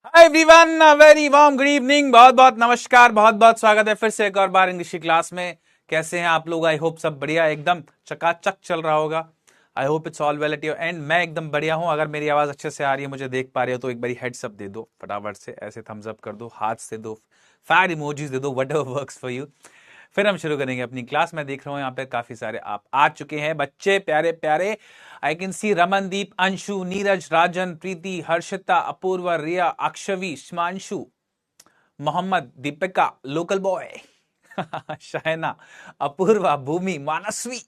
Hi everyone, very warm good evening, बहुत बहुत नमस्कार, बहुत बहुत स्वागत है फिर से एक और बार इंग्लिश की क्लास में। कैसे हैं आप लोग? आई होप सब बढ़िया, एकदम चकाचक चल रहा होगा। I hope it's all well at your and. मैं एकदम बढ़िया हूं। अगर मेरी आवाज अच्छे से आ रही है, मुझे देख पा रहे हो, तो एक बारी हेड्स अप दे दो फटाफट से, ऐसे थम्स अप कर दो, हाथ से दो, फायर इमोजीज दे दो, व्हाटएवर वर्क्स फॉर यू। फिर हम शुरू करेंगे अपनी क्लास। मैं देख रहा हूँ यहाँ पे काफी सारे आप आ चुके हैं, बच्चे प्यारे प्यारे। I can see Ramandeep, Anshu, Neeraj, Rajan, Preeti, Harshita, Apoorva, Riya, Akshavi, Himanshu, Mohammad, Deepika, local boy, Shahna, Apoorva, Bhoomi, Manasvi,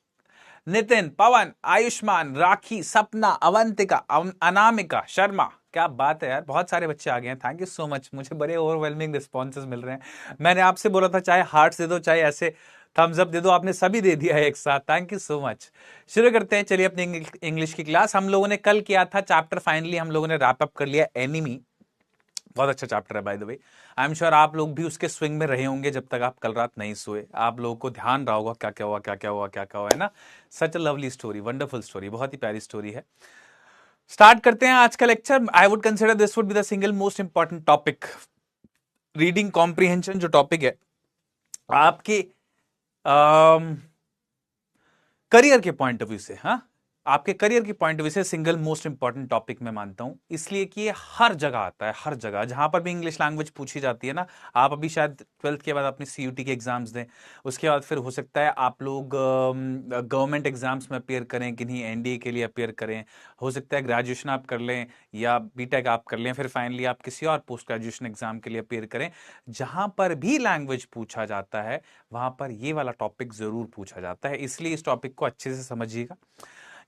Nitin, Pawan, Ayushman, Rakhi, Sapna, Avantika, Anamika, Sharma. क्या बात है यार, बहुत सारे बच्चे आ गए हैं। Thank you so much. मुझे बड़े ओवरवेलमिंग रिस्पॉन्सेज मिल रहे हैं। मैंने आपसे बोला था चाहे हार्ट्स दे दो, चाहे ऐसे थम्स अप दे दो, आपने सभी दे दिया है एक साथ। Thank you so much. शुरू करते हैं, चलिए अपनी इंग्लिश की क्लास। हम लोगों ने कल किया था चैप्टर, फाइनली हम लोगों ने रैप अप कर लिया, एनिमी। बहुत अच्छा चैप्टर है by the way. I am sure आप लोग भी उसके स्विंग में रहे होंगे जब तक आप कल रात नहीं सोए। आप लोगों को ध्यान रहा होगा क्या क्या हुआ, क्या क्या हुआ, क्या क्या हुआ, है ना। Such a lovely story, wonderful story, बहुत ही प्यारी स्टोरी है। स्टार्ट करते हैं आज का lecture. I would consider this would be the single most important topic. Reading comprehension जो टॉपिक है आपके करियर के पॉइंट ऑफ व्यू से, हाँ, आपके करियर की पॉइंट ऑफ व्यू से सिंगल मोस्ट इंपॉर्टेंट टॉपिक मैं मानता हूं, इसलिए कि ये हर जगह आता है। हर जगह जहां पर भी इंग्लिश लैंग्वेज पूछी जाती है ना, आप अभी शायद 12th के बाद अपनी सीयूटी के एग्जाम्स दें, उसके बाद फिर हो सकता है आप लोग गवर्नमेंट एग्जाम्स में अपेयर करें, किन्हीं एनडीए के लिए अपेयर करें, हो सकता है ग्रेजुएशन आप कर लें या बीटेक आप कर लें, फिर फाइनली आप किसी और पोस्ट ग्रेजुएशन एग्जाम के लिए अपेयर करें। जहां पर भी लैंग्वेज पूछा जाता है वहां पर ये वाला टॉपिक जरूर पूछा जाता है, इसलिए इस टॉपिक को अच्छे से समझिएगा।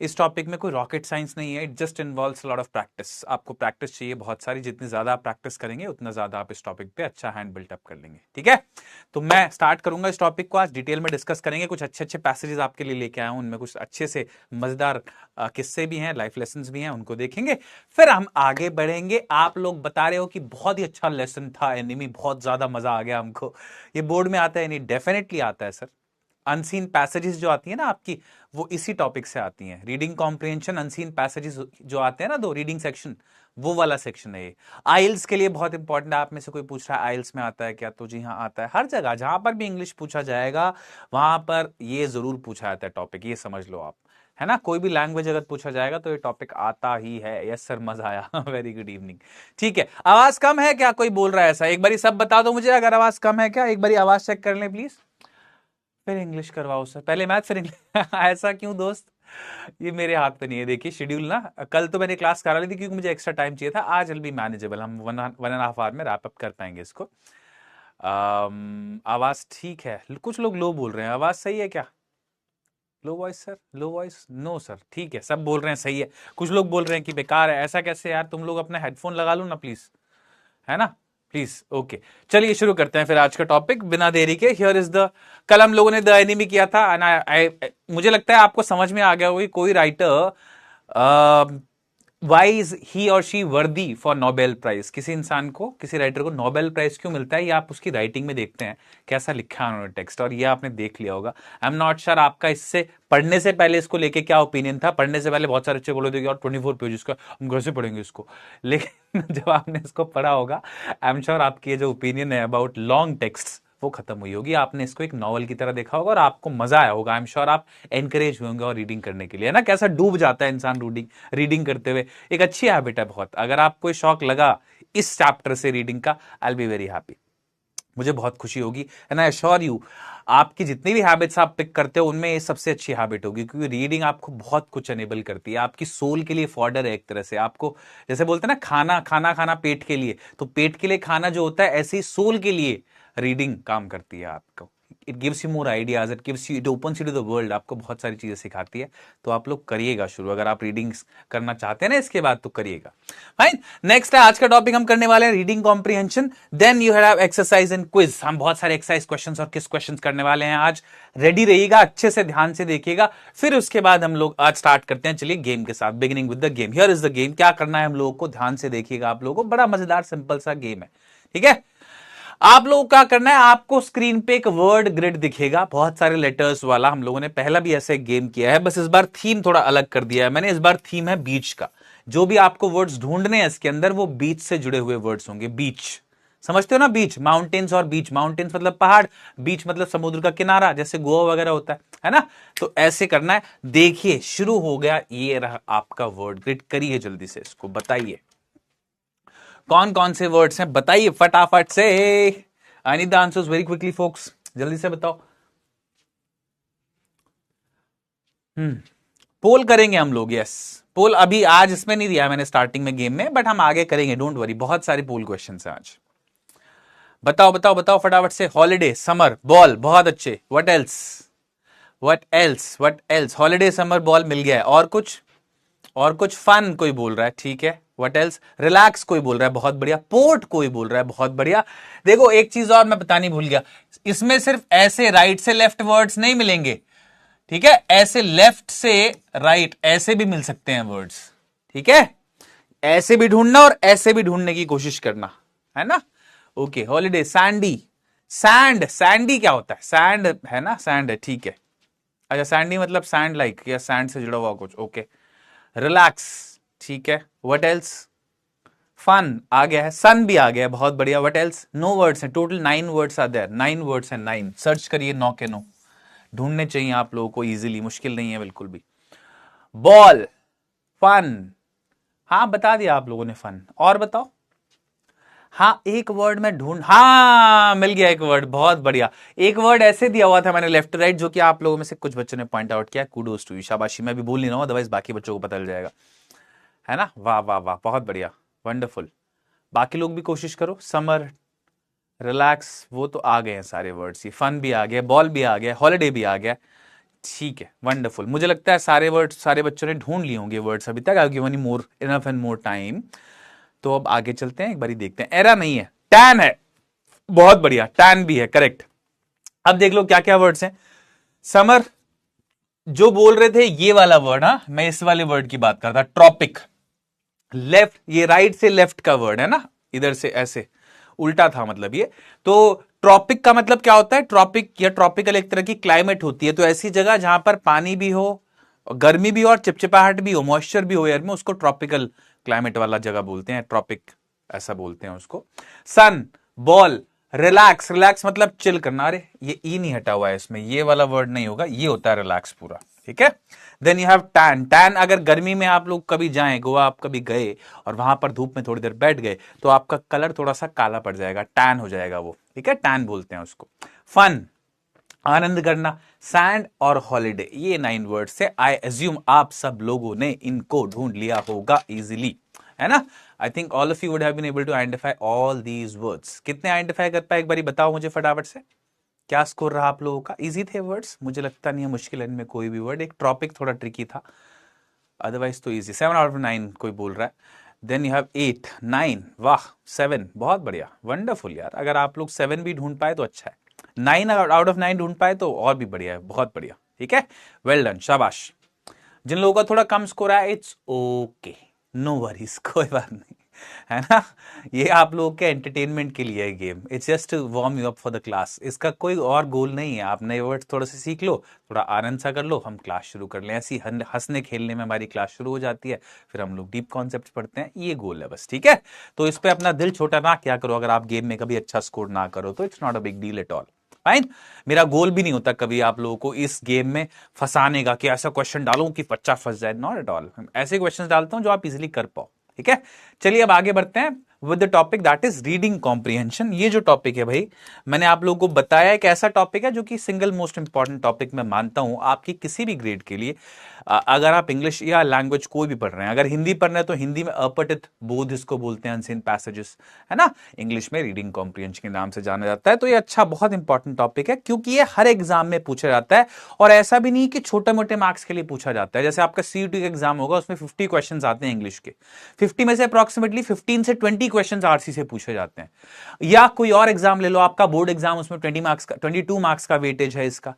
इस टॉपिक में कोई रॉकेट साइंस नहीं है, it just involves lot of practice. आपको प्रैक्टिस चाहिए बहुत सारी, जितनी ज्यादा आप प्रैक्टिस करेंगे उतना ज्यादा आप इस टॉपिक पे अच्छा हैंड बिल्ट अप कर लेंगे। ठीक है, तो मैं स्टार्ट करूंगा इस टॉपिक को। आज डिटेल में डिस्कस करेंगे, कुछ अच्छे अच्छे पैसेजेस आपके लिए लेके आया हूं, उनमें कुछ अच्छे से मजेदार किस्से भी हैं, लाइफ लेसन भी हैं, उनको देखेंगे, फिर हम आगे बढ़ेंगे। आप लोग बता रहे हो कि बहुत ही अच्छा लेसन था एनिमी, बहुत ज्यादा मजा आ गया हमको। ये बोर्ड में आता है नहीं? डेफिनेटली आता है सर। अनसीन पैसेजेस जो आती है ना आपकी, वो इसी टॉपिक से आती हैं। रीडिंग कॉम्प्रिहेंशन, अनसीन पैसेजेस जो आते हैं ना, दो रीडिंग सेक्शन, वो वाला सेक्शन है ये। आइल्स के लिए बहुत इंपॉर्टेंट है। आप में से कोई पूछ रहा है आइल्स में आता है क्या, तो जी हाँ आता है। हर जगह जहां पर भी इंग्लिश पूछा जाएगा वहां पर ये जरूर पूछा जाता है टॉपिक, ये समझ लो आप, है ना। कोई भी लैंग्वेज अगर पूछा जाएगा तो ये टॉपिक आता ही है। यस सर, मजा आया। Very good evening. ठीक है, आवाज कम है क्या? कोई बोल रहा है ऐसा? एक बारी सब बता दो मुझे, अगर आवाज कम है क्या, एक बारी आवाज चेक कर लें प्लीज। फिर इंग्लिश करवाओ सर, पहले मैथ फिर इंग्लिश। ऐसा क्यों दोस्त? ये मेरे हाथ पे नहीं है। देखिए शेड्यूल ना, कल तो मैंने क्लास करा ली थी क्योंकि मुझे एक्स्ट्रा टाइम चाहिए था। आज विल बी मैनेजेबल, हम वन एंड हाफ आवर में रैप अप कर पाएंगे इसको। आवाज ठीक है? कुछ लोग लो बोल रहे हैं, आवाज सही है क्या? Low voice sir, low voice, no sir, ठीक है, सब बोल रहे हैं सही है। कुछ लोग बोल रहे हैं कि बेकार है। ऐसा कैसे यार? तुम लोग अपना हेडफोन लगा लो ना प्लीज, है ना, प्लीज। ओके, चलिए शुरू करते हैं फिर आज का टॉपिक बिना देरी के। हियर इज द, कल हम लोगों ने द एनिमी किया था एंड मुझे लगता है आपको समझ में आ गया होगी। कोई राइटर, वाई इज ही और शी वर्दी फॉर नोबेल प्राइज? किसी इंसान को, किसी राइटर को नोबेल प्राइज क्यों मिलता है, ये आप उसकी राइटिंग में देखते हैं, कैसा लिखा है उन्होंने टेक्स्ट, और ये आपने देख लिया होगा। आई एम नॉट श्योर आपका इससे पढ़ने से पहले इसको लेके क्या ओपिनियन था। पढ़ने से पहले बहुत सारे बच्चे बोले थे कि और 24 पेजेस का हम कैसे पढ़ेंगे इसको, लेकिन जब आपने इसको पढ़ा होगा, आई एम श्योर आपकी जो ओपिनियन है अबाउट लॉन्ग टेक्स्ट वो खत्म हुई होगी। आपने इसको एक नॉवल की तरह देखा होगा और आपको मजा आया होगा। आई एम श्योर आप एनकरेज होंगे और रीडिंग करने के लिए, है ना। कैसा डूब जाता है इंसान रीडिंग करते हुए। एक अच्छी हैबिट है बहुत। अगर आपको शौक लगा इस चैप्टर से रीडिंग का, I will be very happy, मुझे बहुत खुशी होगी। एंड आई अश्योर यू, आपकी जितनी भी हैबिट्स आप पिक करते हो उनमें ये सबसे अच्छी हैबिट होगी, क्योंकि रीडिंग आपको बहुत कुछ एनेबल करती है। आपकी सोल के लिए फॉर्डर है एक तरह से। आपको जैसे बोलते हैं ना, खाना खाना खाना पेट के लिए, तो पेट के लिए खाना जो होता है, ऐसे ही सोल के लिए रीडिंग काम करती है आपको। It gives you more ideas, it gives you, it opens you to the world, आपको बहुत सारी चीजें सिखाती है। तो आप लोग करिएगा शुरू, अगर आप रीडिंग करना चाहते हैं ना इसके बाद, तो करिएगा। फाइन, नेक्स्ट है आज का टॉपिक हम करने वाले हैं reading comprehension. Then you have exercise and quiz. हम बहुत सारे एक्सरसाइज क्वेश्चंस और किस क्वेश्चंस करने वाले हैं आज। रेडी रहिएगा, अच्छे से ध्यान से देखिएगा। फिर उसके बाद हम लोग आज स्टार्ट करते हैं, चलिए गेम के साथ, beginning with the game. Here is the game. क्या करना है हम लोगों को, ध्यान से देखिएगा आप लोगों को, बड़ा मजेदार सिंपल सा गेम है। ठीक है, आप लोगों को क्या करना है, आपको स्क्रीन पे एक वर्ड ग्रिड दिखेगा, बहुत सारे लेटर्स वाला। हम लोगों ने पहला भी ऐसे गेम किया है, बस इस बार थीम थोड़ा अलग कर दिया है मैंने। इस बार थीम है बीच का। जो भी आपको वर्ड्स ढूंढने हैं इसके अंदर वो बीच से जुड़े हुए वर्ड्स होंगे। बीच समझते हो ना, बीच, माउंटेन्स और बीच, माउंटेन्स मतलब पहाड़, बीच मतलब समुद्र का किनारा, जैसे गोवा वगैरह होता है ना। तो ऐसे करना है। देखिए शुरू हो गया, ये रहा आपका वर्ड ग्रिड। करिए जल्दी से इसको, बताइए कौन कौन से वर्ड्स हैं, बताइए फटाफट से। I need the answers very quickly folks, जल्दी से बताओ। पोल करेंगे हम लोग, यस पोल अभी आज इसमें नहीं दिया मैंने स्टार्टिंग में गेम में, बट हम आगे करेंगे, डोंट वरी। बहुत सारे पोल क्वेश्चन हैं आज। बताओ बताओ बताओ फटाफट से। हॉलिडे, समर, बॉल, बहुत अच्छे। What else, what else, what else. Holiday, summer, ball मिल गया है। और कुछ, और कुछ। फन कोई बोल रहा है, ठीक है। What else. रिलैक्स कोई बोल रहा है, बहुत बढ़िया। पोर्ट कोई बोल रहा है, बहुत बढ़िया। देखो एक चीज और मैं बतानी भूल गया, इसमें सिर्फ ऐसे राइट से लेफ्ट वर्ड्स नहीं मिलेंगे, ठीक है। ऐसे लेफ्ट से राइट ऐसे भी मिल सकते हैं वर्ड्स, ठीक है। ऐसे भी ढूंढना और ऐसे भी ढूंढने की कोशिश करना, है ना। Okay, holiday, Sandy, sand, Sandy क्या होता है, सैंड है ना, सैंड है, ठीक है। अच्छा सैंडी मतलब सैंड लाइक, या सैंड से जुड़ा हुआ कुछ, ओके। रिलैक्स, ठीक है। What else. फन आ गया है, सन भी आ गया है, बहुत बढ़िया। What else. नो वर्ड्स हैं, total 9 words are there, 9 words हैं, 9। सर्च करिए 9 के 9, ढूंढने चाहिए आप लोगों को इजीली, मुश्किल नहीं है बिल्कुल भी। बॉल, फन, हाँ बता दिया आप लोगों ने फन। और बताओ। हाँ एक वर्ड में ढूंढ, हाँ मिल गया एक वर्ड, बहुत बढ़िया। एक वर्ड ऐसे दिया हुआ था मैंने लेफ्ट राइट, जो कि आप लोगों में से कुछ बच्चों ने पॉइंट आउट किया। कूडोस टू यू, शाबाशी। मैं भी बोल नहीं रहा हूं, अदरवाइज बाकी बच्चों को पता चल जाएगा, है ना। वाह वाह वाह, बहुत बढ़िया, वंडरफुल। बाकी लोग भी कोशिश करो। समर, रिलैक्स, वो तो आ गए हैं सारे वर्ड्स। ये फन भी आ गया, बॉल भी आ गया, हॉलिडे भी आ गया, ठीक है, वंडरफुल। मुझे लगता है सारे वर्ड्स सारे बच्चों ने ढूंढ लिए होंगे वर्ड्स अभी तक। I given you more enough and more time. तो अब आगे चलते हैं, एक बारी देखते हैं। एरा नहीं है, टैन है, बहुत बढ़िया, टैन भी है, करेक्ट। अब देख लो क्या क्या वर्ड्स हैं। समर, जो बोल रहे थे ये वाला वर्ड, हाँ मैं इस वाले वर्ड की बात करता। ट्रॉपिक, लेफ्ट, ये राइट से लेफ्ट का वर्ड है ना, इधर से ऐसे उल्टा था मतलब ये। तो ट्रॉपिक का मतलब क्या होता है, ट्रॉपिक या ट्रॉपिकल एक तरह की क्लाइमेट होती है। तो ऐसी जगह जहां पर पानी भी हो, गर्मी भी हो और चिपचिपाहट भी हो, मॉइस्चर भी हो एयर में, उसको ट्रॉपिकल क्लाइमेट वाला जगह बोलते हैं, ट्रॉपिक ऐसा बोलते हैं उसको। सन, बॉल, रिलैक्स, रिलैक्स मतलब चिल करना। अरे ये ई नहीं हटा हुआ है इसमें, ये वाला वर्ड नहीं होगा, ये होता है रिलैक्स पूरा, ठीक है। Then you have tan, tan अगर गर्मी में आप लोग कभी जाएं, गोवा आप कभी गए और वहां पर धूप में थोड़ी देर बैठ गए, तो आपका कलर थोड़ा सा काला पड़ जाएगा, टैन हो जाएगा वो, ठीक है, टैन बोलते हैं उसको। फन, आनंद करना। सैंड और हॉलिडे, ये 9 वर्ड्स से। आई एज्यूम आप सब लोगों ने इनको ढूंढ लिया होगा इजीली, है ना। I think all of you would have been able to identify all these words. कितने आइडेंटिफाई कर पाए एक बारी बताओ मुझे फटाफट से। क्या स्कोर रहा आप लोगों का। इजी थे वर्ड्स, मुझे लगता नहीं है मुश्किल है इनमें कोई भी वर्ड। एक टॉपिक थोड़ा ट्रिकी था, अदरवाइज तो इजी। 7 आउट ऑफ 9 कोई बोल रहा है। देन यू हैव 8, 9, वाह 7, बहुत बढ़िया, वंडरफुल यार। अगर आप लोग 7 भी ढूंढ पाए तो अच्छा है, 9 आउट ऑफ 9 ढूंढ पाए तो और भी बढ़िया है, बहुत बढ़िया, ठीक है, वेल डन, शाबाश। जिन लोगों का थोड़ा कम स्कोर आया, इट्स ओके, नो वरीज, कोई बात नहीं, है ना। ये आप लोगों के एंटरटेनमेंट के लिए है game, it's just warm you up for the class. इसका कोई और गोल नहीं है। आप नए वर्ड थोड़ा सा सीख लो, थोड़ा आनंद सा कर लो, हम क्लास शुरू कर लें। ऐसी हंसने खेलने में हमारी क्लास शुरू हो जाती है, फिर हम लोग डीप कॉन्सेप्ट पढ़ते हैं, ये गोल है बस, ठीक है। तो इस पे अपना दिल छोटा ना क्या करो। अगर आप गेम में कभी अच्छा स्कोर ना करो तो it's not a big deal at all, fine. मेरा गोल भी नहीं होता कभी आप लोगों को इस गेम में फंसाने का, कि ऐसा क्वेश्चन डालूं कि बच्चा फंस जाए, नॉट एट ऑल। ऐसे क्वेश्चन डालता हूं जो आप इजीली कर पाओ, ठीक है। चलिए अब आगे बढ़ते हैं with the topic that is reading comprehension. ये जो टॉपिक है भाई, मैंने आप लोगों को बताया एक ऐसा टॉपिक है जो कि सिंगल मोस्ट इंपॉर्टेंट टॉपिक मैं मानता हूं आपकी किसी भी ग्रेड के लिए। अगर आप इंग्लिश या लैंग्वेज कोई भी पढ़ रहे हैं, अगर हिंदी पढ़ रहे हैं तो हिंदी में अपठित बोध इसको बोलते हैं, अनसीन पैसेजेस, है ना। इंग्लिश में रीडिंग कॉम्प्रिहेंशन के नाम से जाना जाता है। तो ये अच्छा बहुत इंपॉर्टेंट टॉपिक है, क्योंकि ये हर एग्जाम में पूछा जाता है। और ऐसा भी नहीं कि छोटे मोटे मार्क्स के लिए पूछा जाता है। जैसे आपका सीयूटी का एग्जाम होगा, उसमें 50 क्वेश्चन आते हैं इंग्लिश के, 50 में से अप्रोक्सीमेटली 15 से 20 क्वेश्चन आरसी से पूछे जाते हैं। या कोई और एग्जाम ले लो, आपका बोर्ड एग्जाम, उसमें 20 मार्क्स का, 22 मार्क्स का वेटेज है इसका।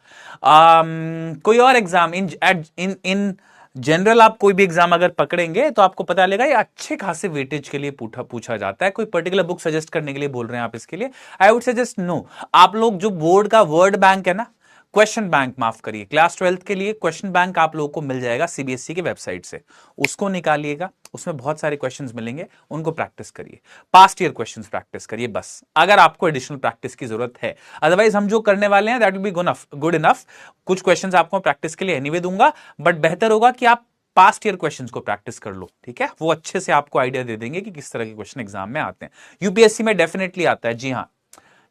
कोई और एग्जाम इन जनरल आप कोई भी एग्जाम अगर पकड़ेंगे तो आपको पता लगेगा ये अच्छे खासे वेटेज के लिए पूछा जाता है। कोई पर्टिकुलर बुक सजेस्ट करने के लिए बोल रहे हैं आप इसके लिए, आई वुड सजेस्ट नो। आप लोग जो बोर्ड का वर्ड बैंक है ना, क्वेश्चन बैंक, माफ करिए, क्लास 12th के लिए क्वेश्चन बैंक आप लोगों को मिल जाएगा सीबीएसई की वेबसाइट से, उसको निकालिएगा, उसमें बहुत सारे क्वेश्चंस मिलेंगे, उनको प्रैक्टिस करिए, पास्ट ईयर क्वेश्चंस प्रैक्टिस करिए बस, अगर आपको एडिशनल प्रैक्टिस की जरूरत है। अदरवाइज हम जो करने वाले हैं that will be good enough. कुछ क्वेश्चंस आपको प्रैक्टिस के लिए एनीवे दूंगा, बट बेहतर होगा कि आप पास्ट ईयर क्वेश्चंस को प्रैक्टिस कर लो, ठीक है? वो अच्छे से आपको आइडिया दे देंगे कि किस तरह के क्वेश्चन एग्जाम में आते हैं। यूपीएससी में डेफिनेटली आता है, जी हाँ,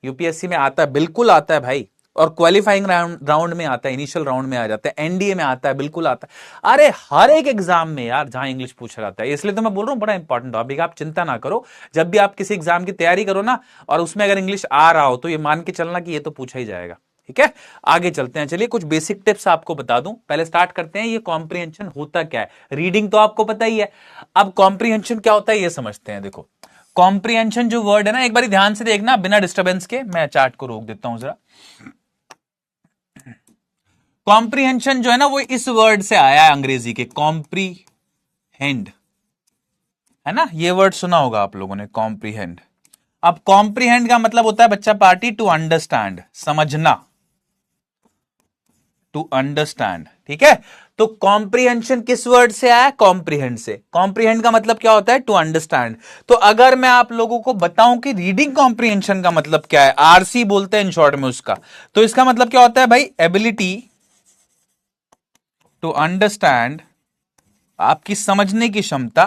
यूपीएससी में आता है, बिल्कुल आता है भाई, और क्वालिफाइंग राउंड में आता है, इनिशियल राउंड में आ जाता है, एनडीए में आता है, बिल्कुल आता है। अरे हर एक एग्जाम में यार जहां इंग्लिश पूछा जाता है, इसलिए तो मैं बोल रहा हूं बड़ा इंपॉर्टेंट टॉपिक, आप चिंता ना करो। जब भी आप किसी एग्जाम की तैयारी करो ना, और उसमें अगर इंग्लिश आ रहा हो तो ये मान के चलना कि ये तो पूछा ही जाएगा, ठीक है? आगे चलते हैं, चलिए कुछ बेसिक टिप्स आपको बता दूं। पहले स्टार्ट करते हैं, ये कॉम्प्रिहेंशन होता क्या है। रीडिंग तो आपको पता ही है, अब कॉम्प्रिहेंशन क्या होता है ये समझते हैं। देखो कॉम्प्रिहेंशन जो वर्ड है ना, एक बार ध्यान से देखना बिना डिस्टर्बेंस के, मैं चार्ट को रोक देता हूं जरा। कॉम्प्रिहेंशन जो है ना वो इस वर्ड से आया है, अंग्रेजी के कॉम्प्रीहेंड, है ना? ये वर्ड सुना होगा आप लोगों ने, कॉम्प्रीहेंड। अब कॉम्प्रीहेंड का मतलब होता है बच्चा पार्टी टू अंडरस्टैंड, समझना, टू अंडरस्टैंड, ठीक है? तो कॉम्प्रिहेंशन किस वर्ड से आया? कॉम्प्रिहेंड से। कॉम्प्रिहेंड का मतलब क्या होता है? To understand. तो अगर मैं आप लोगों को बताऊं कि रीडिंग कॉम्प्रिहेंशन का मतलब क्या है, आरसी बोलते हैं इन शॉर्ट में उसका, तो इसका मतलब क्या होता है भाई? एबिलिटी टू अंडरस्टैंड, आपकी समझने की क्षमता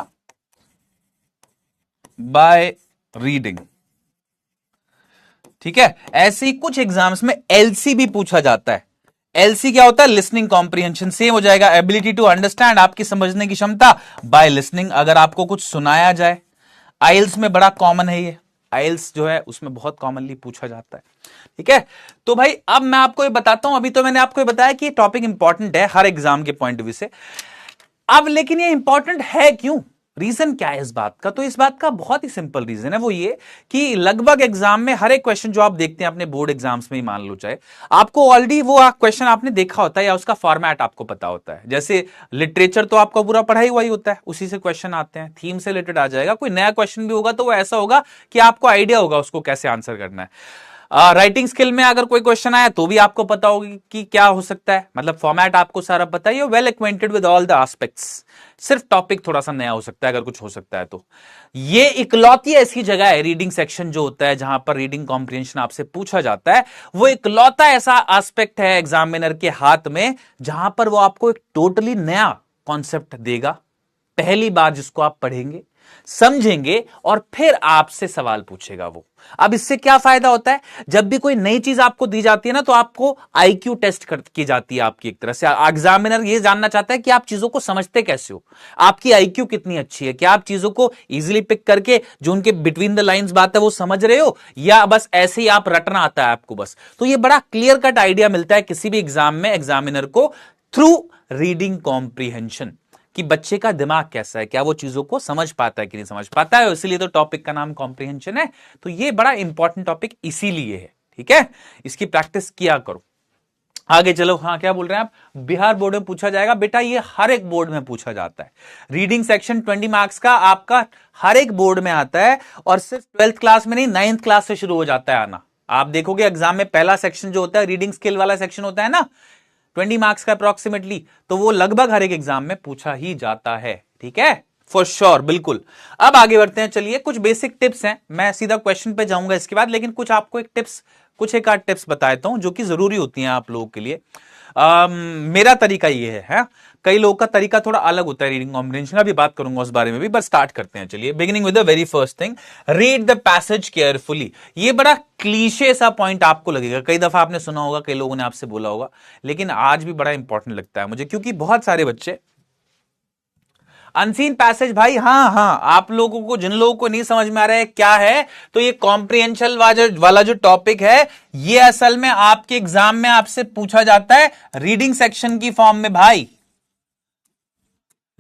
बाय रीडिंग, ठीक है? ऐसे ही कुछ एग्जाम्स में एलसी भी पूछा जाता है। एलसी क्या होता है? लिसनिंग कॉम्प्रिहेंशन, सेम हो जाएगा, एबिलिटी टू अंडरस्टैंड, आपकी समझने की क्षमता बाय लिसनिंग, अगर आपको कुछ सुनाया जाए। आइल्स में बड़ा कॉमन है ये, आइल्स जो है उसमें बहुत कॉमनली पूछा जाता है, ठीक है? तो भाई अब मैं आपको ये बताता हूं, अभी तो मैंने आपको ये बताया कि टॉपिक इंपॉर्टेंट है हर एग्जाम के पॉइंट ऑफ व्यू से। अब लेकिन ये इंपॉर्टेंट है क्यों? रीजन क्या है इस बात का? तो इस बात का बहुत ही सिंपल रीजन है, वो ये कि लगभग एग्जाम में हर एक क्वेश्चन जो आप देखते हैं अपने बोर्ड एग्जाम्स में ही मान लो, चाहे आपको ऑलरेडी वो क्वेश्चन आपने देखा होता है या उसका फॉर्मेट आपको पता होता है। जैसे लिटरेचर तो आपका पूरा पढ़ाई हुआ ही होता है, उसी से क्वेश्चन आते हैं, थीम से रिलेटेड आ जाएगा, कोई नया क्वेश्चन भी होगा तो वो ऐसा होगा कि आपको आइडिया होगा उसको कैसे आंसर करना है। राइटिंग स्किल में अगर कोई क्वेश्चन आया तो भी आपको पता होगी कि क्या हो सकता है, मतलब फॉर्मेट आपको सारा पता है, well acquainted with all the aspects. सिर्फ टॉपिक थोड़ा सा नया हो सकता है अगर कुछ हो सकता है तो। ये इकलौती ऐसी जगह है रीडिंग सेक्शन जो होता है जहां पर रीडिंग कॉम्प्रिहेंशन आपसे पूछा जाता है, वो इकलौता ऐसा एस्पेक्ट है एग्जामिनर के हाथ में जहां पर वो आपको एक टोटली नया कॉन्सेप्ट देगा, पहली बार जिसको आप पढ़ेंगे, समझेंगे और फिर आपसे सवाल पूछेगा वो। अब इससे क्या फायदा होता है? जब भी कोई नई चीज आपको दी जाती है ना तो आपको आईक्यू टेस्ट की जाती है आपकी, एक तरह से एग्जामिनर ये जानना चाहता है कि आप चीजों को समझते कैसे हो, आपकी आईक्यू कितनी अच्छी है, क्या आप चीजों को इजीली पिक करके जो उनके बिटवीन द लाइंस बात है वो समझ रहे हो, या बस ऐसे ही आप रटना आता है आपको बस। तो ये बड़ा क्लियर कट आइडिया मिलता है किसी भी एग्जाम में एग्जामिनर को थ्रू रीडिंग कॉम्प्रिहेंशन, कि बच्चे का दिमाग कैसा है, क्या वो चीजों को समझ पाता है कि नहीं समझ पाता है, इसलिए तो टॉपिक का नाम कॉम्प्रिहेंशन है। तो ये बड़ा इंपॉर्टेंट टॉपिक इसीलिए है, ठीक है? इसकी प्रैक्टिस किया करो। आगे चलो, हाँ क्या बोल रहे हैं आप? बिहार बोर्ड में पूछा जाएगा बेटा, ये हर एक बोर्ड में पूछा जाता है। रीडिंग सेक्शन 20 मार्क्स का आपका हर एक बोर्ड में आता है, और सिर्फ 12th क्लास में नहीं 9th क्लास से शुरू हो जाता है आना। आप देखोगे एग्जाम में पहला सेक्शन जो होता है रीडिंग स्किल वाला सेक्शन होता है ना, 20 मार्क्स का अप्रोक्सीमेटली, तो वो लगभग हर एक एग्जाम में पूछा ही जाता है, ठीक है? फॉर श्योर, बिल्कुल। अब आगे बढ़ते हैं, चलिए कुछ बेसिक टिप्स हैं, मैं सीधा क्वेश्चन पे जाऊंगा इसके बाद, लेकिन कुछ आपको कुछ एक आध टिप्स बता देता हूं जो कि जरूरी होती हैं आप लोगों के लिए। मेरा तरीका ये है, कई लोगों का तरीका थोड़ा अलग होता है रीडिंग कॉम्प्रिहेंशन का, भी बात करूंगा उस बारे में भी, बस स्टार्ट करते हैं। चलिए, beginning with the very first thing, read the passage carefully. ये बड़ा क्लीशे सा पॉइंट आपको लगेगा, कई दफा आपने सुना होगा, कई लोगों ने आपसे बोला होगा, लेकिन आज भी बड़ा इंपॉर्टेंट लगता है मुझे, क्योंकि बहुत सारे बच्चे अनसीन पैसेज, भाई हाँ, आप लोगों को, जिन लोगों को नहीं समझ में आ रहा है क्या है, तो ये कॉम्प्रिहेंशन वाला जो टॉपिक है, ये असल में आपके एग्जाम में आपसे पूछा जाता है रीडिंग सेक्शन की फॉर्म में। भाई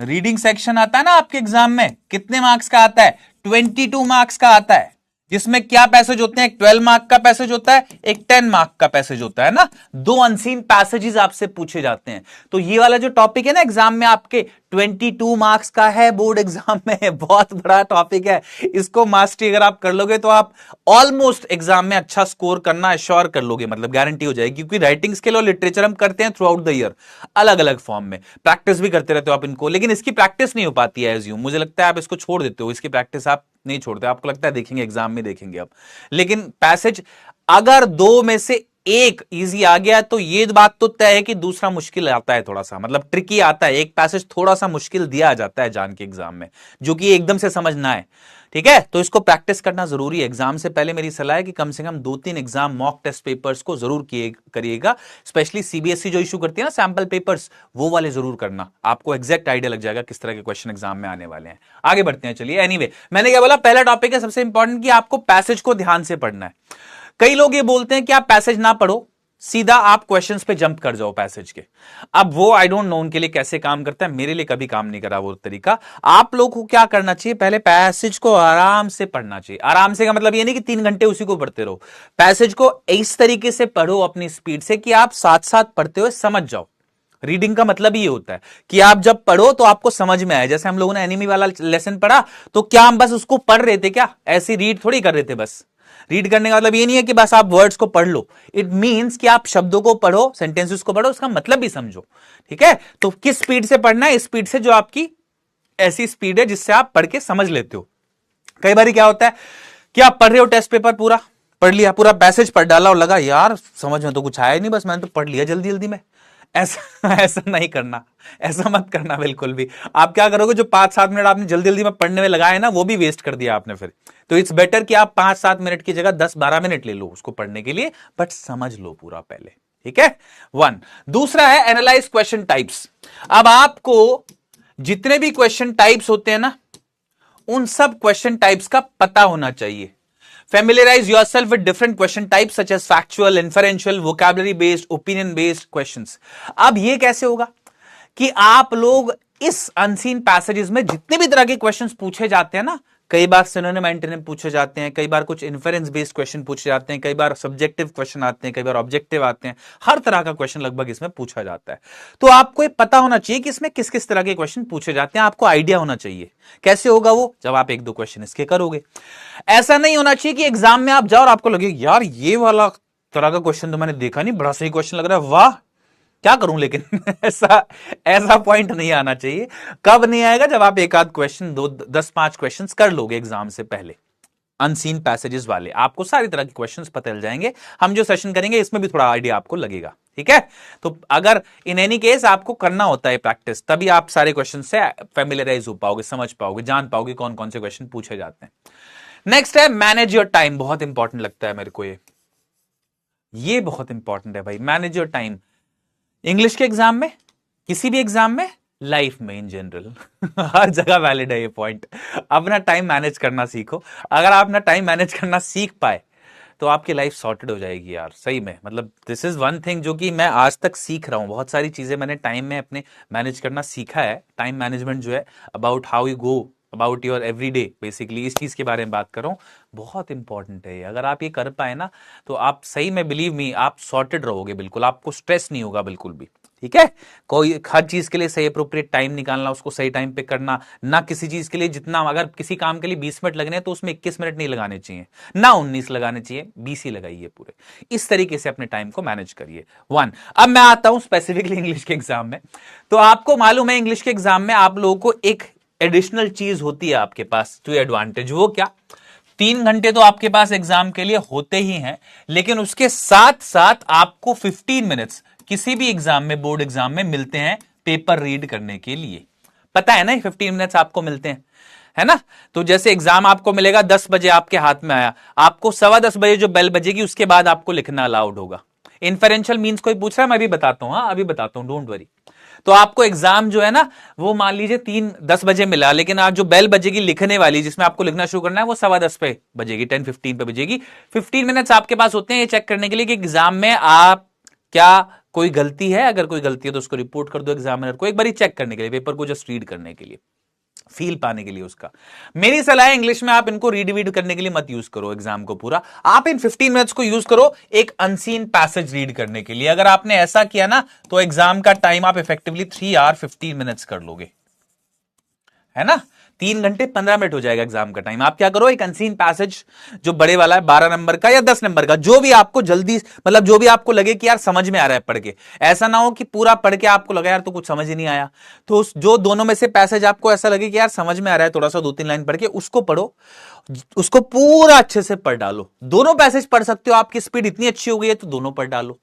रीडिंग सेक्शन आता है ना आपके एग्जाम में, कितने मार्क्स का आता है? 22 मार्क्स का आता है, जिसमें क्या पैसेज होते हैं? एक 12 मार्क का पैसेज होता है, एक 10 मार्क का पैसेज होता है ना, 2 अनसीन पैसेजेस आपसे पूछे जाते हैं। तो ये वाला जो टॉपिक है ना एग्जाम में आपके 22 मार्क्स का है बोर्ड एग्जाम में, बहुत बड़ा टॉपिक है। इसको मास्टरी अगर आप कर लोगे तो आप ऑलमोस्ट एग्जाम में अच्छा स्कोर करना एश्योर कर लोगे, मतलब गारंटी हो जाएगी। क्योंकि राइटिंग स्किल और लिटरेचर हम करते हैं थ्रू आउट द ईयर, अलग अलग फॉर्म में प्रैक्टिस भी करते रहते हो आप इनको, लेकिन इसकी प्रैक्टिस नहीं हो पाती है एज यू। मुझे लगता है आप इसको छोड़ देते हो, इसकी प्रैक्टिस आप नहीं छोड़ते, आपको लगता है देखेंगे एग्जाम में देखेंगे आप। लेकिन पैसेज अगर दो में से एक इजी आ गया तो ये बात तो तय है कि दूसरा मुश्किल आता है, थोड़ा सा मतलब ट्रिकी आता है। एक पैसेज थोड़ा सा मुश्किल दिया जाता है जान के एग्जाम में, जो कि एकदम से समझना है, ठीक है। तो इसको प्रैक्टिस करना जरूरी है। एग्जाम से पहले मेरी सलाह है कि कम से कम 2-3 एग्जाम मॉक टेस्ट पेपर्स को जरूर करिएगा। स्पेशली सीबीएसई जो इशू करती है ना सैंपल पेपर्स, वो वाले जरूर करना, आपको एग्जैक्ट आइडिया लग जाएगा किस तरह के क्वेश्चन एग्जाम में आने वाले हैं। आगे बढ़ते हैं, चलिए। एनीवे, मैंने क्या बोला, पहला टॉपिक है सबसे इंपॉर्टेंट कि आपको पैसेज को ध्यान से पढ़ना है। कई लोग ये बोलते हैं कि आप पैसेज ना पढ़ो, सीधा आप क्वेश्चंस पे जंप कर जाओ पैसेज के। अब वो आई डोंट नो उनके लिए कैसे काम करता है, मेरे लिए कभी काम नहीं करा वो तरीका। आप लोग को क्या करना चाहिए, पहले पैसेज को आराम से पढ़ना चाहिए। आराम से का मतलब ये नहीं कि 3 घंटे उसी को पढ़ते रहो। पैसेज को इस तरीके से पढ़ो अपनी स्पीड से कि आप साथ साथ पढ़ते हुए समझ जाओ। रीडिंग का मतलब ही ये होता है कि आप जब पढ़ो तो आपको समझ में आए। जैसे हम लोगों ने एनिमी वाला लेसन पढ़ा, तो क्या हम बस उसको पढ़ रहे थे क्या, ऐसे रीड थोड़ी कर रहे थे। बस रीड करने का मतलब ये नहीं है कि बस आप वर्ड्स को पढ़ लो, इट मींस कि आप शब्दों को पढ़ो, सेंटेंसेस को पढ़ो, उसका मतलब भी समझो, ठीक है। तो किस स्पीड से पढ़ना है, इस स्पीड से जो आपकी ऐसी स्पीड है जिससे आप पढ़ के समझ लेते हो। कई बार क्या होता है कि आप पढ़ रहे हो टेस्ट पेपर, पूरा पढ़ लिया, पूरा पैसेज पढ़ डाला और लगा यार समझ में तो कुछ आया नहीं, बस मैंने तो पढ़ लिया जल्दी जल्दी में। ऐसा नहीं करना, ऐसा मत करना बिल्कुल भी। आप क्या करोगे, जो 5-7 मिनट आपने जल्दी जल्दी में पढ़ने में लगाए ना, वो भी वेस्ट कर दिया आपने फिर। तो इट्स बेटर कि आप 5-7 मिनट की जगह 10-12 मिनट ले लो उसको पढ़ने के लिए, बट समझ लो पूरा पहले, ठीक है। 1 दूसरा है एनालाइज क्वेश्चन टाइप्स। अब आपको जितने भी क्वेश्चन टाइप्स होते हैं ना, उन सब क्वेश्चन टाइप्स का पता होना चाहिए। Familiarize yourself with different question types such as factual, inferential, vocabulary based, opinion based questions. अब ये कैसे होगा कि आप लोग इस अनसीन पैसेजेस में जितने भी तरह के क्वेश्चंस पूछे जाते हैं ना, कई बार सिनोनिम एंटोनिम पूछे जाते हैं, कई बार कुछ इन्फरेंस बेस्ड क्वेश्चन पूछे जाते हैं, कई बार सब्जेक्टिव क्वेश्चन आते हैं, कई बार ऑब्जेक्टिव आते हैं, हर तरह का क्वेश्चन लगभग इसमें पूछा जाता है। तो आपको ये पता होना चाहिए कि इसमें किस किस तरह के क्वेश्चन पूछे जाते हैं, आपको आइडिया होना चाहिए। कैसे होगा वो, जब आप 1-2 क्वेश्चन इसके करोगे। ऐसा नहीं होना चाहिए कि एग्जाम में आप जाओ और आपको लगे यार ये वाला तरह का क्वेश्चन तो मैंने देखा नहीं, बड़ा सही क्वेश्चन लग रहा है, वाह क्या करूं, लेकिन ऐसा पॉइंट नहीं आना चाहिए। कब नहीं आएगा, जब आप 1-8 क्वेश्चन 10-5 क्वेश्चंस कर लोगे एग्जाम से पहले, अनसीन पैसेजेस वाले, आपको सारी तरह के क्वेश्चंस पता चल जाएंगे। हम जो सेशन करेंगे इसमें भी थोड़ा आइडिया आपको लगेगा, ठीक है। तो अगर इन एनी केस आपको करना होता है प्रैक्टिस, तभी आप सारे क्वेश्चन से फेमिलियराइज हो पाओगे, समझ पाओगे, जान पाओगे कौन कौन से क्वेश्चन पूछे जाते हैं। नेक्स्ट है मैनेज योर टाइम। बहुत इंपॉर्टेंट लगता है मेरे को ये बहुत इंपॉर्टेंट है भाई, मैनेज योर टाइम। इंग्लिश के एग्जाम में, किसी भी एग्जाम में, लाइफ में इन जनरल हर जगह वैलिड है ये पॉइंट। अपना टाइम मैनेज करना सीखो। अगर आप अपना टाइम मैनेज करना सीख पाए तो आपकी लाइफ सॉर्टेड हो जाएगी यार, सही में। मतलब दिस इज वन थिंग जो कि मैं आज तक सीख रहा हूं। बहुत सारी चीजें मैंने टाइम में अपने मैनेज करना सीखा है। टाइम मैनेजमेंट जो है, about how you go about your everyday, basically इस चीज के बारे में बात कर रहा हूं। बहुत इंपॉर्टेंट है ये। अगर आप ये कर पाए ना तो आप सही में, बिलीव मी, आप सॉर्टेड रहोगे बिल्कुल, आपको स्ट्रेस नहीं होगा बिल्कुल भी, ठीक है। कोई हर चीज के लिए सही अप्रोप्रिएट टाइम निकालना, उसको सही टाइम पे करना, ना किसी चीज के लिए जितना, अगर किसी काम के लिए 20 मिनट लगने हैं तो उसमें 21 मिनट नहीं लगाने चाहिए, ना 19 लगाने चाहिए, 20 ही लगाइए पूरे। इस तरीके से अपने टाइम को मैनेज करिए। 1 अब मैं आता हूं स्पेसिफिकली इंग्लिश के एग्जाम में। तो आपको मालूम है इंग्लिश के एग्जाम में आप लोगों को एक एडिशनल चीज होती है आपके पास टू एडवांटेज। वो क्या, 3 घंटे तो आपके पास एग्जाम के लिए होते ही हैं, लेकिन उसके साथ साथ आपको 15 मिनट्स किसी भी एग्जाम में, बोर्ड एग्जाम में मिलते हैं पेपर रीड करने के लिए। पता है ना, 15 मिनट्स आपको मिलते हैं, है ना। तो जैसे एग्जाम आपको मिलेगा 10 बजे आपके हाथ में आया, आपको 10:15 बजे जो बेल बजेगी उसके बाद आपको लिखना अलाउड होगा। इन्फरेंशियल मीन्स कोई पूछ रहा है, मैं अभी बताता हूं, हाँ अभी बताता हूं, डोंट वरी। तो आपको एग्जाम जो है ना, वो मान लीजिए 10 बजे मिला, लेकिन आज जो बेल बजेगी लिखने वाली, जिसमें आपको लिखना शुरू करना है, वो 10:15 पे बजेगी, 10:15 पे बजेगी। 15 मिनट्स आपके पास होते हैं ये चेक करने के लिए कि एग्जाम में आप क्या कोई गलती है, अगर कोई गलती है तो उसको रिपोर्ट कर दो एग्जामिनर को, एक बार चेक करने के लिए, पेपर को जस्ट रीड करने के लिए, फील पाने के लिए उसका। मेरी सलाह है इंग्लिश में आप इनको रीड करने के लिए मत यूज करो एग्जाम को पूरा, आप इन 15 मिनट्स को यूज करो एक अनसीन पैसेज रीड करने के लिए। अगर आपने ऐसा किया ना तो एग्जाम का टाइम आप इफेक्टिवली 3 आवर 15 मिनट्स कर लोगे। है ना। 3 घंटे 15 मिनट हो जाएगा एग्जाम का टाइम। आप क्या करो, एक अनसीन पैसेज जो बड़े वाला है 12 नंबर का या 10 नंबर का, जो भी आपको जल्दी मतलब जो भी आपको लगे कि यार समझ में आ रहा है पढ़ के, ऐसा ना हो कि पूरा पढ़ के आपको लगा यार तो कुछ समझ ही नहीं आया। तो जो दोनों में से पैसेज आपको ऐसा लगे कि यार समझ में आ रहा है, थोड़ा सा 2-3 लाइन पढ़ के उसको पढ़ो, उसको पूरा अच्छे से पढ़ डालो। दोनों पैसेज पढ़ सकते हो, आपकी स्पीड इतनी अच्छी हो गई है तो दोनों पढ़ डालो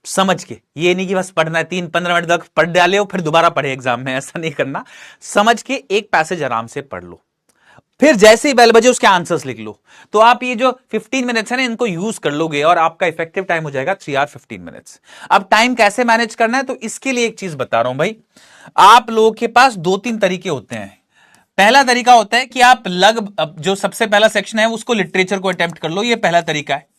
समझ के। ये नहीं कि बस पढ़ना है 3-15 मिनट तक पढ़ डाले हो फिर दोबारा पढ़े एग्जाम में, ऐसा नहीं करना। समझ के एक पैसेज आराम से पढ़ लो, फिर जैसे ही बेल बजे उसके आंसर्स लिख लो। तो आप ये जो 15 मिनट्स है ना, इनको यूज कर लोगे और आपका इफेक्टिव टाइम हो जाएगा 3 आवर 15 मिनट्स। अब टाइम कैसे मैनेज करना है, तो इसके लिए एक चीज बता रहा हूं भाई। आप लोगों के पास 2-3 तरीके होते हैं। पहला तरीका होता है कि आप जो सबसे पहला सेक्शन है उसको लिटरेचर को अटेम्प्ट कर लो, ये पहला तरीका है।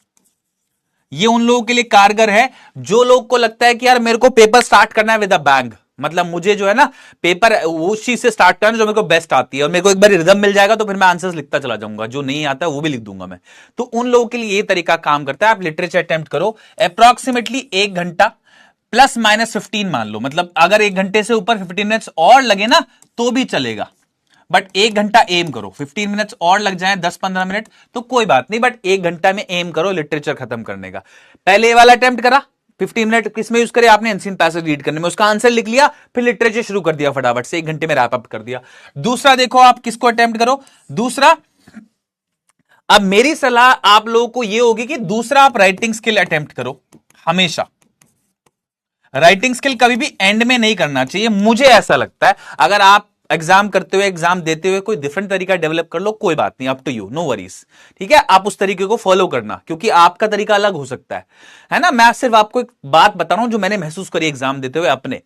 ये उन लोगों के लिए कारगर है जो लोग को लगता है कि यार मेरे को पेपर स्टार्ट करना है विद अ बैंग, मतलब मुझे जो है ना पेपर उस चीज से स्टार्ट करना जो मेरे को बेस्ट आती है, और मेरे को एक बार रिदम मिल जाएगा तो फिर मैं आंसर्स लिखता चला जाऊंगा, जो नहीं आता वो भी लिख दूंगा मैं। तो उन लोगों के लिए ये तरीका काम करता है। आप लिटरेचर अटेम्प्ट करो, अप्रॉक्सीमेटली 1 घंटा ±15 मान लो, मतलब अगर 1 घंटे से ऊपर 15 मिनट्स और लगे ना तो भी चलेगा, बट 1 घंटा एम करो। 15 मिनट्स और लग जाए 10-15 मिनट तो कोई बात नहीं, बट 1 घंटा में एम करो लिटरेचर खत्म करने का। पहले ये वाला अटेम्प्ट करा, 15 मिनट किसमें यूज करे आपने, अनसीन पैसेज रीड करने में, उसका आंसर लिख लिया, फिर लिटरेचर शुरू कर दिया फटाफट से, 1 घंटे में रैप अप कर दिया। दूसरा देखो आप किसको अटेम्प्ट करो, दूसरा, अब मेरी सलाह आप लोगों को यह होगी कि दूसरा आप राइटिंग स्किल अटेम्प्ट करो। हमेशा राइटिंग स्किल कभी भी एंड में नहीं करना चाहिए, मुझे ऐसा लगता है। अगर आप एग्जाम करते हुए, एग्जाम देते हुए कोई डिफरेंट तरीका डेवलप कर लो, कोई बात नहीं, up to you, no worries, ठीक है। आप उस तरीके को फॉलो करना, क्योंकि आपका तरीका अलग हो सकता है ना। मैं सिर्फ आपको एक बात बता रहा हूं जो मैंने महसूस करी एग्जाम देते हुए अपने।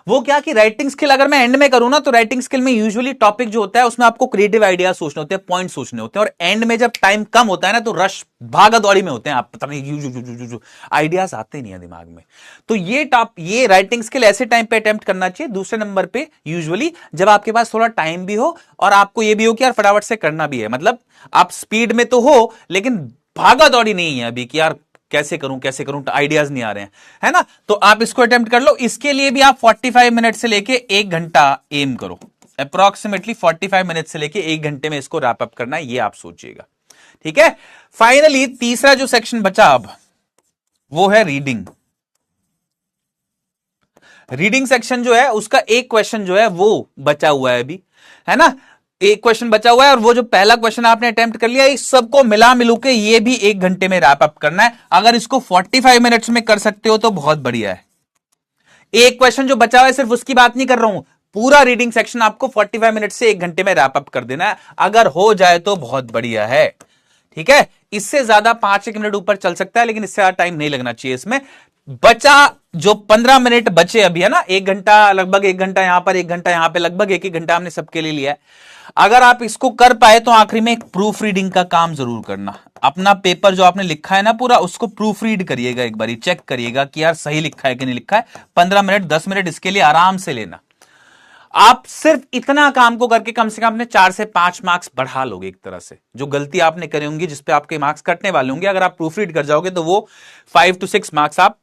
वो क्या कि राइटिंग स्किल अगर मैं एंड में करूं ना, तो राइटिंग स्किल में यूजुअली टॉपिक जो होता है उसमें आपको क्रिएटिव आइडिया सोचने होते हैं, पॉइंट सोचने होते हैं, और एंड में जब टाइम कम होता है ना तो रश भागा दौड़ी में होते हैं, आप पता नहीं आइडियाज आते नहीं है दिमाग में। तो ये राइटिंग स्किल ऐसे टाइम पे अटेम्प्ट करना चाहिए। दूसरे नंबर पे यूजुअली जब आपके पास थोड़ा टाइम भी हो और आपको ये भी हो कि यार फटाफट से करना भी है, मतलब आप स्पीड में तो हो लेकिन भागा दौड़ी नहीं है अभी कि यार कैसे करूं आइडियाज नहीं आ रहे हैं, है ना। तो आप इसको अटेम्प्ट कर लो। इसके लिए भी आप 45 मिनट से लेके 1 घंटा एम करो, अप्रॉक्सीमेटली 45 मिनट से लेके 1 घंटे में इसको रैप अप करना है, ये आप सोचिएगा, ठीक है। फाइनली तीसरा जो सेक्शन बचा अब वो है रीडिंग। रीडिंग सेक्शन जो है उसका एक क्वेश्चन जो है वो बचा हुआ है अभी, है ना। एक क्वेश्चन बचा हुआ है, और वो जो पहला क्वेश्चन आपने अटेम्प्ट कर लिया, इस सबको मिला मिलू के ये भी 1 घंटे में रैप अप करना है। अगर इसको 45 मिनट्स में कर सकते हो तो बहुत बढ़िया है। एक क्वेश्चन जो बचा हुआ है सिर्फ उसकी बात नहीं कर रहा हूं, पूरा रीडिंग सेक्शन आपको 45 मिनट से 1 घंटे में रैप अप कर देना है। अगर हो जाए तो बहुत बढ़िया है, ठीक है। इससे ज्यादा 5-1 मिनट ऊपर चल सकता है, लेकिन इससे ज्यादा टाइम नहीं लगना चाहिए इसमें। बचा जो 15 मिनट बचे अभी, है ना, 1 घंटा, लगभग 1 घंटा यहां पर, 1 घंटा यहां पे, लगभग 1-1 घंटा हमने सबके लिए लिया है। अगर आप इसको कर पाए तो आखिरी में एक प्रूफ रीडिंग का काम जरूर करना। अपना पेपर जो आपने लिखा है ना पूरा, उसको प्रूफ रीड करिएगा, एक बार चेक करिएगा कि यार सही लिखा है कि नहीं लिखा है। 15 मिनट 10 मिनट इसके लिए आराम से लेना। आप सिर्फ इतना काम को करके कम से कम अपने 4 से 5 मार्क्स बढ़ा लोगे एक तरह से। जो गलती आपने करी होंगी, जिसपे आपके मार्क्स कटने वाले होंगे, अगर आप प्रूफ रीड कर जाओगे तो वो 5 to 6 मार्क्स आप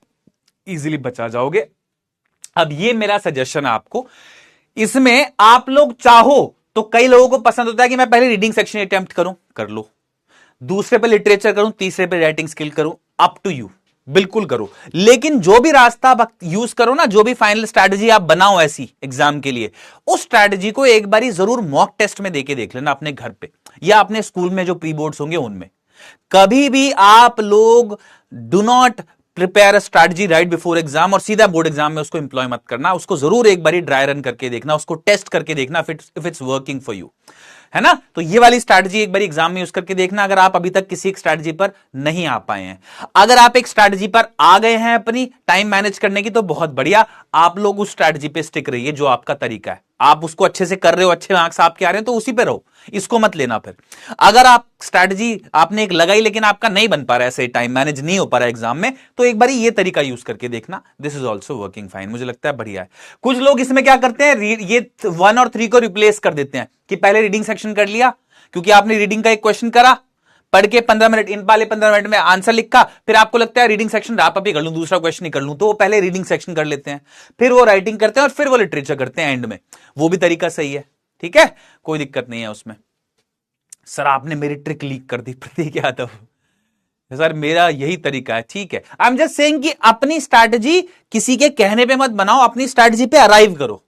इजीली बचा जाओगे। अब ये मेरा सजेशन है आपको। इसमें आप लोग चाहो तो, कई लोगों को पसंद होता है कि मैं पहले रीडिंग सेक्शन अटेम्प्ट करूं, कर लो, दूसरे पे लिटरेचर करूं, तीसरे पे राइटिंग स्किल करूं, अप टू यू, बिल्कुल करो। लेकिन जो भी रास्ता आप यूज करो ना, जो भी फाइनल स्ट्रैटेजी आप बनाओ ऐसी एग्जाम के लिए, उस स्ट्रैटेजी को एक बारी जरूर मॉक टेस्ट में देके देख लेना अपने घर पे या अपने स्कूल में जो प्री बोर्ड्स होंगे उनमें। कभी भी आप लोग do not prepare a strategy right before exam और सीधा बोर्ड एग्जाम में उसको इंप्लॉय मत करना। उसको जरूर एक बारी ड्राई रन करके देखना, उसको टेस्ट करके देखना if it's working for you, है ना। तो ये वाली स्ट्रैटेजी एक बार एग्जाम में यूज करके देखना, अगर आप अभी तक किसी एक स्ट्रैटेजी पर नहीं आ पाए हैं। अगर आप एक स्ट्रैटेजी पर आ गए हैं अपनी टाइम मैनेज करने की, तो बहुत बढ़िया, आप लोग उस स्ट्रैटेजी पे स्टिक रहिए जो आपका तरीका है। आप उसको अच्छे से कर रहे हो, अच्छे मार्क्स आपके आ रहे हैं, तो उसी पे रहो, इसको मत लेना। फिर अगर आप स्ट्रैटेजी आपने एक लगाई लेकिन आपका नहीं बन पा रहा है, ऐसे टाइम मैनेज नहीं हो पा रहा है एग्जाम में, तो एक बार ये तरीका यूज करके देखना। This is also working fine, मुझे लगता है बढ़िया है। कुछ लोग इसमें क्या करते हैं, ये 1 और 3 को रिप्लेस कर देते हैं कि पहले रीडिंग सेक्शन कर लिया, क्योंकि आपने रीडिंग का एक क्वेश्चन करा, पढ़ के 15 मिनट, इन वाले 15 मिनट में आंसर लिखा, फिर आपको लगता है रीडिंग सेक्शन रैप अप ही कर लूं, दूसरा क्वेश्चन ही कर लूं, तो वो पहले रीडिंग सेक्शन कर लेते हैं, फिर वो राइटिंग करते हैं और फिर वो लिटरेचर करते हैं एंड में। वो भी तरीका सही है, ठीक है, कोई दिक्कत नहीं है उसमें। सर आपने मेरी ट्रिक लीक कर दी प्रतीक यादव। सर मेरा यही तरीका है, ठीक है। आई एम जस्ट सेइंग कि अपनी स्ट्रैटेजी किसी के कहने पे मत बनाओ, अपनी स्ट्रैटेजी पे अराइव करो,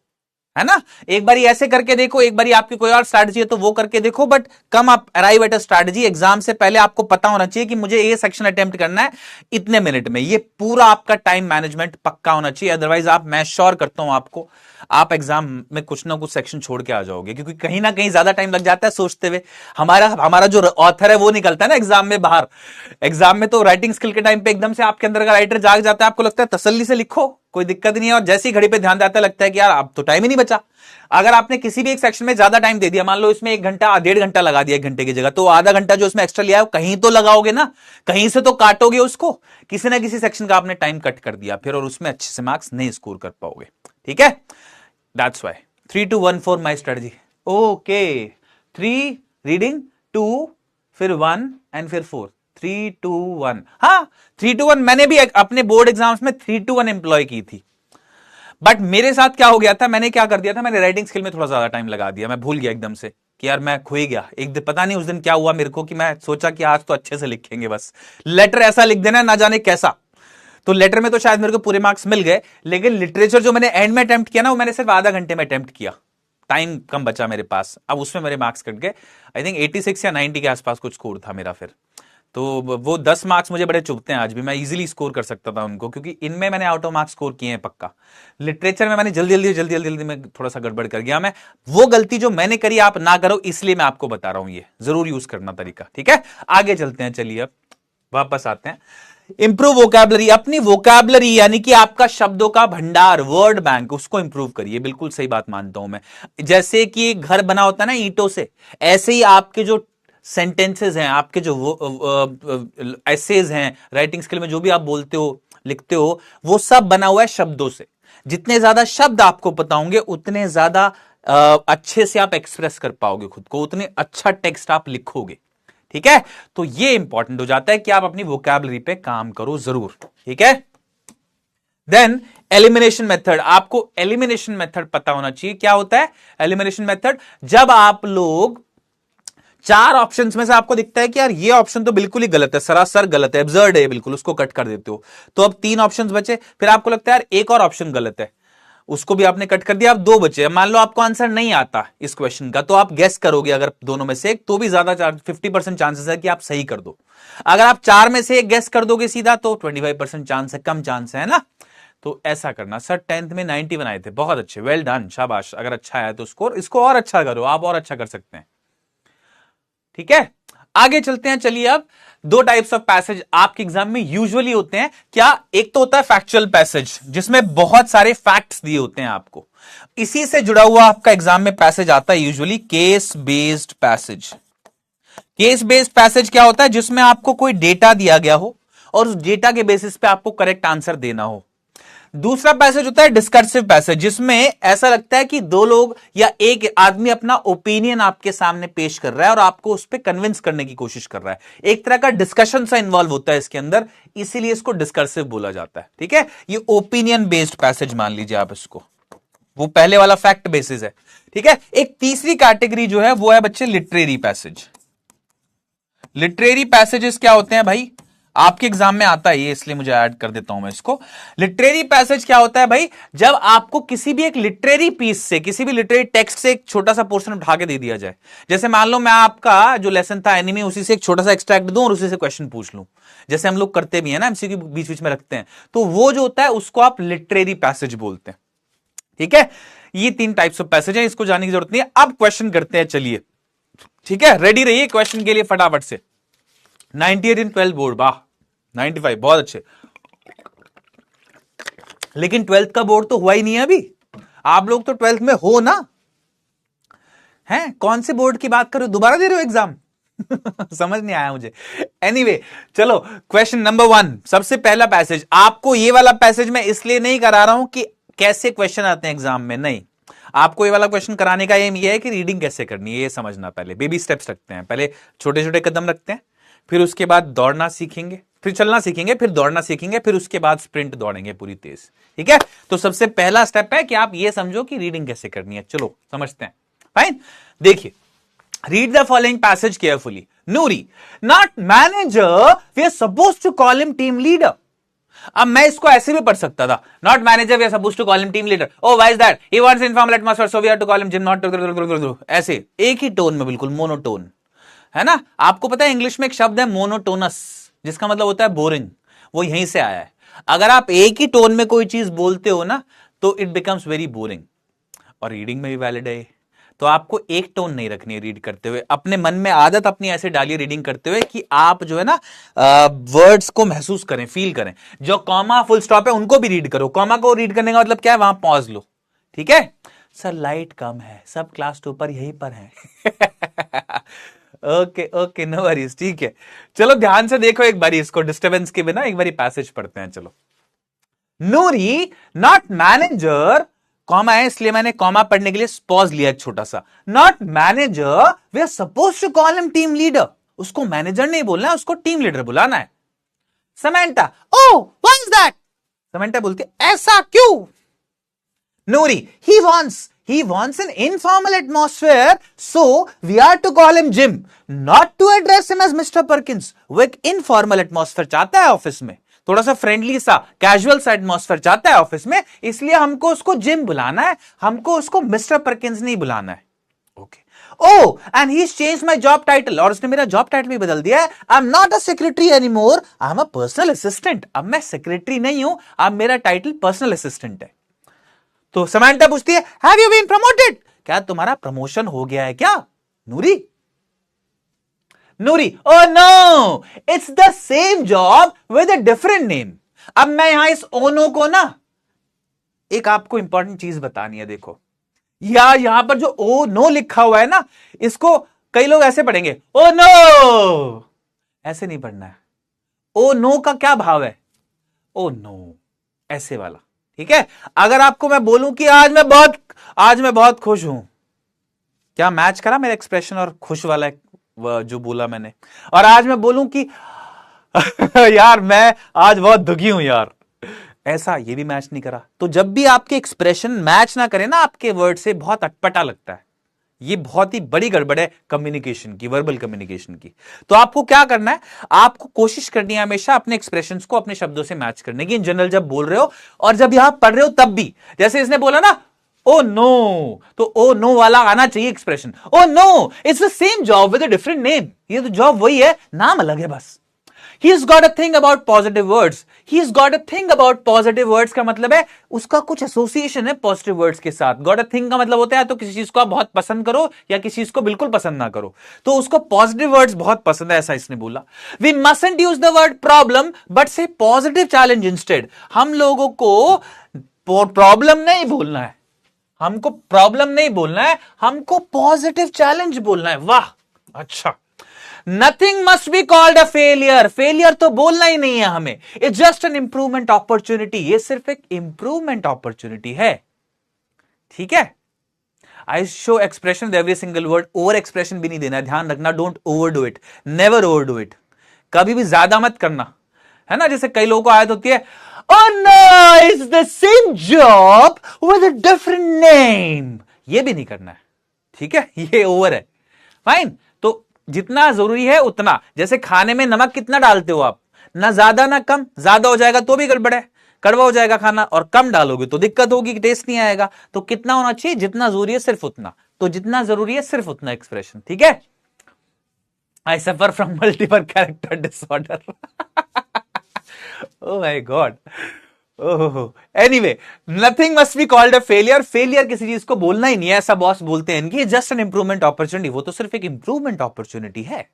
है ना। एक बारी ऐसे करके देखो, एक बारी आपकी कोई और स्ट्रैटेजी है तो वो करके देखो, बट कम आप arrive at a strategy. Exam से पहले आपको पता होना चाहिए कि मुझे ये सेक्शन अटेम्प्ट करना है इतने मिनट में, ये पूरा आपका टाइम मैनेजमेंट पक्का होना चाहिए। अदरवाइज आप, मैं श्योर करता हूं आपको, आप एग्जाम में कुछ ना कुछ सेक्शन छोड़ के आ जाओगे, क्योंकि कहीं ना कहीं ज्यादा टाइम लग जाता है सोचते हुए। हमारा जो ऑथर है वो निकलता है ना एग्जाम में बाहर। एग्जाम में तो राइटिंग स्किल के टाइम पे एकदम से आपके अंदर का राइटर जाग जाता है, आपको लगता है तसल्ली से लिखो, कोई दिक्कत नहीं है, और जैसी घड़ी पे ध्यान देता लगता है कि यार अब तो टाइम ही नहीं बचा। अगर आपने किसी भी एक सेक्शन में ज्यादा टाइम दे दिया, मान लो इसमें 1 घंटा 1.5 घंटा लगा दिया 1 घंटे की जगह, तो आधा घंटा जो उसमें एक्स्ट्रा लिया है कहीं तो लगाओगे ना, कहीं से तो काटोगे उसको, किसी ना किसी सेक्शन का आपने टाइम कट कर दिया फिर, और उसमें अच्छे से मार्क्स नहीं स्कोर कर पाओगे, ठीक है। That's why 3 2 1 4 my strategy. Okay, 3 reading, 2 फिर 1 एंड फिर 4, 3 2 1। हाँ 3 2 1 मैंने भी अपने बोर्ड एग्जाम्स में 3 2 1 एम्प्लॉय की थी, बट मेरे साथ क्या हो गया था, मैंने क्या कर दिया था, मैंने राइटिंग स्किल में थोड़ा ज्यादा टाइम लगा दिया, मैं भूल गया एकदम से कि यार मैं खो ही गया एक दिन, पता नहीं उस दिन क्या हुआ मेरे को, कि मैं सोचा कि आज तो अच्छे से लिखेंगे, बस लेटर ऐसा लिख देना ना जाने कैसा। तो लेटर में तो शायद मेरे को पूरे मार्क्स मिल गए, लेकिन लिटरेचर जो मैंने एंड में अटेम्प्ट किया ना, वो मैंने सिर्फ आधा घंटे में अटेम्प्ट किया, टाइम कम बचा मेरे पास, अब उसमें मेरे मार्क्स कट गए। आई थिंक 86 या 90 के आसपास कुछ स्कोर था मेरा फिर। तो वो 10 मार्क्स मुझे बड़े चुभते हैं आज भी, मैं इजीली स्कोर कर सकता था उनको, क्योंकि इनमें मैंने आउट ऑफ मार्क्स स्कोर किए हैं पक्का। लिटरेचर में मैंने जल्दी में थोड़ा सा गड़बड़ कर गया मैं, वो गलती जो मैंने करी आप ना करो, इसलिए मैं आपको बता रहा हूं, ये जरूर यूज करना तरीका, ठीक है। आगे चलते हैं, चलिए अब वापस आते हैं। इंप्रूव वोकैबुलरी, अपनी वोकैबुलरी यानी कि आपका शब्दों का भंडार, वर्ड बैंक, उसको इंप्रूव करिए, बिल्कुल सही बात मानता हूं मैं। जैसे कि एक घर बना होता है ना ईंटों से, ऐसे ही आपके जो सेंटेंसेस हैं, आपके जो एसेज हैं, राइटिंग स्किल में जो भी आप बोलते हो लिखते हो, वो सब बना हुआ है शब्दों से। जितने ज्यादा शब्द आपको पता होंगे उतने ज्यादा अच्छे से आप एक्सप्रेस कर पाओगे खुद को, उतने अच्छा टेक्स्ट आप लिखोगे, ठीक है। तो ये इंपॉर्टेंट हो जाता है कि आप अपनी वोकैबुलरी पे काम करो जरूर, ठीक है। देन एलिमिनेशन मेथड, आपको एलिमिनेशन मेथड पता होना चाहिए। क्या होता है एलिमिनेशन मेथड? जब आप लोग 4 ऑप्शंस में से आपको दिखता है कि यार ये ऑप्शन तो बिल्कुल ही गलत है, सरासर गलत है, एब्सर्ड है बिल्कुल, उसको कट कर देते हो, तो अब 3 ऑप्शंस बचे, फिर आपको लगता है यार एक और ऑप्शन गलत है, उसको भी आपने कट कर दिया, अब 2 बचे। मान लो आपको आंसर नहीं आता इस क्वेश्चन का, तो आप गेस करोगे अगर दोनों में से एक, तो भी ज्यादा 50% चांसेस है कि आप सही कर दो। अगर आप 4 में से एक गेस कर दोगे सीधा, तो 25% चांस है, कम चांस है ना। तो ऐसा करना। सर 10th में 90 बनाए थे, बहुत अच्छे, वेल डन, शाबाश। अगर अच्छा है तो स्कोर इसको और अच्छा करो, आप और अच्छा कर सकते हैं, ठीक है। आगे चलते हैं, चलिए अब 2 टाइप्स ऑफ पैसेज आपके एग्जाम में यूजुअली होते हैं। क्या? एक तो होता है फैक्चुअल पैसेज, जिसमें बहुत सारे फैक्ट्स दिए होते हैं आपको, इसी से जुड़ा हुआ आपका एग्जाम में पैसेज आता है usually case based passage. Case based passage क्या होता है? जिसमें आपको कोई डेटा दिया गया हो और उस डेटा के बेसिस पे आपको करेक्ट आंसर देना हो। दूसरा पैसेज होता है डिस्कर्सिव पैसेज, जिसमें ऐसा लगता है कि 2 लोग या एक आदमी अपना ओपिनियन आपके सामने पेश कर रहा है और आपको उस पर कन्विंस करने की कोशिश कर रहा है, एक तरह का डिस्कशन सा इन्वॉल्व होता है इसके अंदर, इसीलिए इसको डिस्कर्सिव बोला जाता है, ठीक है। ये ओपिनियन बेस्ड पैसेज मान लीजिए आप इसको, वो पहले वाला फैक्ट बेसिस है, ठीक है। एक तीसरी कैटेगरी जो है वो है बच्चे लिटरेरी पैसेज। लिटरेरी पैसेजेस क्या होते हैं भाई? आपके एग्जाम में आता है ये, इसलिए मुझे ऐड कर देता हूं मैं इसको। लिटरेरी पैसेज क्या होता है भाई? जब आपको किसी भी एक लिटरेरी पीस से, किसी भी लिटरेरी टेक्स्ट से एक छोटा सा पोर्शन उठा के दे दिया जाए, जैसे मान लो मैं आपका जो लेसन था एनिमी, उसी से एक छोटा सा एक्सट्रैक्ट दूं और उसी से क्वेश्चन पूछ लूं, जैसे हम लोग करते भी है ना, एमसीक्यू बीच बीच में रखते हैं, तो वो जो होता है उसको आप लिटरेरी पैसेज बोलते हैं, ठीक है। ये 3 टाइप्स ऑफ पैसेज है, इसको जानने की जरूरत नहीं है। अब क्वेश्चन करते हैं, चलिए, ठीक है। रेडी रहिए क्वेश्चन के लिए फटाफट से। 98 इन 12 बोर्ड, वाह 95, बहुत अच्छे। लेकिन 12th का बोर्ड तो हुआ ही नहीं है अभी, आप लोग तो 12th में हो ना, हैं? कौन से बोर्ड की बात कर रहे हो? दोबारा दे रहे हो एग्जाम? समझ नहीं आया मुझे। एनीवे, चलो क्वेश्चन नंबर 1, सबसे पहला पैसेज। आपको ये वाला पैसेज मैं इसलिए नहीं करा रहा हूं कि कैसे क्वेश्चन आते हैं एग्जाम में, नहीं, आपको ये वाला क्वेश्चन कराने का एम ये है कि रीडिंग कैसे करनी है ये समझना। पहले बेबी स्टेप्स रखते हैं, पहले छोटे छोटे कदम रखते हैं, फिर उसके बाद दौड़ना सीखेंगे, फिर चलना सीखेंगे, फिर दौड़ना सीखेंगे, फिर उसके बाद स्प्रिंट दौड़ेंगे पूरी तेज, ठीक है। तो सबसे पहला स्टेप है कि आप ये समझो कि रीडिंग कैसे करनी है। चलो समझते हैं। फाइन, देखिए, read the following passage carefully. Noori, not manager, we are suppose to call him team leader. अब मैं इसको ऐसे भी पढ़ सकता था, not manager we are suppose to call him team leader. Oh why is that, he wants informal atmosphere so we have to call him Jim. Not ऐसे एक ही टोन में, बिल्कुल मोनोटोन, है ना. आपको पता है इंग्लिश में एक शब्द है मोनोटोनस, जिसका मतलब होता है बोरिंग. वो यहीं से आया है. अगर आप एक ही टोन में कोई चीज बोलते हो ना तो इट बिकम्स वेरी बोरिंग. और रीडिंग में भी वैलिड है. तो आपको एक टोन नहीं रखनी है रीड करते हुए. अपने मन में आदत अपनी ऐसे डालिए रीडिंग करते हुए कि आप जो है ना वर्ड्स को महसूस करें, फील करें. जो कॉमा फुल स्टॉप है उनको भी रीड करो. कॉमा को रीड करने का मतलब क्या है, वहां पॉज लो. ठीक है. सर लाइट कम है, सब क्लास टॉपर यहीं पर है. Okay okay, no worries. ठीक है, चलो ध्यान से देखो एक बारी इसको, डिस्टर्बेंस के बिना एक बारी पैसेज पढ़ते हैं. चलो. नूरी, नॉट मैनेजर, कॉमा है इसलिए मैंने कॉमा पढ़ने के लिए पॉज लिया एक छोटा सा. Not manager, we are suppose to call him team leader. उसको मैनेजर नहीं बोलना है, उसको टीम लीडर बुलाना है. Samantha, oh what is that. Samantha बोलती है ऐसा क्यों. नूरी, he wants an informal atmosphere, so we are to call him Jim, not to address him as Mr. Perkins. वो एक informal atmosphere चाहता है ऑफिस में, थोड़ा सा फ्रेंडली सा, कैजुअल सा एटमॉस्फेयर चाहता है ऑफिस में, इसलिए हमको उसको जिम बुलाना है, हमको उसको मिस्टर परकिंस नहीं बुलाना है. Okay. Oh and he change my job title, और उसने मेरा जॉब टाइटल भी बदल दिया है. I am not a secretary any more, I am a personal assistant. अब मैं सेक्रेटरी नहीं हूं, अब मेरा टाइटल पर्सनल असिस्टेंट है. तो समंता पूछती है हैव यू बीन प्रमोटेड, क्या तुम्हारा प्रमोशन हो गया है क्या. Noori, oh no it's the same job with a different name. अब मैं यहां इस ओनो को ना, एक आपको इंपॉर्टेंट चीज बतानी है. देखो यहां पर जो ओ नो लिखा हुआ है ना, इसको कई लोग ऐसे पढ़ेंगे, ओ नो. ऐसे नहीं पढ़ना है. ओ नो का क्या भाव है, ओ नो ऐसे वाला. ठीक है. अगर आपको मैं बोलूं कि आज मैं बहुत खुश हूं, क्या मैच करा मेरा एक्सप्रेशन और खुश वाला जो बोला मैंने. और आज मैं बोलूं कि यार मैं आज बहुत दुखी हूं यार, ऐसा ये भी मैच नहीं करा. तो जब भी आपके एक्सप्रेशन मैच ना करे ना आपके वर्ड से, बहुत अटपटा लगता है. ये बहुत ही बड़ी गड़बड़ है कम्युनिकेशन की, वर्बल कम्युनिकेशन की. तो आपको क्या करना है, आपको कोशिश करनी है हमेशा अपने एक्सप्रेशंस को अपने शब्दों से मैच करने की. इन जनरल जब बोल रहे हो और जब यहां पढ़ रहे हो तब भी, जैसे इसने बोला ना ओ नो, तो ओ नो वाला आना चाहिए expression. Oh no it's the same job with a different name. ये तो जॉब वही है, नाम अलग है बस. He's got a thing about positive words. He's got a thing about positive words का मतलब है उसका कुछ एसोसिएशन है पॉजिटिव वर्ड्स के साथ. Got a thing का मतलब होता है तो किसी चीज को आप बहुत पसंद करो या किसी चीज को बिल्कुल पसंद ना करो. तो उसको पॉजिटिव वर्ड्स बहुत पसंद है, ऐसा इसने बोला. We mustn't use the word problem but say positive challenge instead. हम लोगों को प्रॉब्लम नहीं बोलना है, हमको प्रॉब्लम नहीं बोलना है, हमको पॉजिटिव चैलेंज बोलना है. वाह, अच्छा. Nothing must be called a failure. Failure तो बोलना ही नहीं है हमें. It's just an improvement opportunity. ये सिर्फ एक इंप्रूवमेंट अपॉर्चुनिटी है. ठीक है. I show expression with every single word. Over expression भी नहीं देना है, ध्यान रखना. Don't over do it, never over do it. कभी भी ज्यादा मत करना, है ना. जैसे कई लोगों को आदत होती है, oh no it's the same job with a different name. ये भी नहीं करना है. ठीक है, ये ओवर है. फाइन. तो जितना जरूरी है उतना. जैसे खाने में नमक कितना डालते हो आप, ना ज्यादा ना कम. ज्यादा हो जाएगा तो भी गड़बड़ है, कड़वा हो जाएगा खाना. और कम डालोगे तो दिक्कत होगी, टेस्ट नहीं आएगा. तो कितना होना चाहिए, जितना जरूरी है सिर्फ उतना. तो जितना जरूरी है सिर्फ उतना एक्सप्रेशन. ठीक है. I suffer from multiple character disorder. Oh my God. Oh, anyway, nothing must be called a failure. Failure किसी चीज को बोलना ही नहीं है, ऐसा बॉस बोलते हैं इनकी. Just an improvement opportunity. वो तो सिर्फ एक इंप्रूवमेंट अपॉर्चुनिटी है.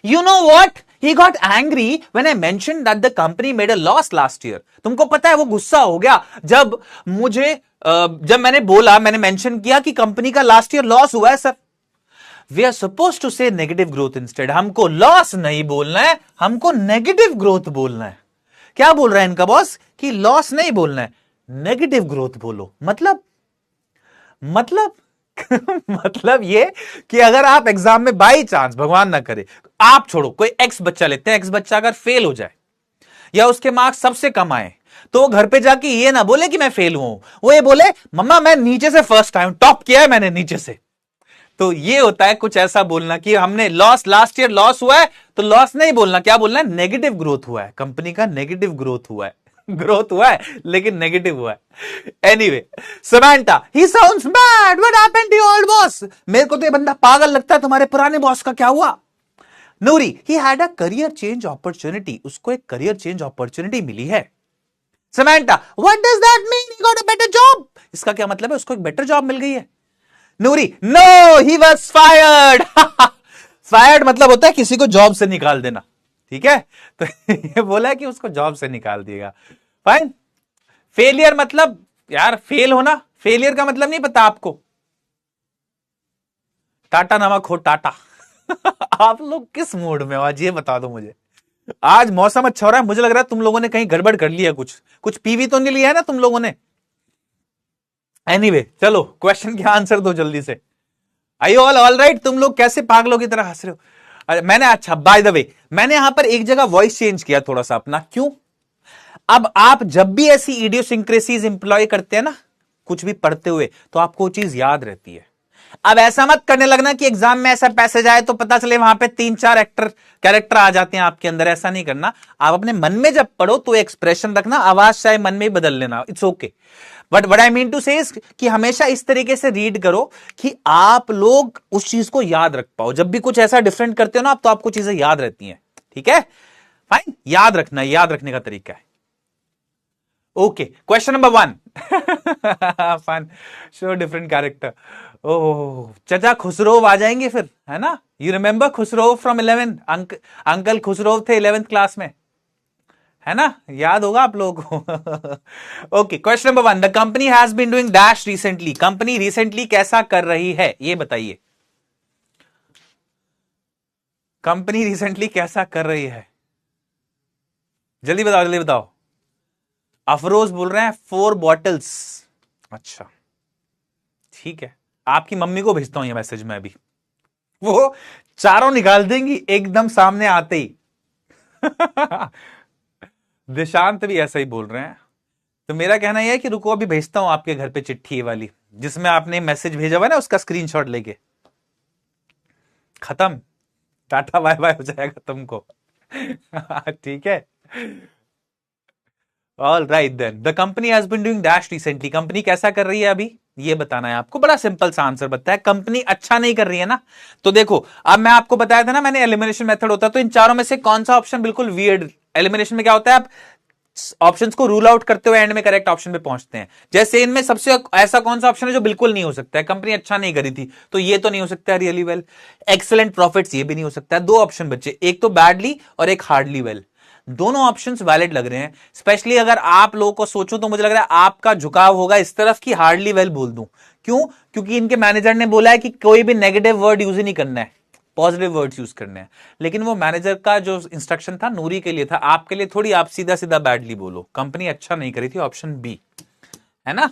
You know what? He got angry when I mentioned that the company made a loss last year. तुमको पता है वो गुस्सा हो गया जब मैंने बोला, मैंने मेंशन किया कि कंपनी का लास्ट ईयर लॉस हुआ है. Sir, we are suppose to say negative growth instead. हमको लॉस नहीं बोलना है, हमको नेगेटिव ग्रोथ बोलना है. क्या बोल रहा है इनका बॉस कि लॉस नहीं बोलना है, नेगेटिव ग्रोथ बोलो. मतलब मतलब ये कि अगर आप एग्जाम में बाई चांस, भगवान ना करे, आप छोड़ो, कोई एक्स बच्चा लेते हैं, एक्स बच्चा अगर फेल हो जाए या उसके मार्क्स सबसे कम आए, तो वो घर पे जाके ये ना बोले कि मैं फेल हुआ हूं. वो ये बोले मम्मा मैं नीचे से फर्स्ट आया हूं, टॉप किया है मैंने नीचे से. तो ये होता है कुछ ऐसा बोलना कि हमने लॉस, लास्ट ईयर लॉस हुआ है, तो लॉस नहीं बोलना, क्या बोलना है, नेगेटिव ग्रोथ हुआ है, कंपनी का नेगेटिव ग्रोथ हुआ है। ग्रोथ हुआ है लेकिन नेगेटिव हुआ है। Anyway, Samantha, he sounds mad, what happened to your old boss? मेरे को तो ये बंदा पागल लगता है, तुम्हारे पुराने बॉस का क्या हुआ? Noori, he had a career change opportunity, उसको एक करियर चेंज अपॉर्चुनिटी मिली है। Samantha, what does that mean, he got a better job? इसका क्या मतलब है, उसको एक बेटर जॉब मिल गई है। Noori, no he was fired. Fired मतलब होता है किसी को जॉब से निकाल देना, ठीक है? तो ये बोला है कि उसको जॉब से निकाल दिएगा। फाइन। फेलियर मतलब यार फेल होना, फेलियर का मतलब नहीं पता आपको? टाटा नमक हो टाटा। आप लोग किस मूड में हो आज, ये बता दो मुझे। आज मौसम अच्छा हो रहा है, मुझे लग रहा है तुम लोगों ने कहीं गड़बड़ कर लिया, कुछ पीवी तो नहीं लिया है ना तुम लोगों ने? एनीवे, चलो क्वेश्चन के आंसर दो जल्दी से। आई यू ऑल राइट? तुम लोग कैसे पागलों की तरह हंस रहे हो? मैंने, अच्छा बाय द वे, मैंने यहां पर एक जगह वॉइस चेंज किया थोड़ा सा अपना, क्यों? अब आप जब भी ऐसी इडियोसिंक्रेसीज इंप्लॉय करते हैं ना, कुछ भी पढ़ते हुए, तो आपको वो चीज याद रहती है। अब ऐसा मत करने लगना कि एग्जाम में ऐसा पैसेज आए तो पता चले वहां पे 3-4 कैरेक्टर आ जाते हैं आपके अंदर, ऐसा नहीं करना। आप अपने मन में जब पढ़ो तो एक्सप्रेशन रखना, आवाज चाहे मन में ही बदल लेना, it's okay. But what I mean to say कि हमेशा इस तरीके से रीड करो कि आप लोग उस चीज को याद रख पाओ। जब भी कुछ ऐसा डिफरेंट करते हो ना आप, तो आपको चीजें याद रहती हैं, ठीक है? फाइन, याद रखना, याद रखने का तरीका है। Okay, question number 1। Fun, show different character. Oh, चचा खुसरो आ जाएंगे फिर, है ना? You remember Khusro from 11? Uncle Khusro थे 11th क्लास में, है ना? याद होगा आप लोगों को। Okay, question number 1, the company has been doing dash recently. Company recently कैसा कर रही है, ये बताइए। कंपनी रिसेंटली कैसा कर रही है, जल्दी बताओ, जल्दी बताओ। अफरोज बोल रहे हैं 4 बॉटल्स। अच्छा, ठीक है, आपकी मम्मी को भेजता हूं ये मैसेज मैं अभी, वो चारों निकाल देंगी एकदम सामने आते ही। दिशांत भी ऐसा ही बोल रहे हैं। तो मेरा कहना यह है कि रुको, अभी भेजता हूं आपके घर पे चिट्ठी वाली, जिसमें आपने मैसेज भेजा हुआ है ना, उसका स्क्रीनशॉट लेके। खत्म, टाटा बाय बाय हो जाएगा तुमको। ठीक है, all right then, the company has been doing dash recently. Company कैसा कर रही है अभी, ये बताना है आपको। बड़ा सिंपल सा आंसर बताया है, कंपनी अच्छा नहीं कर रही है ना। तो देखो, अब मैं आपको बताया था ना, मैंने एलिमिनेशन मेथड होता है, तो इन चारों में से कौन सा ऑप्शन बिल्कुल वियर्ड। एलिमिनेशन में क्या होता है, आप ऑप्शंस को रूल आउट करते हुए एंड में करेक्ट ऑप्शन पे पहुंचते हैं। जैसे इनमें सबसे ऐसा कौन सा ऑप्शन है जो बिल्कुल नहीं हो सकता है, कंपनी अच्छा नहीं करी थी, तो ये तो नहीं हो सकता रियली वेल। एक्सेलेंट प्रॉफिट्स, ये भी नहीं हो सकता है। 2 ऑप्शन बचे, एक तो बैडली और एक हार्डली वेल। दोनों ऑप्शंस वैलिड लग रहे हैं। स्पेशली अगर आप लोगों को सोचो तो मुझे लग रहा है आपका झुकाव होगा इस तरफ की हार्डली वेल बोल दूं। क्यों? क्योंकि इनके मैनेजर ने बोला है कि कोई भी नेगेटिव वर्ड यूज ही नहीं करना है, पॉजिटिव वर्ड्स यूज करने हैं। लेकिन वो मैनेजर का जो इंस्ट्रक्शन था नूरी के लिए था, आपके लिए थोड़ी। आप सीधा सीधा बैडली बोलो, कंपनी अच्छा नहीं करी थी, ऑप्शन बी, है ना?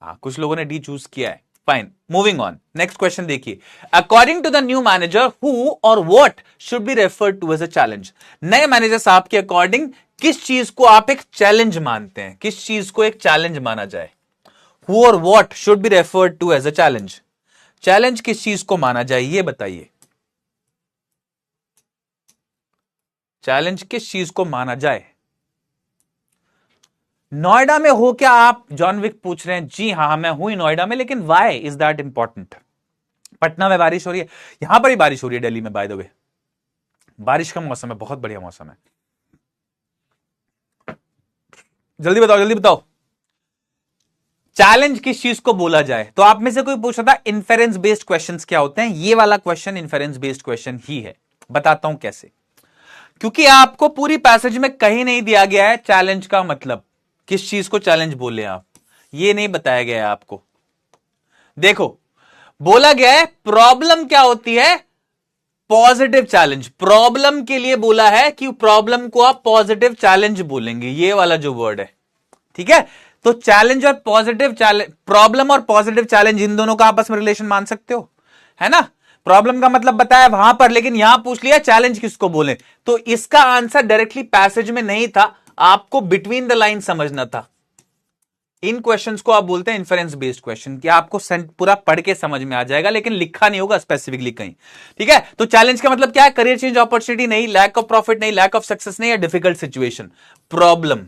हाँ, कुछ लोगों ने डी चूज किया है। Fine, moving on, next question देखिए। According to the new manager, who और what should be referred to as a challenge. नए मैनेजर साहब के अकॉर्डिंग किस चीज को आप एक चैलेंज मानते हैं, किस चीज को एक चैलेंज माना जाए? हु और what should be referred to as a challenge. Challenge किस चीज को माना जाए, ये बताइए। चैलेंज किस चीज को माना जाए? नोएडा में हो क्या आप, जॉन विक पूछ रहे हैं। जी हाँ, मैं हूं नोएडा में, लेकिन why is that important? Patna में बारिश हो रही है, यहां पर ही बारिश हो रही है दिल्ली में, बाय द वे। बारिश का मौसम है, बहुत बढ़िया मौसम है। जल्दी बताओ, जल्दी बताओ, चैलेंज किस चीज को बोला जाए? तो आप में से कोई पूछ रहा था इन्फेरेंस बेस्ड क्वेश्चंस क्या होते हैं, ये वाला क्वेश्चन इन्फेरेंस बेस्ड क्वेश्चन ही है। बताता हूं कैसे। क्योंकि आपको पूरी पैसेज में कहीं नहीं दिया गया है चैलेंज का मतलब, किस चीज को चैलेंज बोले आप, ये नहीं बताया गया है आपको। देखो, बोला गया है प्रॉब्लम क्या होती है, पॉजिटिव चैलेंज। प्रॉब्लम के लिए बोला है कि प्रॉब्लम को आप पॉजिटिव चैलेंज बोलेंगे, ये वाला जो वर्ड है, ठीक है? तो चैलेंज और पॉजिटिव चैलेंज, प्रॉब्लम और पॉजिटिव चैलेंज, इन दोनों का आपस में रिलेशन मान सकते हो, है ना? प्रॉब्लम का मतलब बताया वहां पर, लेकिन यहां पूछ लिया चैलेंज किसको बोले। तो इसका आंसर डायरेक्टली पैसेज में नहीं था, आपको बिटवीन द लाइन समझना था। इन क्वेश्चंस को आप बोलते हैं इन्फरेंस बेस्ड क्वेश्चन, कि आपको पूरा पढ़ के समझ में आ जाएगा लेकिन लिखा नहीं होगा स्पेसिफिकली कहीं। ठीक है, तो चैलेंज का मतलब क्या है? करियर चेंज अपॉर्चुनिटी नहीं, लैक ऑफ प्रॉफिट नहीं, लैक ऑफ सक्सेस नहीं, या डिफिकल्ट सिचुएशन, प्रॉब्लम।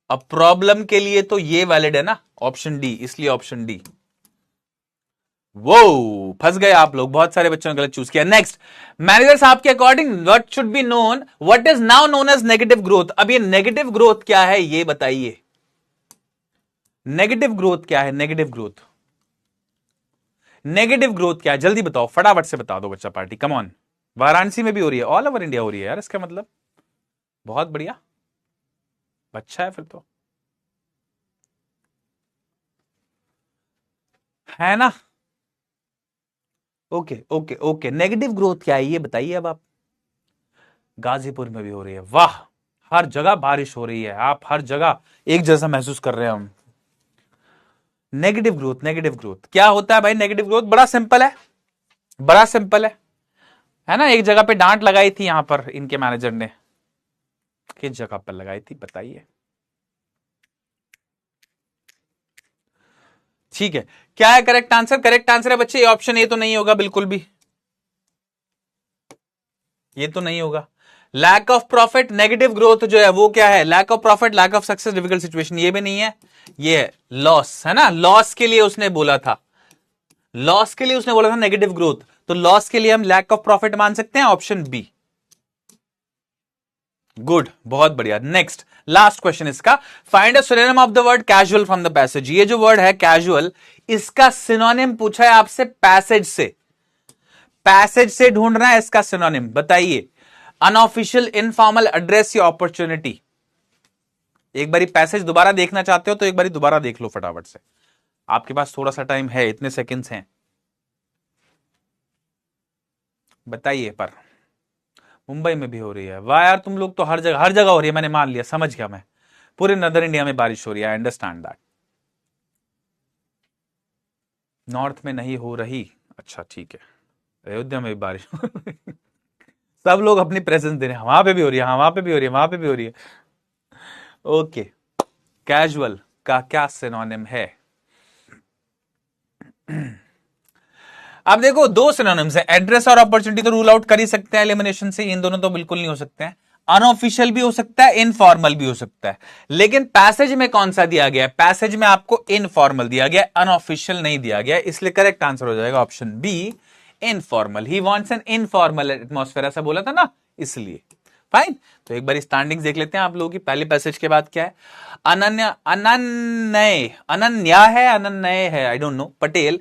अब प्रॉब्लम के लिए तो ये वैलिड है ना, ऑप्शन डी, इसलिए ऑप्शन डी। वो फंस गए आप लोग, बहुत सारे बच्चों ने गलत चूज किया। नेक्स्ट, मैनेजर साहब के according what should be known, what is now known as negative growth. अब ये नेगेटिव ग्रोथ क्या है ये बताइए, नेगेटिव ग्रोथ क्या है? नेगेटिव ग्रोथ, नेगेटिव ग्रोथ क्या है? जल्दी बताओ, फटाफट से बता दो बच्चा पार्टी, कम ऑन। वाराणसी में भी हो रही है, ऑल ओवर इंडिया हो रही है यार, इसका मतलब बहुत बढ़िया, अच्छा है फिर तो, है ना? Okay okay okay, negative growth क्या है ये बताइए अब आप। गाजीपुर में भी हो रही है, वाह, हर जगह बारिश हो रही है, आप हर जगह एक जैसा महसूस कर रहे हैं हम। नेगेटिव ग्रोथ, नेगेटिव ग्रोथ क्या होता है भाई? नेगेटिव ग्रोथ बड़ा सिंपल है, बड़ा सिंपल है ना? एक जगह पे डांट लगाई थी यहां पर इनके मैनेजर ने, किस जगह पर लगाई थी बताइए? ठीक है, क्या है करेक्ट आंसर? करेक्ट आंसर है बच्चे ये ऑप्शन ए तो नहीं होगा बिल्कुल भी, ये तो नहीं होगा। Lack of profit, negative growth जो है वो क्या है? Lack of profit, lack of success, difficult situation, ये भी नहीं है। ये है लॉस, है ना? लॉस के लिए उसने बोला था, लॉस के लिए उसने बोला था नेगेटिव ग्रोथ, तो लॉस के लिए हम लैक ऑफ प्रॉफिट मान सकते हैं, ऑप्शन बी। गुड, बहुत बढ़िया। नेक्स्ट लास्ट क्वेश्चन इसका, find a synonym of the word casual from the passage. ये जो वर्ड है कैजुअल, इसका सिनोनिम पूछा है आपसे पैसेज से, पैसेज से ढूंढना है इसका सिनोनिम, बताइए। अनऑफिशियल, इनफॉर्मल, एड्रेस या अपॉर्चुनिटी। एक बारी पैसेज दोबारा देखना चाहते हो तो एक बारी दोबारा देख लो फटाफट से, आपके पास थोड़ा सा टाइम है, इतने सेकंड्स हैं, बताइए। पर मुंबई में भी हो रही है, वाह यार तुम लोग तो हर जगह, हर जगह हो रही है, मैंने मान लिया, समझ गया मैं, पूरे नदर इंडिया में बारिश हो रही है, आई अंडरस्टैंड दैट। नॉर्थ में नहीं हो रही, अच्छा ठीक है, अयोध्या में भी बारिश सब लोग अपनी प्रेजेंस दे रहे हैं, वहां पे भी हो रही है, हाँ वहां पे भी हो रही है, वहां पे भी हो रही है। ओके, कैजुअल का क्या सिनोनिम है? अब देखो दो सिनोनिम्स है, एड्रेस और अपॉर्चुनिटी तो रूल आउट कर ही सकते हैं एलिमिनेशन से, इन दोनों तो बिल्कुल नहीं हो सकते हैं। अनऑफिशियल भी हो सकता है, इनफॉर्मल भी हो सकता है, लेकिन पैसेज में कौन सा दिया गया है? पैसेज में आपको इनफॉर्मल दिया गया, अनऑफिशियल नहीं दिया गया, इसलिए करेक्ट आंसर हो जाएगा option B, informal. He wants an informal atmosphere, ऐसा बोला था ना, इसलिए। फाइन, तो एक बार स्टैंडिंग्स देख लेते हैं आप लोगों की। पहले पैसेज के बाद क्या है? अनन्या, अनन्य, अनन्या है, अनन्य है, I don't know, Patel,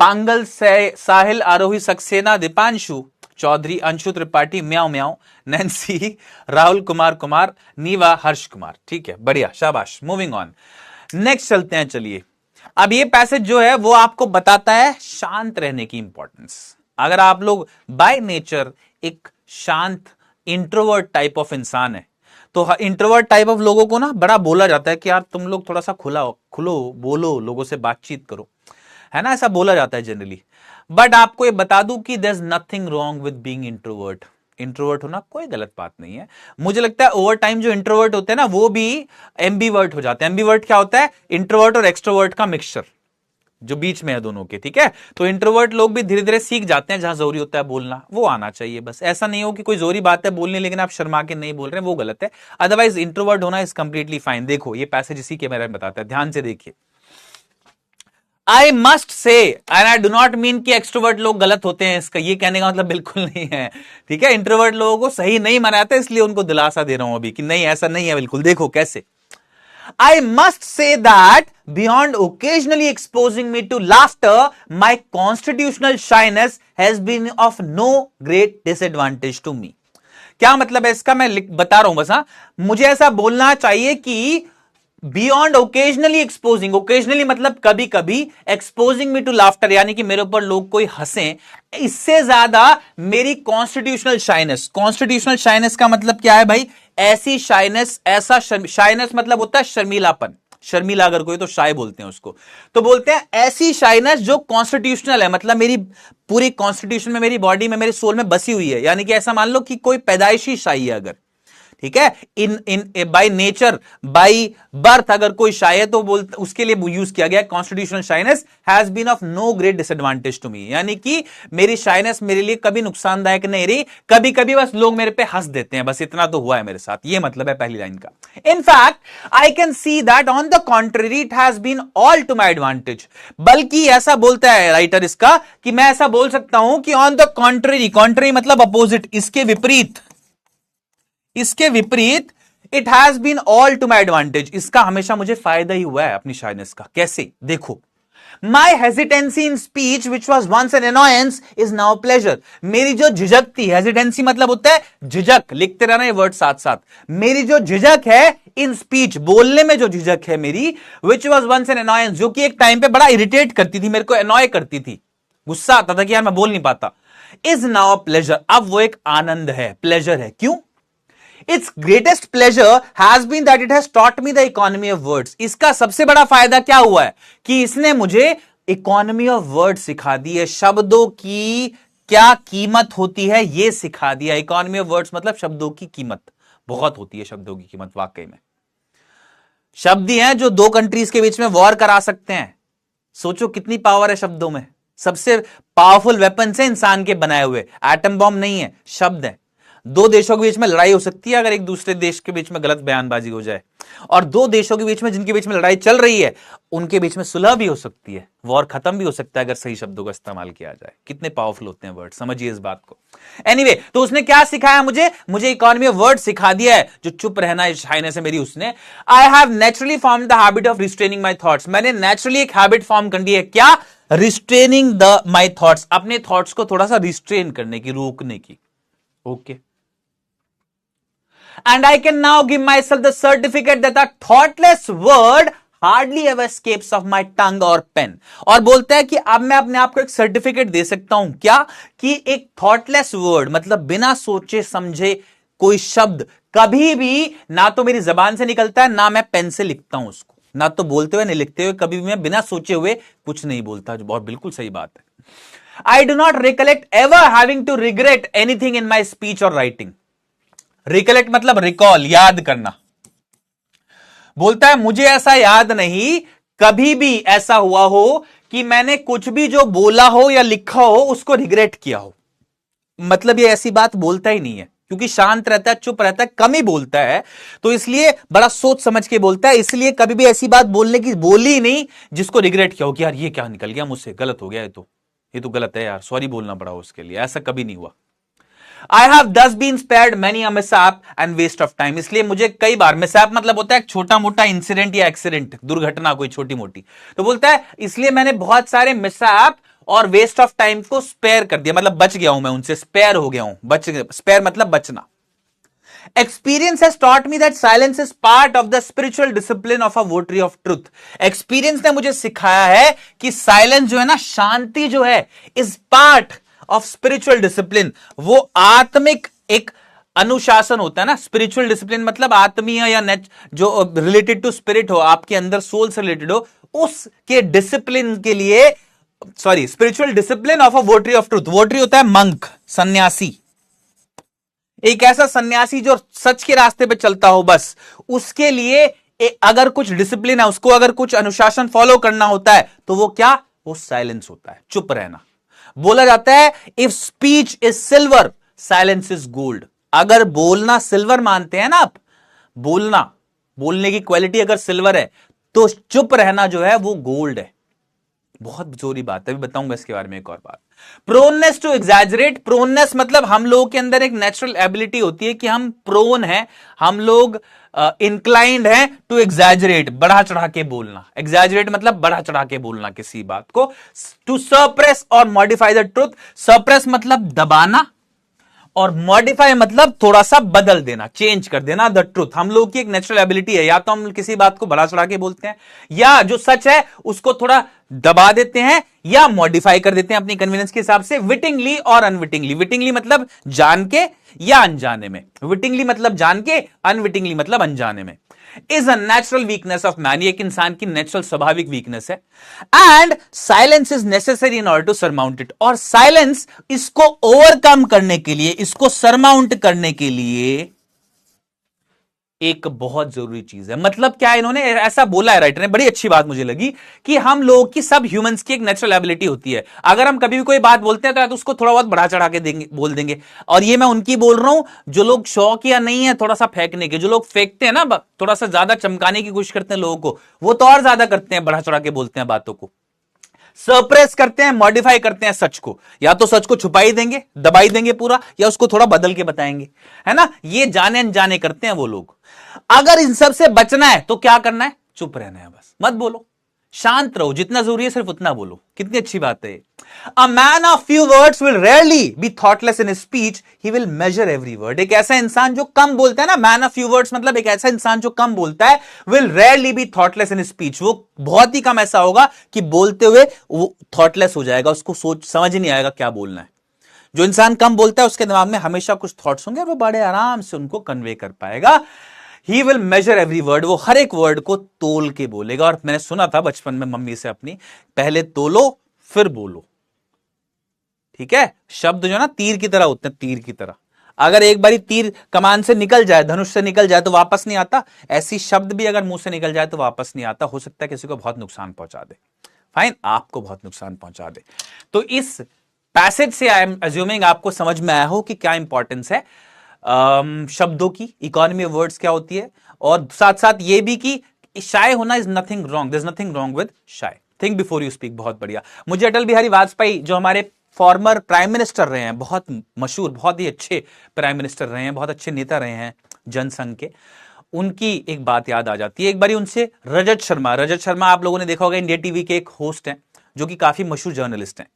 Pongal से साहिल, आरोही सक्सेना, दीपांशु चौधरी, अंशु त्रिपाठी, म्याओ म्याओ, नैन्सी, राहुल कुमार कुमार, नीवा, हर्ष कुमार। ठीक है, बढ़िया, शाबाश, मूविंग ऑन। नेक्स्ट चलते हैं, चलिए। अब ये पैसेज जो है वो आपको बताता है शांत रहने की इंपॉर्टेंस। अगर आप लोग बाय नेचर एक शांत इंट्रोवर्ट टाइप ऑफ इंसान है, तो इंट्रोवर्ट टाइप ऑफ लोगों को ना बड़ा बोला जाता है कि यार तुम लोग थोड़ा सा खुलो बोलो, लोगों से बातचीत करो, है ना, ऐसा बोला जाता है जनरली। बट आपको ये बता दूं कि there is nothing wrong with being introvert. Introvert होना कोई गलत बात नहीं है। मुझे लगता है ओवर टाइम जो इंट्रोवर्ट होते हैं ना वो भी एम्बीवर्ट हो जाते हैं। एम्बीवर्ट क्या होता है? इंट्रोवर्ट और एक्सट्रोवर्ट का मिक्सचर जो बीच में है दोनों के, ठीक है। तो इंट्रोवर्ट लोग भी धीरे धीरे सीख जाते हैं, जहां जरूरी होता है बोलना वो आना चाहिए, बस ऐसा नहीं हो कि कोई जोरी बात है बोलने लेकिन आप शर्मा के नहीं बोल रहे हैं, वो गलत है। अदरवाइज इंट्रोवर्ट होना इज कंप्लीटली फाइन। देखो ये पैसेज इसी के बारे में बताता है, ध्यान से देखिए। I must say, and I do not mean कि एक्सट्रोवर्ट लोग गलत होते हैं, इसका ये कहने का मतलब बिल्कुल नहीं है, ठीक है। इंट्रोवर्ट लोगों को सही नहीं मनाते, इसलिए उनको दिलासा दे रहा हूं अभी कि नहीं ऐसा नहीं है बिल्कुल। देखो कैसे, I must say that beyond occasionally exposing me to laughter, my constitutional shyness has been of no great disadvantage to me. क्या मतलब है इसका? मैं बता रहा हूं बस। हाँ, मुझे ऐसा बोलना चाहिए कि बियॉन्ड ओकेजनली एक्सपोजिंग, ओकेजनली मतलब कभी कभी, एक्सपोजिंग मी टू लाफ्टर यानी कि मेरे ऊपर लोग कोई हंसे, इससे ज्यादा मेरी कॉन्स्टिट्यूशनल शाइनेस। कॉन्स्टिट्यूशनल शाइनेस का मतलब क्या है भाई? ऐसी शाइनेस, ऐसा शाइनेस मतलब होता है शर्मीलापन। शर्मीला अगर कोई तो शाय बोलते हैं उसको, तो बोलते हैं ऐसी शाइनेस जो कॉन्स्टिट्यूशनल है, मतलब मेरी पूरी कॉन्स्टिट्यूशन में, मेरी बॉडी में, मेरे सोल में बसी हुई है। यानी कि ऐसा मान लो कि कोई पैदाइशी शाई है अगर, ठीक है, in by nature, by birth अगर कोई शाय है तो बोलते उसके लिए यूज किया गया constitutional shyness has been of no great disadvantage to me, यानी कि मेरी शाइनेस मेरे लिए कभी नुकसानदायक नहीं रही, कभी कभी बस लोग मेरे पे हंस देते हैं, बस इतना तो हुआ है मेरे साथ, ये मतलब है पहली लाइन का। In fact I can see that on the contrary it has been all to my advantage, बल्कि ऐसा बोलता है राइटर इसका कि मैं ऐसा बोल सकता हूं कि ऑन द कॉन्ट्ररी, कॉन्ट्ररी मतलब अपोजिट, इसके विपरीत, इसके विपरीत it has been all to my advantage, इसका हमेशा मुझे फायदा ही हुआ है अपनी शाइनेस का। कैसे? देखो, my hesitancy in speech which was once an annoyance is now pleasure, मेरी जो झिझक थी, हेजिटेंसी मतलब होता है झिझक, लिखते रहना ये वर्ड साथ साथ, मेरी जो झिझक है इन स्पीच, बोलने में जो झिझक है मेरी, which was once an annoyance, जो कि एक टाइम पे बड़ा इरिटेट करती थी, मेरे को अनॉय करती थी, गुस्सा आता था कि यार मैं बोल नहीं पाता, इज नाउ प्लेजर, अब वो एक आनंद है, प्लेजर है। क्यों? Its greatest pleasure has been that it has taught me the economy of words. इसका सबसे बड़ा फायदा क्या हुआ है कि इसने मुझे इकोनॉमी ऑफ वर्ड सिखा दी है, शब्दों की क्या कीमत होती है ये सिखा दिया। इकोनॉमी ऑफ वर्ड्स मतलब शब्दों की कीमत बहुत होती है, शब्दों की कीमत वाकई में। शब्द ही हैं जो दो कंट्रीज के बीच में वॉर करा सकते हैं, सोचो कितनी पावर है शब्दों में। सबसे पावरफुल वेपन है इंसान के बनाए हुए, एटम बॉम्ब नहीं है, शब्द है। दो देशों के बीच में लड़ाई हो सकती है अगर एक दूसरे देश के बीच में गलत बयानबाजी हो जाए, और दो देशों के बीच में जिनके बीच में लड़ाई चल रही है उनके बीच में सुलह भी हो सकती है, वॉर खत्म भी हो सकता है अगर सही शब्दों का इस्तेमाल किया जाए। कितने पावरफुल होते हैं वर्ड, समझिए इस बात को। एनीवे, तो उसने क्या सिखाया मुझे इकोनॉमी ऑफ वर्ड सिखा दिया है, जो चुप रहना है शाइनेस है मेरी उसने। I have naturally form the habit of restraining my thoughts, मैंने नेचुरली एक हैबिट फॉर्म कर ली है, क्या? रिस्ट्रेनिंग द माई थॉट्स, अपने थॉट्स को थोड़ा सा रिस्ट्रेन करने की, रोकने की। Okay, and I can now give myself the certificate that a thoughtless word hardly ever escapes of my tongue or pen। और बोलता है कि अब मैं अपने आप को एक सर्टिफिकेट दे सकता हूं, क्या? कि एक थॉटलेस वर्ड मतलब बिना सोचे समझे कोई शब्द कभी भी ना तो मेरी जबान से निकलता है, ना मैं पेन से लिखता हूं उसको, ना तो बोलते हुए नहीं लिखते हुए, कभी भी मैं बिना सोचे हुए कुछ नहीं बोलता, जो बहुत बिल्कुल सही बात है। I do not recollect ever having to regret anything in my speech or writing। Recollect मतलब रिकॉल, याद करना। बोलता है मुझे ऐसा याद नहीं कभी भी ऐसा हुआ हो कि मैंने कुछ भी जो बोला हो या लिखा हो उसको रिग्रेट किया हो। मतलब ये ऐसी बात बोलता ही नहीं है, क्योंकि शांत रहता है, चुप रहता है, कम ही बोलता है, तो इसलिए बड़ा सोच समझ के बोलता है, इसलिए कभी भी ऐसी बात बोलने की बोली ही नहीं जिसको रिग्रेट किया हो कि यार ये क्या निकल गया मुझसे, गलत हो गया, ये तो गलत है यार, सॉरी बोलना पड़ा उसके लिए, ऐसा कभी नहीं हुआ। I have thus been spared many a mishap and waste of time। इसलिए मुझे कई बार, मिसहैप मतलब होता है एक छोटा मोटा इंसिडेंट या एक्सीडेंट, दुर्घटना कोई छोटी मोटी, तो बोलता है इसलिए मैंने बहुत सारे मिसहैप और वेस्ट ऑफ टाइम को स्पेयर कर दिया, मतलब बच गया हूं मैं उनसे, स्पेयर हो गया हूं, स्पेयर मतलब बचना। Experience has taught me that silence is part of the spiritual discipline of a votary of truth। Experience ने मुझे सिखाया है कि साइलेंस जो है ना, शांति जो है, is part of spiritual discipline, वो आत्मिक एक अनुशासन होता है ना। स्पिरिचुअल डिसिप्लिन मतलब आत्मीय या जो रिलेटेड टू स्पिरिट हो, आपके अंदर सोल से रिलेटेड हो, उसके डिसिप्लिन के लिए, sorry, spiritual discipline of a votary of truth. Votary होता है मंक, सन्यासी, एक ऐसा सन्यासी जो सच के रास्ते पे चलता हो, बस उसके लिए अगर कुछ डिसिप्लिन है, उसको अगर कुछ अनुशासन फॉलो करना होता है, तो वो क्या? वो साइलेंस होता है, चुप रहना। बोला जाता है if speech is silver silence is gold. अगर बोलना सिल्वर मानते हैं ना आप, बोलने की क्वालिटी अगर सिल्वर है, तो चुप रहना जो है वो गोल्ड है। बहुत जोरी बात है, अभी बताऊंगा इसके बारे में एक और बात। प्रोननेस टू एग्जैजरेट, प्रोननेस मतलब हम लोगों के अंदर एक नेचुरल एबिलिटी होती है कि हम प्रोन हैं, हम लोग इंक्लाइंड हैं टू एग्जैजरेट, बढ़ा चढ़ा के बोलना। एग्जैजरेट मतलब बढ़ा चढ़ा के बोलना किसी बात को। टू सप्रेस और मॉडिफाई द ट्रुथ, सप्रेस मतलब दबाना और मॉडिफाई मतलब थोड़ा सा बदल देना, चेंज कर देना द ट्रुथ। हम लोग की एक नेचुरल एबिलिटी है, या तो हम किसी बात को बढ़ा चढ़ा के बोलते हैं, या जो सच है उसको थोड़ा दबा देते हैं या मॉडिफाई कर देते हैं अपनी कन्वीनियंस के हिसाब से, विटिंगली और अनविटिंगली। विटिंगली मतलब जान के या अनजाने में, विटिंगली मतलब जान के, अनविटिंगली मतलब अनजाने में। Is a natural weakness of man, ये एक इंसान की नेचुरल स्वाभाविक वीकनेस है। And silence is necessary in order to surmount it, और साइलेंस इसको ओवरकम करने के लिए, इसको सरमाउंट करने के लिए एक बहुत जरूरी चीज है। मतलब क्या है, इन्होंने ऐसा बोला है राइटर ने, बड़ी अच्छी बात मुझे लगी, कि हम लोगों की, सब ह्यूमंस की एक नेचुरल एबिलिटी होती है, अगर हम कभी भी कोई बात बोलते हैं तो उसको थोड़ा बहुत बढ़ा चढ़ा के देंगे, बोल देंगे। और ये मैं उनकी बोल रहा हूं जो लोग शौक या नहीं है थोड़ा सा फेंकने के, जो लोग फेंकते हैं ना, थोड़ा सा ज्यादा चमकाने की कोशिश करते हैं लोगों को, वो तो और ज्यादा करते हैं, बढ़ा चढ़ा के बोलते हैं बातों को, सरप्रेस करते हैं, मॉडिफाई करते हैं सच को, या तो सच को छुपाई देंगे, दबाई देंगे पूरा, या उसको थोड़ा बदल के बताएंगे, है ना। ये जाने अनजाने करते हैं वो लोग। अगर इन सब से बचना है तो क्या करना है, चुप रहना है, बस मत बोलो, शांत रहो, जितना जरूरी है सिर्फ उतना बोलो। कितनी अच्छी बात है। A man of few words will rarely be thoughtless in speech, he will measure every word. एक ऐसा इंसान जो कम बोलता है ना, मैन ऑफ फ्यू वर्ड्स मतलब एक ऐसा इंसान जो कम बोलता है, will rarely be thoughtless in speech, वो बहुत ही कम ऐसा होगा कि बोलते हुए वो थॉटलेस हो जाएगा, उसको सोच समझ ही नहीं आएगा क्या बोलना है। जो इंसान कम बोलता है उसके दिमाग में हमेशा कुछ थॉट्स होंगे, वो बड़े आराम से उनको कन्वे कर पाएगा। ही विल मेजर एवरी वर्ड, वो हर एक वर्ड को तोल के बोलेगा। और मैंने सुना था बचपन में मम्मी से अपनी, पहले तोलो फिर बोलो, ठीक है। शब्द जो ना तीर की तरह होते हैं, तीर की तरह, अगर एक बारी तीर कमान से निकल जाए, धनुष से निकल जाए तो वापस नहीं आता, ऐसी शब्द भी अगर मुंह से निकल जाए तो वापस नहीं आता। हो सकता है किसी को बहुत नुकसान पहुंचा दे, फाइन, आपको बहुत नुकसान पहुंचा दे। तो इस पैसेज से आई एम अज्यूमिंग आपको समझ में आया हो कि क्या इंपॉर्टेंस है शब्दों की, इकोनॉमी ऑफ वर्ड्स क्या होती है, और साथ साथ ये भी कि शाय होना is nothing wrong, there is nothing wrong with shy, think before you speak. बहुत बढ़िया। मुझे अटल बिहारी वाजपेयी जो हमारे फॉर्मर प्राइम मिनिस्टर रहे हैं, बहुत मशहूर, बहुत ही अच्छे प्राइम मिनिस्टर रहे हैं, बहुत अच्छे नेता रहे हैं जनसंघ के, उनकी एक बात याद आ जाती है। एक बारी उनसे रजत शर्मा आप लोगों ने देखा होगा, इंडिया टीवी के एक होस्ट हैं जो कि काफी मशहूर जर्नलिस्ट हैं।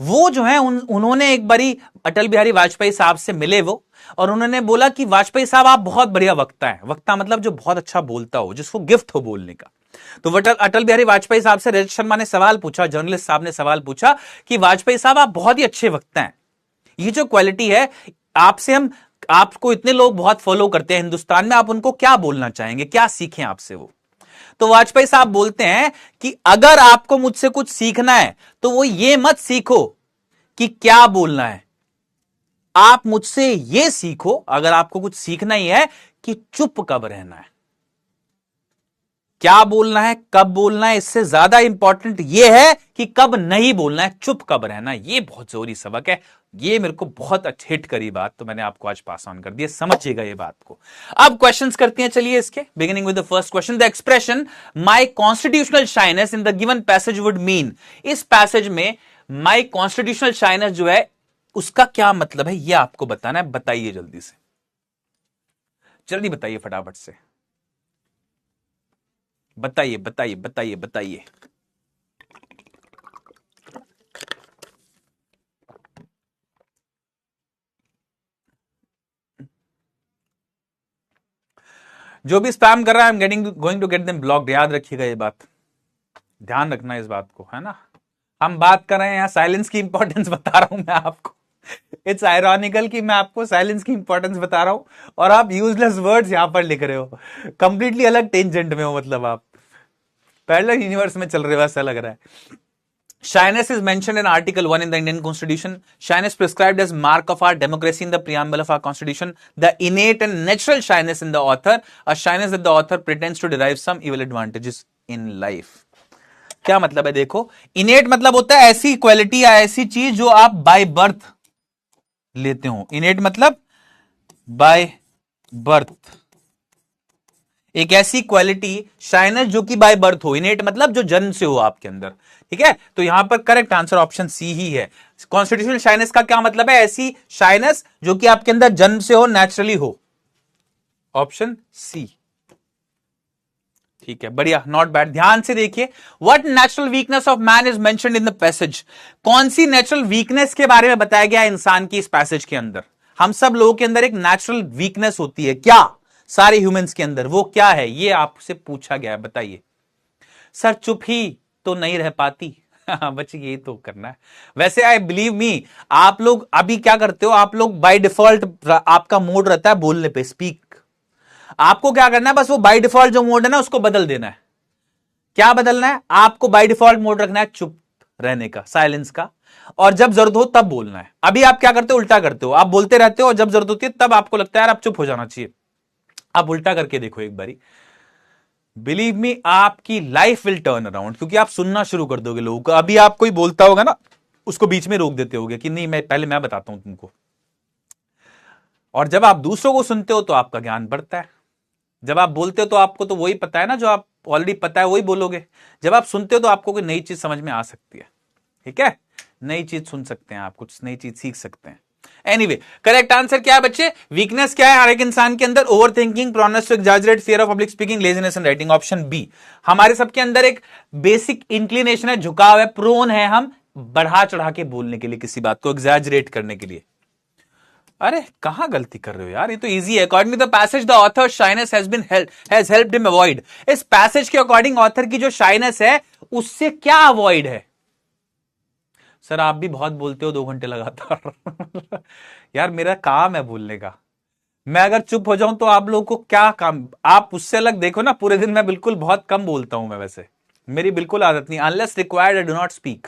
वो जो है उन्होंने एक बारी अटल बिहारी वाजपेयी साहब से मिले वो, और उन्होंने बोला कि वाजपेयी साहब आप बहुत बढ़िया वक्ता हैं। वक्ता मतलब जो बहुत अच्छा बोलता हो, जिसको गिफ्ट हो बोलने का। तो अटल बिहारी वाजपेयी साहब से रजत शर्मा ने सवाल पूछा, जर्नलिस्ट साहब ने सवाल पूछा कि वाजपेयी साहब आप बहुत ही अच्छे वक्ता हैं, ये जो क्वालिटी है आपसे, हम आपको इतने लोग बहुत फॉलो करते हैं हिंदुस्तान में, आप उनको क्या बोलना चाहेंगे, क्या सीखें आपसे वो। तो वाजपेयी साहब बोलते हैं कि अगर आपको मुझसे कुछ सीखना है तो वो ये मत सीखो कि क्या बोलना है, आप मुझसे ये सीखो, अगर आपको कुछ सीखना ही है, कि चुप कब रहना है, क्या बोलना है, कब बोलना है। इससे ज्यादा इंपॉर्टेंट यह है कि कब नहीं बोलना है, चुप कब रहना है। यह बहुत जरूरी सबक है। ये मेरे को बहुत अच्छी हिट करी बात, तो मैंने आपको आज पास ऑन कर दिया, समझिएगा ये बात को। अब क्वेश्चंस करते हैं, चलिए इसके, beginning with the first question. The expression my constitutional shyness in the given passage would mean, इस पैसेज में माई कॉन्स्टिट्यूशनल शाइनेस जो है उसका क्या मतलब है, यह आपको बताना है। बताइए जल्दी से, जल्दी बताइए फटाफट से, बताइए बताइए बताइए बताइए। जो भी स्पैम कर रहा है, I am going to get them blocked. याद रखिएगा ये बात, ध्यान रखना इस बात को, है ना। हम बात कर रहे हैं यहाँ साइलेंस की इंपॉर्टेंस बता रहा हूं मैं आपको। इट्स आयरॉनिकल कि मैं आपको साइलेंस की इंपॉर्टेंस बता रहा हूं और आप यूजलेस वर्ड्स यहां पर लिख रहे हो, कंप्लीटली अलग टेंजेंट में हो, मतलब आप पैरेलल यूनिवर्स में चल रहे हो ऐसा लग रहा है। Shyness is mentioned in Article 1 in the Indian Constitution. Shyness prescribed as mark of our democracy in the preamble of our Constitution. The innate and natural shyness in the author, a shyness that the author pretends to derive some evil advantages in life. क्या मतलब है देखो, innate मतलब होता है ऐसी quality या ऐसी चीज जो आप बाय बर्थ लेते हो। innate मतलब बाय बर्थ, एक ऐसी क्वालिटी शाइनेस जो कि बाय बर्थ हो, इनेट मतलब जो जन्म से हो आपके अंदर, ठीक है। तो यहां पर करेक्ट आंसर ऑप्शन सी ही है। कॉन्स्टिट्यूशनल शाइनेस का क्या मतलब है, ऐसी शाइनेस जो कि आपके अंदर जन्म से हो, नेचुरली हो, ऑप्शन सी, ठीक है, बढ़िया, नॉट बैड। ध्यान से देखिए, what natural weakness of man is mentioned in the passage, कौन सी नेचुरल वीकनेस के बारे में बताया गया इंसान की इस पैसेज के अंदर। हम सब लोगों के अंदर एक नेचुरल वीकनेस होती है, क्या, सारे ह्यूमंस के अंदर, वो क्या है, ये आपसे पूछा गया है, बताइए। सर चुप ही तो नहीं रह पाती। बच्चे यही तो करना है। वैसे आई बिलीव मी, आप लोग अभी क्या करते हो, आप लोग बाय डिफॉल्ट आपका मोड रहता है बोलने पे, स्पीक। आपको क्या करना है, बस वो बाय डिफॉल्ट जो मोड है ना उसको बदल देना है। क्या बदलना है, आपको बाय डिफॉल्ट मोड रखना है चुप रहने का, साइलेंस का, और जब जरूरत हो तब बोलना है। अभी आप क्या करते हो, उल्टा करते हो, आप बोलते रहते हो और जब जरूरत होती है तब आपको लगता है यार अब चुप हो जाना चाहिए, आप उल्टा करके देखो एक बारी, बिलीव मी आपकी लाइफ विल टर्न अराउंड, क्योंकि आप सुनना शुरू कर दोगे लोगों को। अभी आप कोई बोलता होगा ना, उसको बीच में रोक देते होगे कि नहीं मैं पहले मैं बताता हूं तुमको। और जब आप दूसरों को सुनते हो तो आपका ज्ञान बढ़ता है। जब आप बोलते हो तो आपको तो वही पता है ना, जो आप ऑलरेडी पता है वही बोलोगे। जब आप सुनते हो तो आपको कोई नई चीज समझ में आ सकती है। ठीक है, नई चीज सुन सकते हैं आप, कुछ नई चीज सीख सकते हैं। एनीवे, करेक्ट आंसर क्या है बच्चे? वीकनेस क्या है हर एक इंसान के अंदर? Over thinking, proneness to exaggerate, fear of public speaking, laziness and writing. Option B. हमारे सबके अंदर एक बेसिक इंक्लिनेशन है, झुकाव है, प्रोन है हम बढ़ा चढ़ा के बोलने के लिए, किसी बात को एग्जैजरेट करने के लिए। अरे कहां गलती कर रहे हो यार, ये तो इजी है। According to the passage the author shyness has helped him avoid. इस पैसेज के अकॉर्डिंग ऑथर की जो शाइनेस है उससे क्या अवॉइड है? सर आप भी बहुत बोलते हो 2 घंटे लगातार। यार मेरा काम है बोलने का, मैं अगर चुप हो जाऊं तो आप लोगों को क्या काम? आप उससे अलग देखो ना, पूरे दिन मैं बिल्कुल बहुत कम बोलता हूं मैं, वैसे मेरी बिल्कुल आदत नहीं। Unless required I do not speak.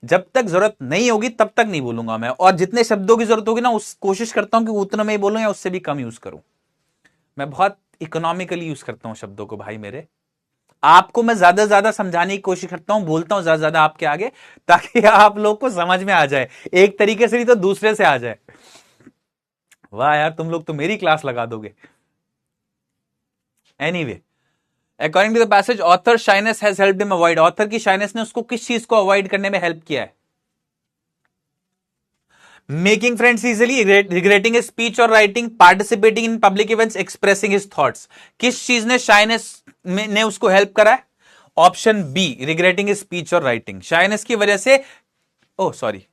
जब तक जरूरत नहीं होगी तब तक नहीं बोलूंगा मैं, और जितने शब्दों की जरूरत होगी ना उस कोशिश करता हूं कि उतना में ही बोलूं या उससे भी कम यूज करूं। मैं बहुत इकोनॉमिकली यूज करता हूं शब्दों को भाई मेरे। आपको मैं ज्यादा से ज्यादा समझाने की कोशिश करता हूं, बोलता हूं ज्यादा से ज्यादा आपके आगे, ताकि आप लोग को समझ में आ जाए, एक तरीके से नहीं तो दूसरे से आ जाए। वाह यार, तुम लोग तो मेरी क्लास लगा दोगे। Anyway, according to the passage author shyness has helped him avoid. Author की शाइनेस ने उसको किस चीज को अवॉइड करने में हेल्प किया है? Making friends easily, regretting his speech और writing, participating in public events, expressing his thoughts. किस चीज ने शाइनेस ने उसको हेल्प करा है? Option B, regretting his speech और राइटिंग। शाइनेस की वजह से, ओ सॉरी,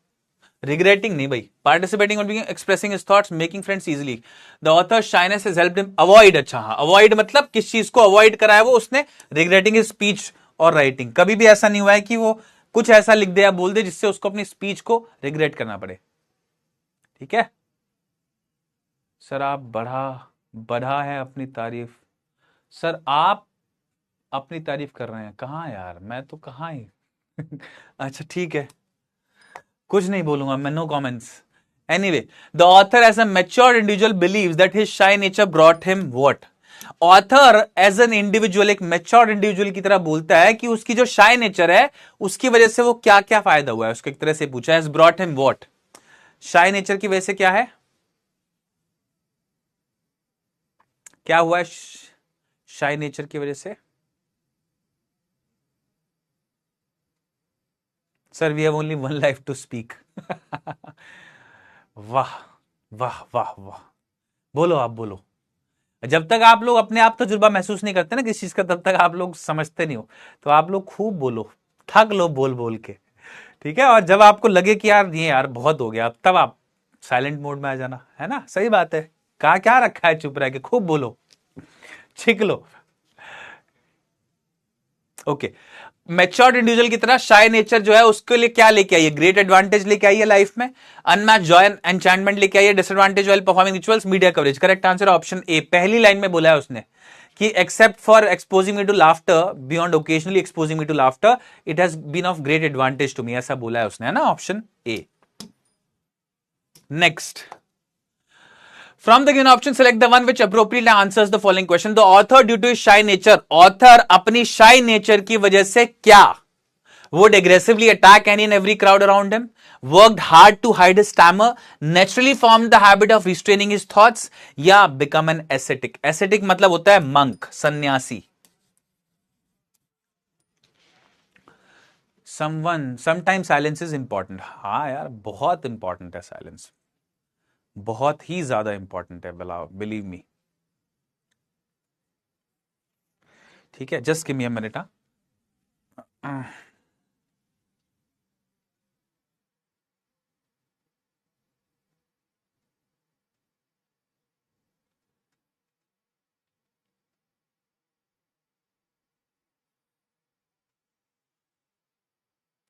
रिग्रेटिंग नहीं भाई, पार्टिसिपेटिंग और expressing his thoughts, making friends easily. The author shyness has helped him avoid. अच्छा हाँ, अवॉइड मतलब किस चीज को अवॉइड करा है वो उसने? रिग्रेटिंग हिज स्पीच और राइटिंग। कभी भी ऐसा नहीं हुआ है कि वो कुछ ऐसा लिख दे या बोल दे जिससे उसको अपनी स्पीच को रिग्रेट करना पड़े। ठीक है सर, आप बढ़ा बढ़ा है अपनी तारीफ। सर आप अपनी तारीफ कर रहे हैं कहाँ यार, मैं तो कहाँ ही। अच्छा ठीक है, कुछ नहीं बोलूंगा मैं, no comments. Anyway, the author as a mature individual believes that his shy nature brought him what. Author as an individual, एक मैच्योर इंडिविजुअल की तरह बोलता है कि उसकी जो शाई नेचर है उसकी वजह से वो क्या क्या फायदा हुआ है उसको, एक तरह से पूछा है, ब्रॉट हिम व्हाट। शाई नेचर की वजह से क्या है, क्या हुआ है शाई नेचर की वजह से? Sir we have only one life to speak. वाह वाह वाह वाह, बोलो आप बोलो। जब तक आप लोग अपने आप तजुर्बा महसूस नहीं करते ना किसी चीज का, तब तक आप लोग समझते नहीं हो। तो आप लोग खूब बोलो, थक लो बोल बोल के। ठीक है, और जब आपको लगे कि यार ये यार बहुत हो गया, तब आप साइलेंट मोड में आ जाना, है ना? सही बात है, कहा क्या रखा है चुप रह के, खूब बोलो, छिक लो। ओके, मैच्योर्ड इंडिविजुअल की तरह शाय नेचर जो है उसके लिए क्या लेके आई है? ग्रेट एडवांटेज लेके आई है लाइफ में, अनमैच जॉय एंड एंचांटमेंट लेके आई है, disadvantage while performing rituals, media coverage. Correct answer option A. पहली लाइन में बोला है उसने कि except for exposing me to laughter beyond occasionally exposing me to laughter, it has been of great advantage to me, ऐसा बोला है उसने, है ना? Option A. Next, from the given option select the one which appropriately answers the following question. The author due to his shy nature, author अपनी shy nature की वजह से क्या? Would aggressively attack any and every crowd around him, worked hard to hide his stammer, naturally formed the habit of restraining his thoughts, या become an ascetic. Ascetic मतलब होता है monk, सन्यासी। Sometimes silence is important. हाँ यार, बहुत important है silence, बहुत ही ज्यादा इंपॉर्टेंट है, बिलीव मी। ठीक है, just give me a minute.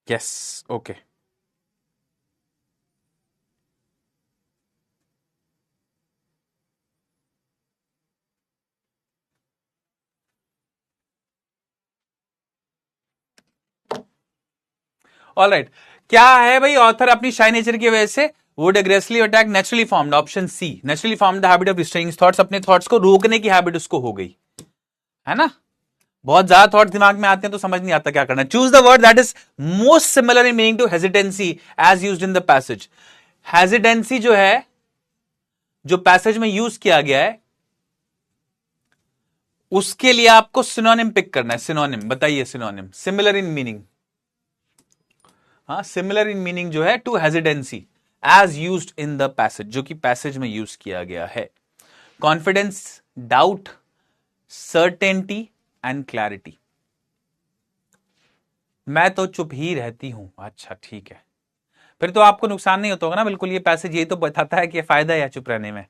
Yes, okay. Alright, क्या है भाई? ऑथर अपनी शाई नेचर की वजह से would aggressively attack naturally formed, option C, naturally formed the habit of restraining thoughts, अपने थॉट्स को रोकने की हैबिट उसको हो गई है ना। बहुत ज्यादा थॉट दिमाग में आते हैं तो समझ नहीं आता क्या करना। Choose the word that is most similar in meaning to hesitancy as used in the passage. Hesitancy जो है, जो पैसेज में यूज किया गया है, उसके लिए आपको सिनोनिम पिक करना है। सिनोनिम बताइए, सिनोनिम सिमिलर इन मीनिंग। हाँ, सिमिलर इन मीनिंग जो है to hesitancy as used in the passage, जो कि पैसेज में यूज किया गया है। Confidence, doubt, certainty and clarity. मैं तो चुप ही रहती हूं। अच्छा ठीक है, फिर तो आपको नुकसान नहीं होता होगा ना। बिल्कुल, ये पैसेज ये तो बताता है कि फायदा है चुप रहने में।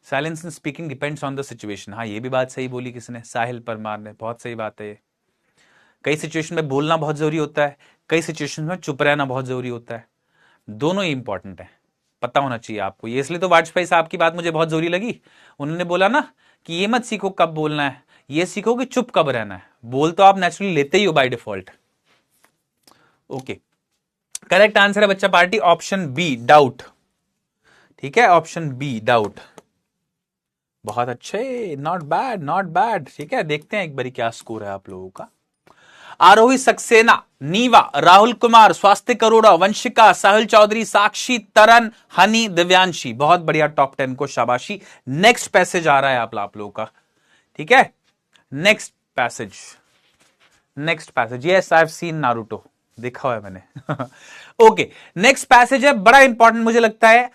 Silence in speaking depends on the situation. हाँ, ये भी बात सही बोली किसने, साहिल परमार ने, बहुत सही बात है ये। कई सिचुएशन में बोलना बहुत जरूरी होता है, कई सिचुएशन में चुप रहना बहुत जरूरी होता है। दोनों ही इंपॉर्टेंट है, पता होना चाहिए आपको ये। इसलिए तो वाजपेयी साहब की बात मुझे बहुत जरूरी लगी। उन्होंने बोला ना कि ये मत सीखो कब बोलना है, ये सीखो कि चुप कब रहना है। बोल तो आप नेचुरली लेते ही हो by default. Okay, correct answer है बच्चा पार्टी ऑप्शन बी, डाउट। ठीक है, ऑप्शन बी, डाउट। बहुत अच्छे, नॉट बैड, नॉट बैड। ठीक है, देखते हैं एक बारी क्या स्कोर है आप लोगों का। आरोही सक्सेना, नीवा, राहुल कुमार, स्वास्तिक अरोड़ा, वंशिका, साहिल चौधरी, साक्षी, तरन, हनी, दिव्यांशी। बहुत बढ़िया, टॉप 10 को शाबाशी। नेक्स्ट पैसेज आ रहा है आप लोगों का। ठीक है, next passage, next passage. Yes, I have seen Naruto, देखा हुआ है मैंने। ओके, नेक्स्ट पैसेज है बड़ा इंपॉर्टेंट मुझे लगता है।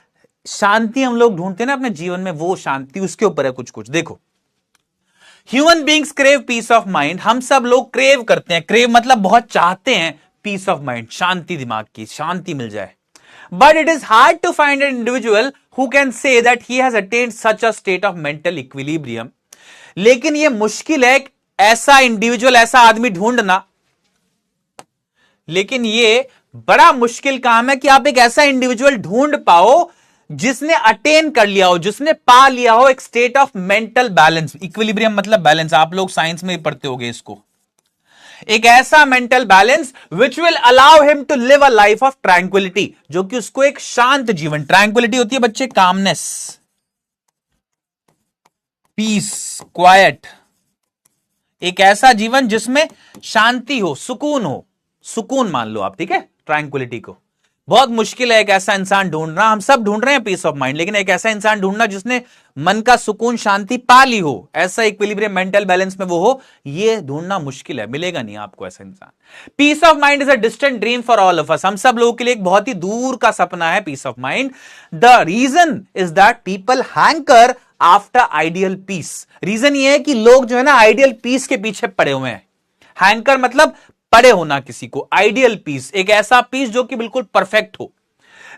शांति हम लोग ढूंढते हैं ना अपने जीवन में, वो शांति उसके ऊपर है कुछ कुछ। देखो, human beings crave peace of mind. हम सब लोग क्रेव करते हैं, क्रेव मतलब बहुत चाहते हैं पीस ऑफ माइंड, शांति, दिमाग की शांति मिल जाए। But it is hard to find an individual who can say that he has attained such a state of mental equilibrium. लेकिन यह मुश्किल है ऐसा इंडिविजुअल, ऐसा आदमी ढूंढना। लेकिन यह बड़ा मुश्किल काम है कि आप एक ऐसा इंडिविजुअल ढूंढ पाओ जिसने अटेन कर लिया हो, जिसने पा लिया हो एक state of mental balance. Equilibrium मतलब बैलेंस, आप लोग साइंस में पढ़ते होंगे इसको। एक ऐसा mental balance which will allow him to live a life of tranquility, जो कि उसको एक शांत जीवन, ट्रैंक्विलिटी होती है बच्चे कामनेस, पीस, क्वाइट, एक ऐसा जीवन जिसमें शांति हो, सुकून हो, सुकून मान लो आप। ठीक है, ट्रैंक्विलिटी को बहुत मुश्किल है एक ऐसा इंसान ढूंढना। हम सब ढूंढ रहे हैं पीस ऑफ माइंड, लेकिन एक ऐसा इंसान ढूंढना जिसने मन का सुकून, शांति पा ली हो, ऐसा इक्विलिब्रियम मेंटल बैलेंस में वो हो, ये ढूंढना मुश्किल है, मिलेगा नहीं आपको ऐसा इंसान। Peace of mind is a distant dream for all of us. हम सब लोगों के लिए एक बहुत ही दूर का सपना है peace of mind. The reason is that people hanker after ideal peace. Reason ये है कि लोग जो है ना आइडियल पीस के पीछे पड़े हुए हैं। हैंकर मतलब पड़े होना किसी को, आइडियल पीस, एक ऐसा पीस जो कि बिल्कुल परफेक्ट हो।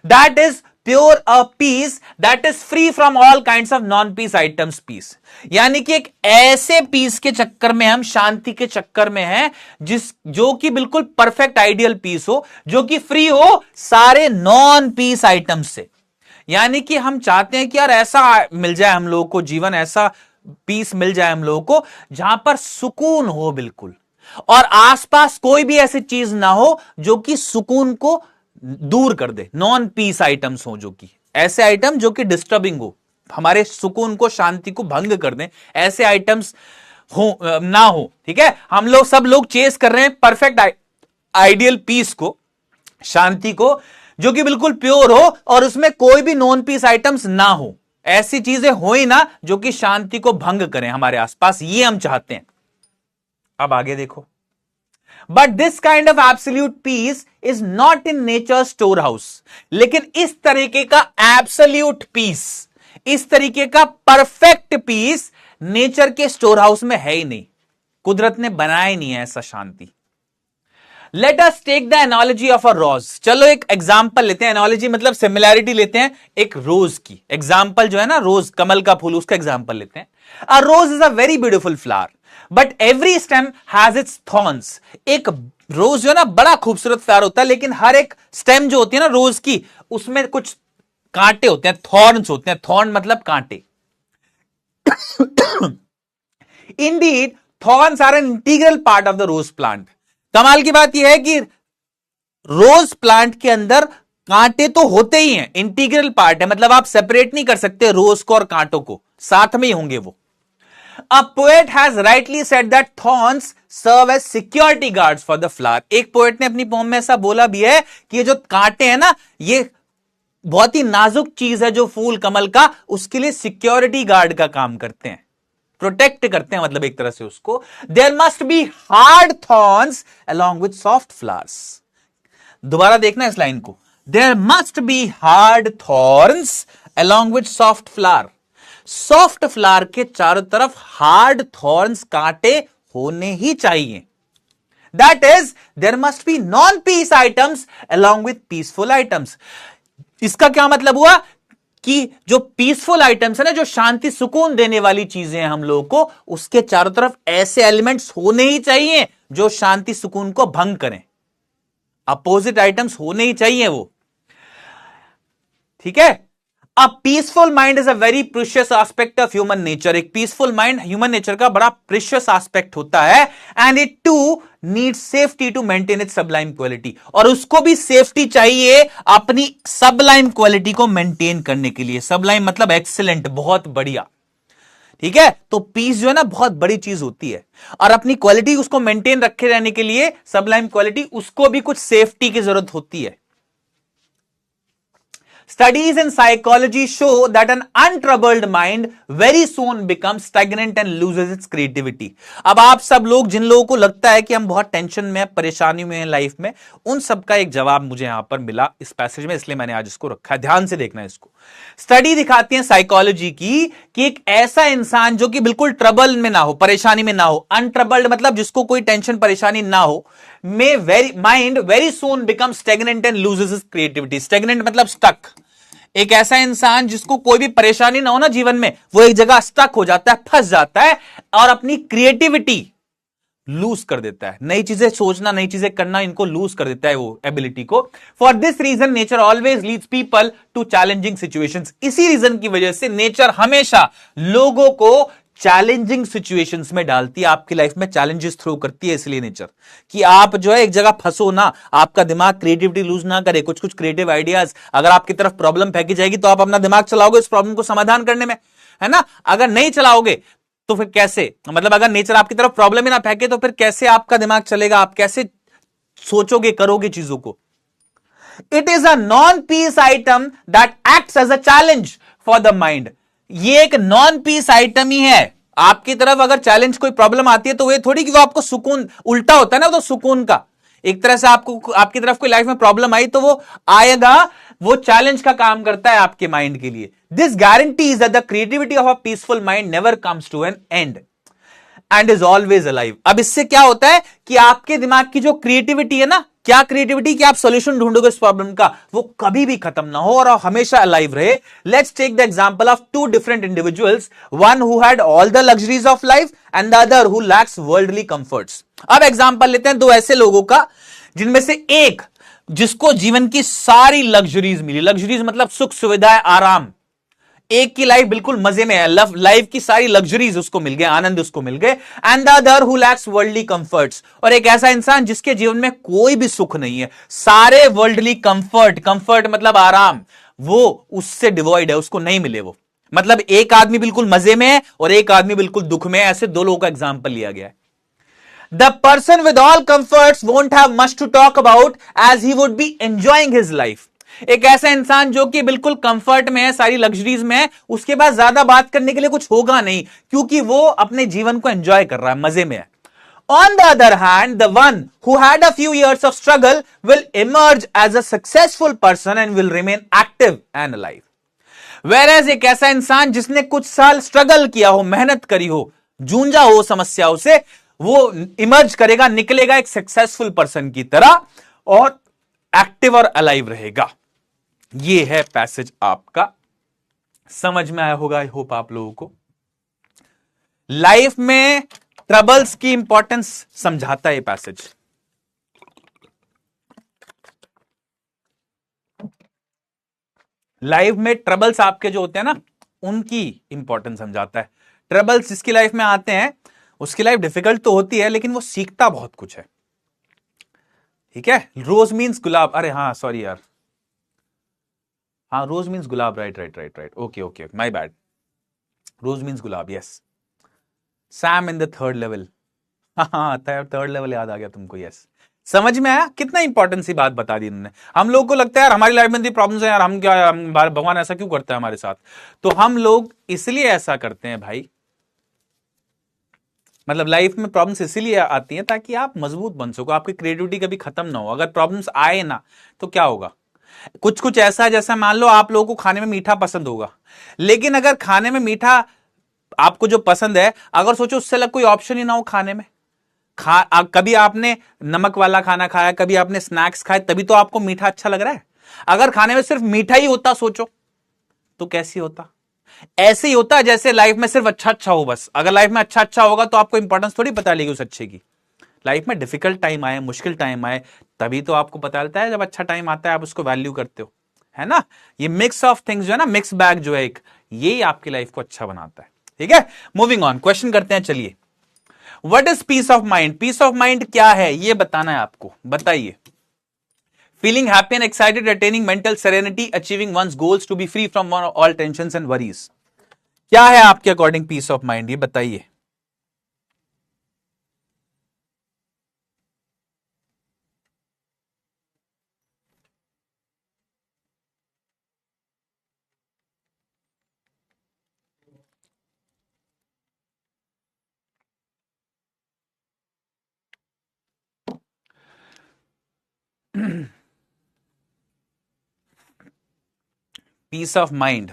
That is pure a peace that is free from all kinds of non peace items peace. यानी कि एक ऐसे पीस के चक्कर में हम, शांति के चक्कर में हैं, जो कि बिल्कुल परफेक्ट आइडियल पीस हो, जो कि फ्री हो सारे नॉन पीस आइटम्स से। यानी कि हम चाहते हैं कि यार ऐसा मिल जाए हम लोगों को जीवन, ऐसा पीस मिल जाए हम लोगों को जहां पर सुकून हो बिल्कुल, और आसपास कोई भी ऐसी चीज ना हो जो कि सुकून को दूर कर दे। नॉन पीस आइटम्स हो, जो कि ऐसे आइटम जो कि डिस्टर्बिंग हो, हमारे सुकून को, शांति को भंग कर दें, ऐसे आइटम्स हो ना हो। ठीक है, हम लोग सब लोग चेस कर रहे हैं परफेक्ट आइडियल पीस को, शांति को, जो कि बिल्कुल प्योर हो और उसमें कोई भी नॉन पीस आइटम्स ना हो। ऐसी चीजें हो ही ना जो कि शांति को भंग करें हमारे आसपास, ये हम चाहते हैं। अब आगे देखो, but this kind of absolute peace is not in nature store house. लेकिन इस तरीके का एब्सोल्यूट पीस, इस तरीके का परफेक्ट पीस नेचर के स्टोर हाउस में है ही नहीं, कुदरत ने बनाया ही नहीं है ऐसा Shanti. Let us take the analogy of a rose. चलो एक एग्जाम्पल लेते हैं, एनालॉजी मतलब सिमिलैरिटी लेते हैं एक रोज की। एग्जाम्पल जो है ना, रोज, कमल का फूल, उसका एग्जाम्पल लेते हैं। A rose is a very beautiful flower but every stem has its thorns. एक रोज जो है ना बड़ा खूबसूरत फ्लावर होता है, लेकिन हर एक स्टेम जो होती है ना रोज की, उसमें कुछ कांटे होते हैं, थॉर्न्स होते हैं। थॉर्न मतलब कांटे। Indeed thorns are an integral part of the rose plant. कमाल की बात यह है कि रोज प्लांट के अंदर कांटे तो होते ही हैं, इंटीग्रल पार्ट है, मतलब आप सेपरेट नहीं कर सकते रोज को और कांटों को, साथ में ही होंगे वो। A poet has rightly said that thorns serve as security guards for the flower. एक पोएट ने अपनी पोम में ऐसा बोला भी है कि ये जो कांटे हैं ना, ये बहुत ही नाजुक चीज है जो फूल कमल का, उसके लिए सिक्योरिटी गार्ड का काम करते हैं, प्रोटेक्ट करते हैं, मतलब एक तरह से उसको। There must be hard thorns along with soft flowers. दोबारा देखना इस लाइन को, there must be hard thorns along with soft flower. Soft flower के चारों तरफ हार्ड थॉर्न्स, कांटे होने ही चाहिए। That is there must be non peace items along with peaceful items. इसका क्या मतलब हुआ कि जो पीसफुल आइटम्स है ना, जो शांति सुकून देने वाली चीजें हैं हम लोगों को, उसके चारों तरफ ऐसे एलिमेंट्स होने ही चाहिए जो शांति सुकून को भंग करें। अपोजिट आइटम्स होने ही चाहिए वो, ठीक है। A peaceful mind is a very precious aspect of human nature. एक पीसफुल माइंड ह्यूमन नेचर का बड़ा प्रीशियस एस्पेक्ट होता है। And it too needs safety to maintain its sublime quality. और उसको भी सेफ्टी चाहिए अपनी सबलाइम क्वालिटी को मेंटेन करने के लिए। सबलाइम मतलब एक्सीलेंट, बहुत बढ़िया, ठीक है। तो पीस जो है ना बहुत बड़ी चीज होती है, और अपनी क्वालिटी उसको मेंटेन रखे रहने के लिए सबलाइम क्वालिटी, उसको भी कुछ सेफ्टी की जरूरत होती है। Studies in psychology show that an untroubled mind very soon becomes stagnant and loses its creativity. अब आप सब लोग, जिन लोगों को लगता है कि हम बहुत टेंशन में, परेशानी में हैं लाइफ में, उन सब का एक जवाब मुझे यहां पर मिला इस पैसेज में, इसलिए मैंने आज इसको रखा है। ध्यान से देखना इसको। स्टडी दिखाती है साइकोलॉजी की कि एक ऐसा इंसान जो कि बिल्कुल ट्रबल में ना हो, परेशानी में ना हो, अनट्रबल्ड मतलब जिसको कोई टेंशन परेशानी ना हो, mind very soon become stagnant and loses his creativity. Stagnant मतलब स्टक। एक ऐसा इंसान जिसको कोई भी परेशानी ना हो ना जीवन में, वो एक जगह स्टक हो जाता है, फंस जाता है, और अपनी क्रिएटिविटी लूज कर देता है। नई चीजें सोचना, नई चीजें करना, इनको लूज कर देता है वो एबिलिटी को। For this reason nature always leads people to challenging situations. इसी रीजन की वजह से नेचर हमेशा लोगों को चैलेंजिंग सिचुएशंस में डालती है, आपकी लाइफ में चैलेंजेस थ्रो करती है, इसलिए नेचर, कि आप जो है एक जगह फंसो ना, आपका दिमाग क्रिएटिविटी लूज ना करे, कुछ कुछ क्रिएटिव आइडियाज। अगर आपकी तरफ प्रॉब्लम फेंकी जाएगी तो आप अपना दिमाग चलाओगे इस प्रॉब्लम को समाधान करने में, है ना। अगर नहीं चलाओगे तो फिर कैसे, मतलब अगर नेचर आपकी तरफ प्रॉब्लम ही ना फेंके तो फिर कैसे आपका दिमाग चलेगा, आप कैसे सोचोगे, करोगे चीजों को। It is a non peace item that acts as a challenge for the mind. ये एक नॉन पीस आइटम ही है। आपकी तरफ अगर चैलेंज, कोई प्रॉब्लम आती है तो ये थोड़ी कि वो आपको सुकून, उल्टा होता है ना तो सुकून का, एक तरह से आपको, आपकी तरफ कोई लाइफ में प्रॉब्लम आई तो वो आएगा, वो चैलेंज का काम करता है आपके माइंड के लिए। This guarantees that the creativity of a peaceful mind never comes to an end and is always alive. अब इससे क्या होता है कि आपके दिमाग की जो क्रिएटिविटी है ना, क्या क्रिएटिविटी, कि आप सॉल्यूशन ढूंढोगे इस प्रॉब्लम का, वो कभी भी खत्म ना हो और हमेशा अलाइव रहे। Let's take the example of two different individuals, one who had all the luxuries of life and the other who lacks worldly comforts. अब एग्जांपल लेते हैं दो ऐसे लोगों का, जिनमें से एक जिसको जीवन की सारी लग्जरीज मिली, लग्जरीज मतलब सुख सुविधाएं, आराम, एक की लाइफ बिल्कुल मजे में है, लाइफ की सारी लग्जरीज उसको मिल गए, आनंद उसको मिल गए। And the other who lacks worldly comforts, और एक ऐसा इंसान जिसके जीवन में कोई भी सुख नहीं है, सारे वर्ल्डली कंफर्ट, कंफर्ट मतलब आराम, वो उससे डिवॉइड है, उसको नहीं मिले वो। मतलब एक आदमी बिल्कुल मजे में है और एक आदमी बिल्कुल दुख में है, ऐसे दो लोगों का एग्जाम्पल लिया गया है। The person with all comforts won't have much to talk about as he would be enjoying his life. एक ऐसा इंसान जो कि बिल्कुल कंफर्ट में है, सारी लग्जरीज में है, उसके पास ज्यादा बात करने के लिए कुछ होगा नहीं, क्योंकि वो अपने जीवन को एंजॉय कर रहा है, मजे में है। On the other hand, the one who had a few years of struggle will emerge as a successful person and will remain active and alive. Whereas एक ऐसा इंसान जिसने कुछ साल स्ट्रगल किया हो, मेहनत करी हो, जूझा हो समस्याओं से, वो इमर्ज करेगा, निकलेगा एक सक्सेसफुल पर्सन की तरह और एक्टिव और अलाइव रहेगा। ये है पैसेज, आपका समझ में आया होगा, आई होप आप लोगों को। लाइफ में ट्रबल्स की इंपॉर्टेंस समझाता है ये पैसेज। लाइफ में ट्रबल्स आपके जो होते हैं ना, उनकी इंपॉर्टेंस समझाता है। ट्रबल्स जिसकी लाइफ में आते हैं उसकी लाइफ डिफिकल्ट तो होती है, लेकिन वो सीखता बहुत कुछ है, ठीक है। रोज मीन्स गुलाब, अरे हाँ सॉरी यार, हाँ, रोज मीन्स गुलाब, right right right right, okay okay, my bad, rose means गुलाब, yes. Sam in the third level, हाँ थर्ड लेवल याद आ गया तुमको, यस। समझ में आया? कितना इंपॉर्टेंट सी बात बता दी उन्होंने। हम लोग को लगता है यार हमारी लाइफ में इतनी प्रॉब्लम्स है यार, हम क्या, भगवान ऐसा क्यों करता है हमारे साथ? तो हम लोग इसलिए ऐसा करते हैं भाई, मतलब लाइफ में प्रॉब्लम्स इसीलिए आती हैं ताकि आप मजबूत बन सको, आपकी क्रिएटिविटी कभी खत्म ना हो। अगर प्रॉब्लम्स आए ना तो क्या होगा? कुछ कुछ ऐसा है, जैसा मान लो आप लोगों को खाने में मीठा पसंद होगा, लेकिन अगर खाने में मीठा आपको जो पसंद है, अगर सोचो उससे अलग कोई ऑप्शन ही ना हो खाने में, कभी आपने नमक वाला खाना खाया, कभी आपने स्नैक्स खाए, तभी तो आपको मीठा अच्छा लग रहा है। अगर खाने में सिर्फ मीठा ही होता सोचो तो कैसी होता? ऐसे ही होता जैसे लाइफ में सिर्फ अच्छा अच्छा हो बस। अगर लाइफ में अच्छा अच्छा होगा तो आपको इंपॉर्टेंस थोड़ी पता लेगी उस अच्छे की। लाइफ में डिफिकल्ट टाइम आए, मुश्किल टाइम आए, तभी तो आपको पता चलता है। जब अच्छा टाइम आता है आप उसको वैल्यू करते हो, है ना? ये मिक्स ऑफ थिंग्स जो है ना, मिक्स बैग जो है एक, ये आपकी लाइफ को अच्छा बनाता है। ठीक है, मूविंग ऑन, क्वेश्चन करते हैं। चलिए, what is peace of mind? Peace of mind क्या है ये बताना है आपको, बताइए। Feeling happy and excited, attaining mental serenity, achieving one's goals, to be free from all tensions and worries. क्या है आपके अकॉर्डिंग पीस ऑफ माइंड, ये बताइए। पीस ऑफ माइंड,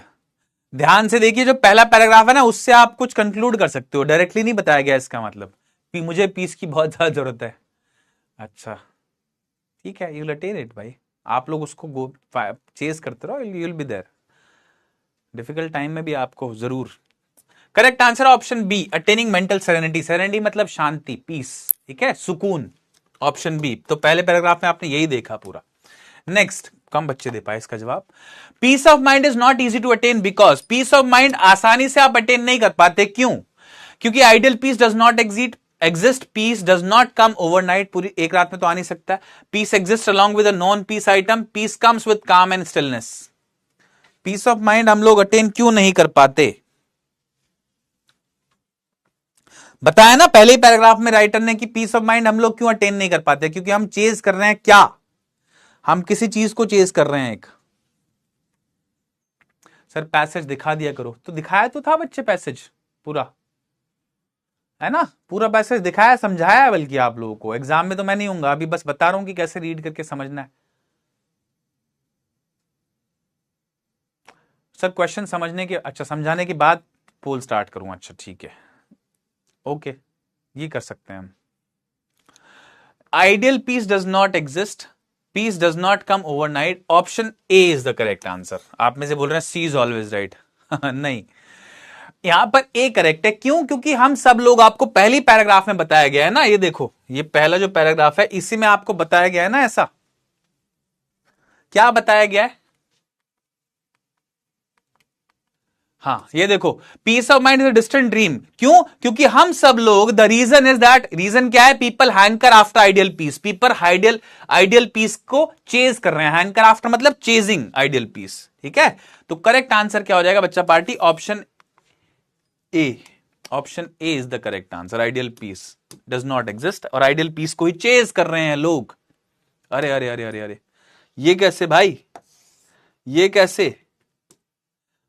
ध्यान से देखिए, जो पहला पैराग्राफ है ना, उससे आप कुछ कंक्लूड कर सकते हो। डायरेक्टली नहीं बताया गया इसका मतलब कि मुझे पीस की बहुत ज्यादा जरूरत है। अच्छा, ठीक है, यूल अटेन इट भाई। आप लोग उसको गो चेस करते रहो, you'll be there. Difficult time में भी आपको जरूर। Correct answer option B, attaining mental serenity. Serenity मतलब शांति, पीस, ठीक है, सुकून। Option B. तो पहले पैराग्राफ में आपने यही देखा पूरा। नेक्स्ट, कम बच्चे दे पाए इसका जवाब। Peace of mind is not easy to attain because, peace of mind आसानी से आप अटेन नहीं कर पाते, क्यों? क्योंकि ideal peace does not exist, peace does not come overnight, पूरी एक रात में तो आ नहीं सकता। Peace exist along with a non peace item, peace comes with calm and stillness. Peace of mind हम लोग अटेन क्यों नहीं कर पाते? बताया ना पहले ही पैराग्राफ में राइटर ने कि पीस ऑफ माइंड हम लोग क्यों अटेन नहीं कर पाते, क्योंकि हम चेज कर रहे हैं क्या? हम किसी चीज को चेज कर रहे हैं एक। सर पैसेज दिखा दिया करो, तो दिखाया तो था बच्चे पैसेज पूरा, है ना? पूरा पैसेज दिखाया, समझाया है, बल्कि आप लोगों को। एग्जाम में तो मैं नहीं हूंगा, अभी बस बता रहा हूं कि कैसे रीड करके समझना है। सर क्वेश्चन समझने के, अच्छा समझाने के बाद पोल स्टार्ट करूं, अच्छा ठीक है, ओके, ये कर सकते हैं हम। Ideal peace does not exist, peace does not come overnight, option A is the correct answer. आप में से बोल रहे हैं सी इज ऑलवेज राइट, नहीं, यहां पर ए करेक्ट है। क्यों? क्योंकि हम सब लोग, आपको पहली पैराग्राफ में बताया गया है ना, ये देखो, ये पहला जो पैराग्राफ है इसी में आपको बताया गया है ना, ऐसा क्या बताया गया है? हाँ, ये देखो, peace of mind is a distant dream. क्यों? क्योंकि हम सब लोग, the reason is that, reason क्या है? People hanker after ideal peace, people ideal peace को चेज कर रहे हैं। हैंकर आफ्टर मतलब चेजिंग आइडियल पीस, ठीक है? तो करेक्ट आंसर क्या हो जाएगा बच्चा party? Option A, option A is the correct answer. Ideal peace does not exist, और आइडियल पीस को ही चेज कर रहे हैं लोग। अरे अरे अरे अरे अरे, ये कैसे भाई, ये कैसे?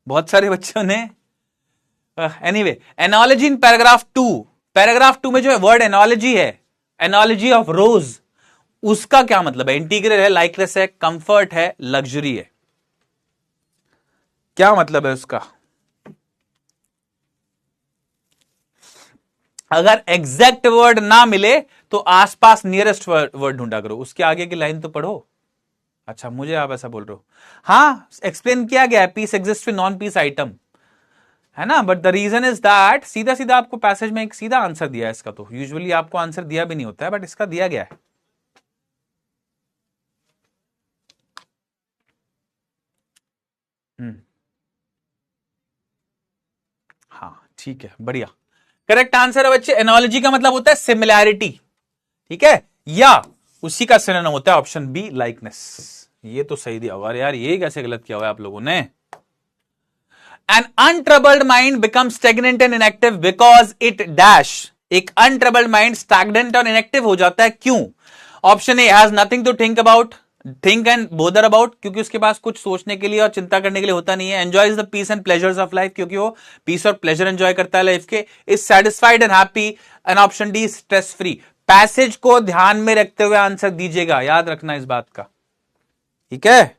बहुत सारे बच्चों ने, anyway, analogy in paragraph two में जो है वर्ड एनोलॉजी है, एनोलॉजी ऑफ रोज, उसका क्या मतलब है? इंटीग्रल है, लाइकलेस है, कंफर्ट है, लग्जरी है, क्या मतलब है उसका? अगर एग्जैक्ट वर्ड ना मिले तो आसपास नियरेस्ट वर्ड ढूंढा करो, उसके आगे की लाइन तो पढ़ो। अच्छा, मुझे आप ऐसा बोल रहे हो? हाँ, एक्सप्लेन किया गया है, peace exist with non peace item, है ना? But the reason is that, सीधा सीधा आपको पैसेज में एक सीधा आंसर दिया है इसका, तो यूजुअली आपको आंसर दिया भी नहीं होता है, बट इसका दिया गया है। हाँ ठीक है, बढ़िया, करेक्ट आंसर है बच्चे। एनोलॉजी का मतलब होता है सिमिलैरिटी, ठीक है, या उसी का सिनोनिम होता है ऑप्शन बी, लाइकनेस। ये तो सही दिया होगा। अरे यार ये कैसे गलत किया हुआ आप लोगों ने? An untroubled mind becomes stagnant and inactive because it dash। एक untroubled mind stagnant और inactive हो जाता है, क्यों? Option A, has nothing to think about, think and bother about, क्योंकि उसके पास कुछ सोचने के लिए और चिंता करने के लिए होता नहीं है। enjoys the peace and pleasures of life, क्योंकि वो पीस और प्लेजर एंजॉय करता है लाइफ के। is satisfied and happy, and option D stress free. Passage को ध्यान में रखते हुए आंसर दीजिएगा, याद रखना इस बात का, ठीक है?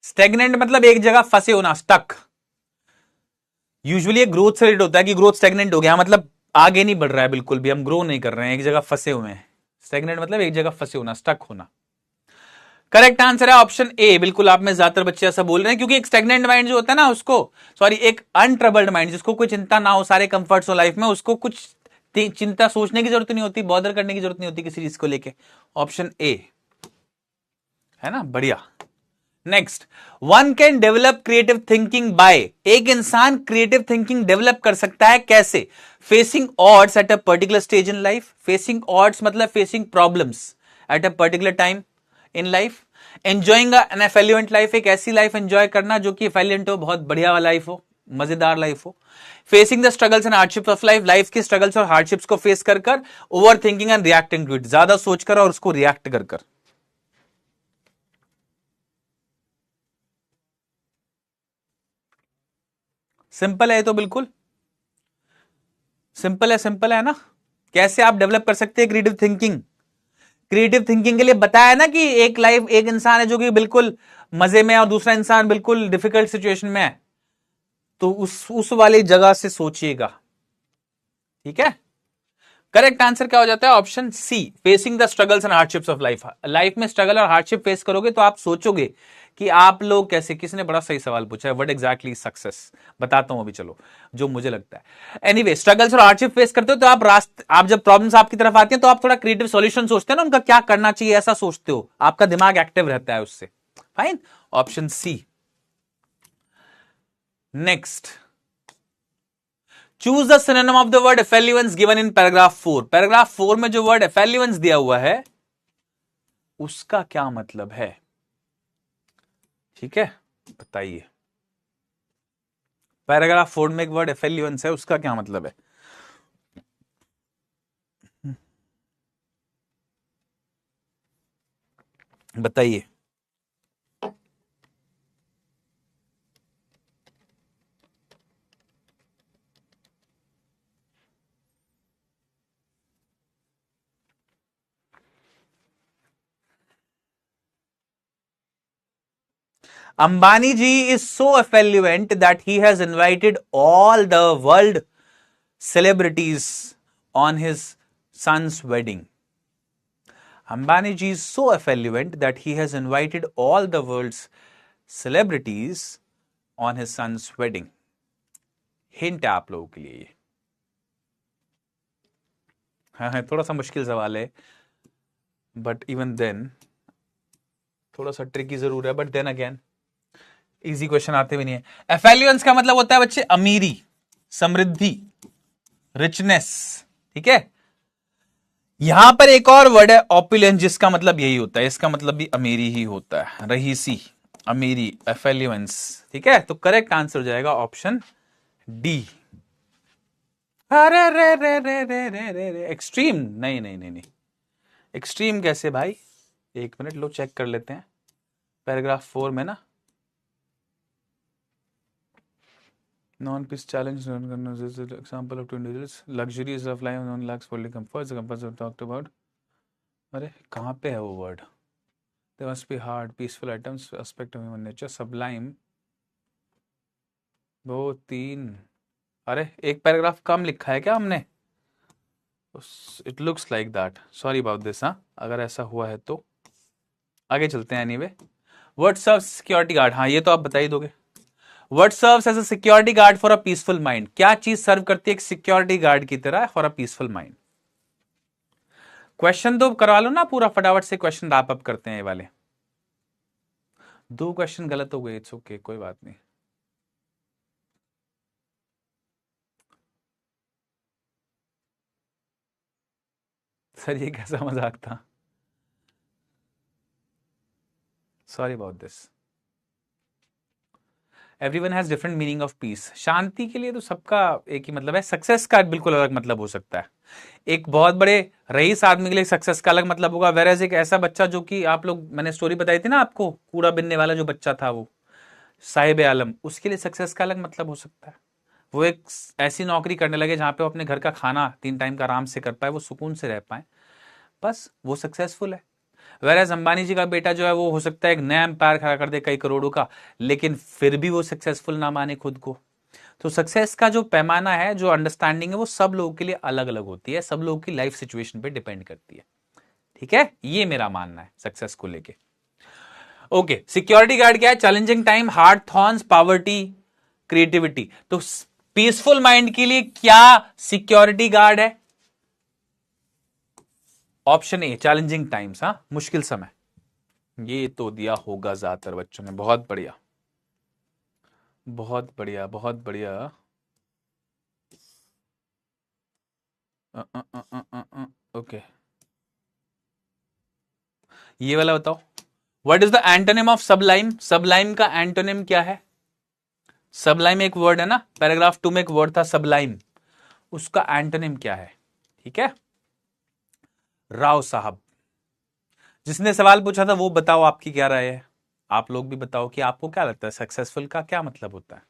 स्टेगनेंट मतलब एक जगह फंसे होना, स्टक। यूजुअली ग्रोथ से रिलेटेड होता है कि ग्रोथ स्टेगनेंट हो गया, मतलब आगे नहीं बढ़ रहा है बिल्कुल भी, हम ग्रो नहीं कर रहे हैं, एक जगह फंसे हुए हैं। स्टेगनेंट मतलब एक जगह फंसे होना, स्टक होना। करेक्ट आंसर है ऑप्शन ए। बिल्कुल, आप में ज्यादातर बच्चे ऐसा बोल रहे हैं, क्योंकि एक स्टेगनेंट माइंड जो होता है ना उसको, सॉरी एक अनट्रबल्ड माइंड जिसको कोई चिंता ना हो, सारे कंफर्ट्स हो लाइफ में, उसको कुछ चिंता सोचने की जरूरत नहीं होती, बॉदर करने की जरूरत नहीं होती किसी चीज को लेके। ऑप्शन ए है ना, बढ़िया। Next, one can develop creative thinking by. एक इंसान क्रिएटिव थिंकिंग डेवलप कर सकता है कैसे? Facing odds at a particular stage in life. Facing odds मतलब facing problems at a particular time in life. Enjoying an affluent life, एक ऐसी life enjoy करना जो कि एफेल्युएंट हो, बहुत बढ़िया लाइफ हो, मजेदार लाइफ हो। Facing the struggles and hardships of life, life के स्ट्रगल्स और हार्डशिप्स को फेस कर कर। Overthinking and reacting to it, ज्यादा सोचकर और उसको रिएक्ट कर कर। सिंपल है तो, बिल्कुल सिंपल है ना। कैसे आप डेवलप कर सकते हैं क्रिएटिव थिंकिंग? क्रिएटिव थिंकिंग के लिए बताया ना कि एक लाइफ, एक इंसान है जो कि बिल्कुल मजे में और दूसरा इंसान बिल्कुल डिफिकल्ट सिचुएशन में है, तो उस वाली जगह से सोचिएगा, ठीक है? करेक्ट आंसर क्या हो जाता है? Option C, facing the struggles and hardships of life. Life में स्ट्रगल और हार्डशिप फेस करोगे तो आप सोचोगे कि आप लोग कैसे। किसने बड़ा सही सवाल पूछा है, व्हाट एग्जैक्टली सक्सेस? बताता हूं अभी, चलो, जो मुझे लगता है। एनीवे, स्ट्रगल्स और हार्डशिप फेस करते हो तो आप जब प्रॉब्लम्स आपकी तरफ आती हैं तो आप थोड़ा क्रिएटिव सॉल्यूशन सोचते हैं ना, उनका क्या करना चाहिए, ऐसा सोचते हो, आपका दिमाग एक्टिव रहता है उससे। Fine, option C. Next, choose the synonym of the word affluence given in paragraph 4। Paragraph 4 में जो वर्ड एफेल्युएंस दिया हुआ है उसका क्या मतलब है, ठीक है? बताइए। पैराग्राफ 4 में एक वर्ड एफेल्युएंस है, उसका क्या मतलब है? बताइए। Ambani ji is so affluent that he has invited all the world celebrities on his son's wedding. Ambani ji is so affluent that he has invited all the world's celebrities on his son's wedding. Hint है आप लोगों के लिए ये। हाँ, थोड़ा सा मुश्किल सवाल है, बट इवन देन थोड़ा सा ट्रिकी जरूर है, but then again easy question आते भी नहीं है। एफेल्युएंस का मतलब होता है बच्चे अमीरी, समृद्धि, रिचनेस, ठीक है? यहां पर एक और वर्ड है ऑपुलेंस, जिसका मतलब यही होता है, इसका मतलब भी अमीरी ही होता है, रहीसी, अमीरी, एफेल्युएंस, ठीक है? तो करेक्ट आंसर हो जाएगा ऑप्शन डी। अरे रे रे रे रे रे रे रे एक्सट्रीम, नहीं नहीं नहीं नहीं, एक्सट्रीम कैसे भाई? एक मिनट, लो चेक कर लेते हैं। पैराग्राफ 4 में ना, non peace challenge example of two individuals, luxuries of life, non lacks worldly comforts, the comforts talked about. अरे कहां पे है वो word? They must be hard peaceful items, aspect of human nature, sublime, 2 3। अरे एक paragraph कम लिखा है क्या हमने? It looks like that, sorry about this. हाँ, अगर ऐसा हुआ है तो आगे चलते हैं। Anyway, what serves security guard, हाँ ये तो आप बता ही दोगे। What serves as a security guard for a peaceful mind, क्या चीज सर्व करती है एक सिक्योरिटी गार्ड की तरह for a peaceful mind? Question तो करवा लो ना पूरा फटाफट से, क्वेश्चन रैप अप करते हैं ये वाले। 2 क्वेश्चन गलत हो गए, इट्स ओके, कोई बात नहीं। सर ये कैसा मजाक था, sorry about this. Everyone has different meaning of peace. शांति के लिए तो सबका एक ही मतलब है, सक्सेस का बिल्कुल अलग मतलब हो सकता है। एक बहुत बड़े रईस आदमी के लिए सक्सेस का अलग मतलब होगा, वेरएज एक ऐसा बच्चा जो कि आप लोग, मैंने स्टोरी बताई थी ना आपको, कूड़ा बिनने वाला जो बच्चा था वो साहिब आलम, उसके लिए सक्सेस का अलग मतलब हो सकता है। वो एक ऐसी नौकरी करने लगे जहां पे वो अपने घर का खाना 3 टाइम का आराम से कर पाए, वो सुकून से रह पाए, बस वो सक्सेसफुल है। वेरएज अंबानी जी का बेटा जो है वो हो सकता है एक नया एम्पायर खड़ा कर दे कई करोड़ों का, लेकिन फिर भी वो सक्सेसफुल ना माने खुद को। तो सक्सेस का जो पैमाना है, जो अंडरस्टैंडिंग है, वो सब लोगों के लिए अलग अलग होती है, सब लोगों की लाइफ सिचुएशन पे डिपेंड करती है। ठीक है, ये मेरा मानना है सक्सेस को लेके। ओके, सिक्योरिटी गार्ड क्या है? Challenging time, hard thorns, poverty, creativity. तो पीसफुल माइंड के लिए क्या सिक्योरिटी गार्ड है? ऑप्शन ए चैलेंजिंग टाइम्स, हाँ मुश्किल समय। ये तो दिया होगा ज्यादातर बच्चों ने, बहुत बढ़िया, बहुत बढ़िया, बहुत बढ़िया। ओके, ये वाला बताओ, what is the antonym of Sublime? Sublime का एंटोनिम क्या है? सबलाइम एक वर्ड है ना, पैराग्राफ 2 में एक वर्ड था सबलाइम, उसका एंटोनिम क्या है? ठीक है, राव साहब जिसने सवाल पूछा था वो बताओ, आपकी क्या राय है? आप लोग भी बताओ कि आपको क्या लगता है सक्सेसफुल का क्या मतलब होता है।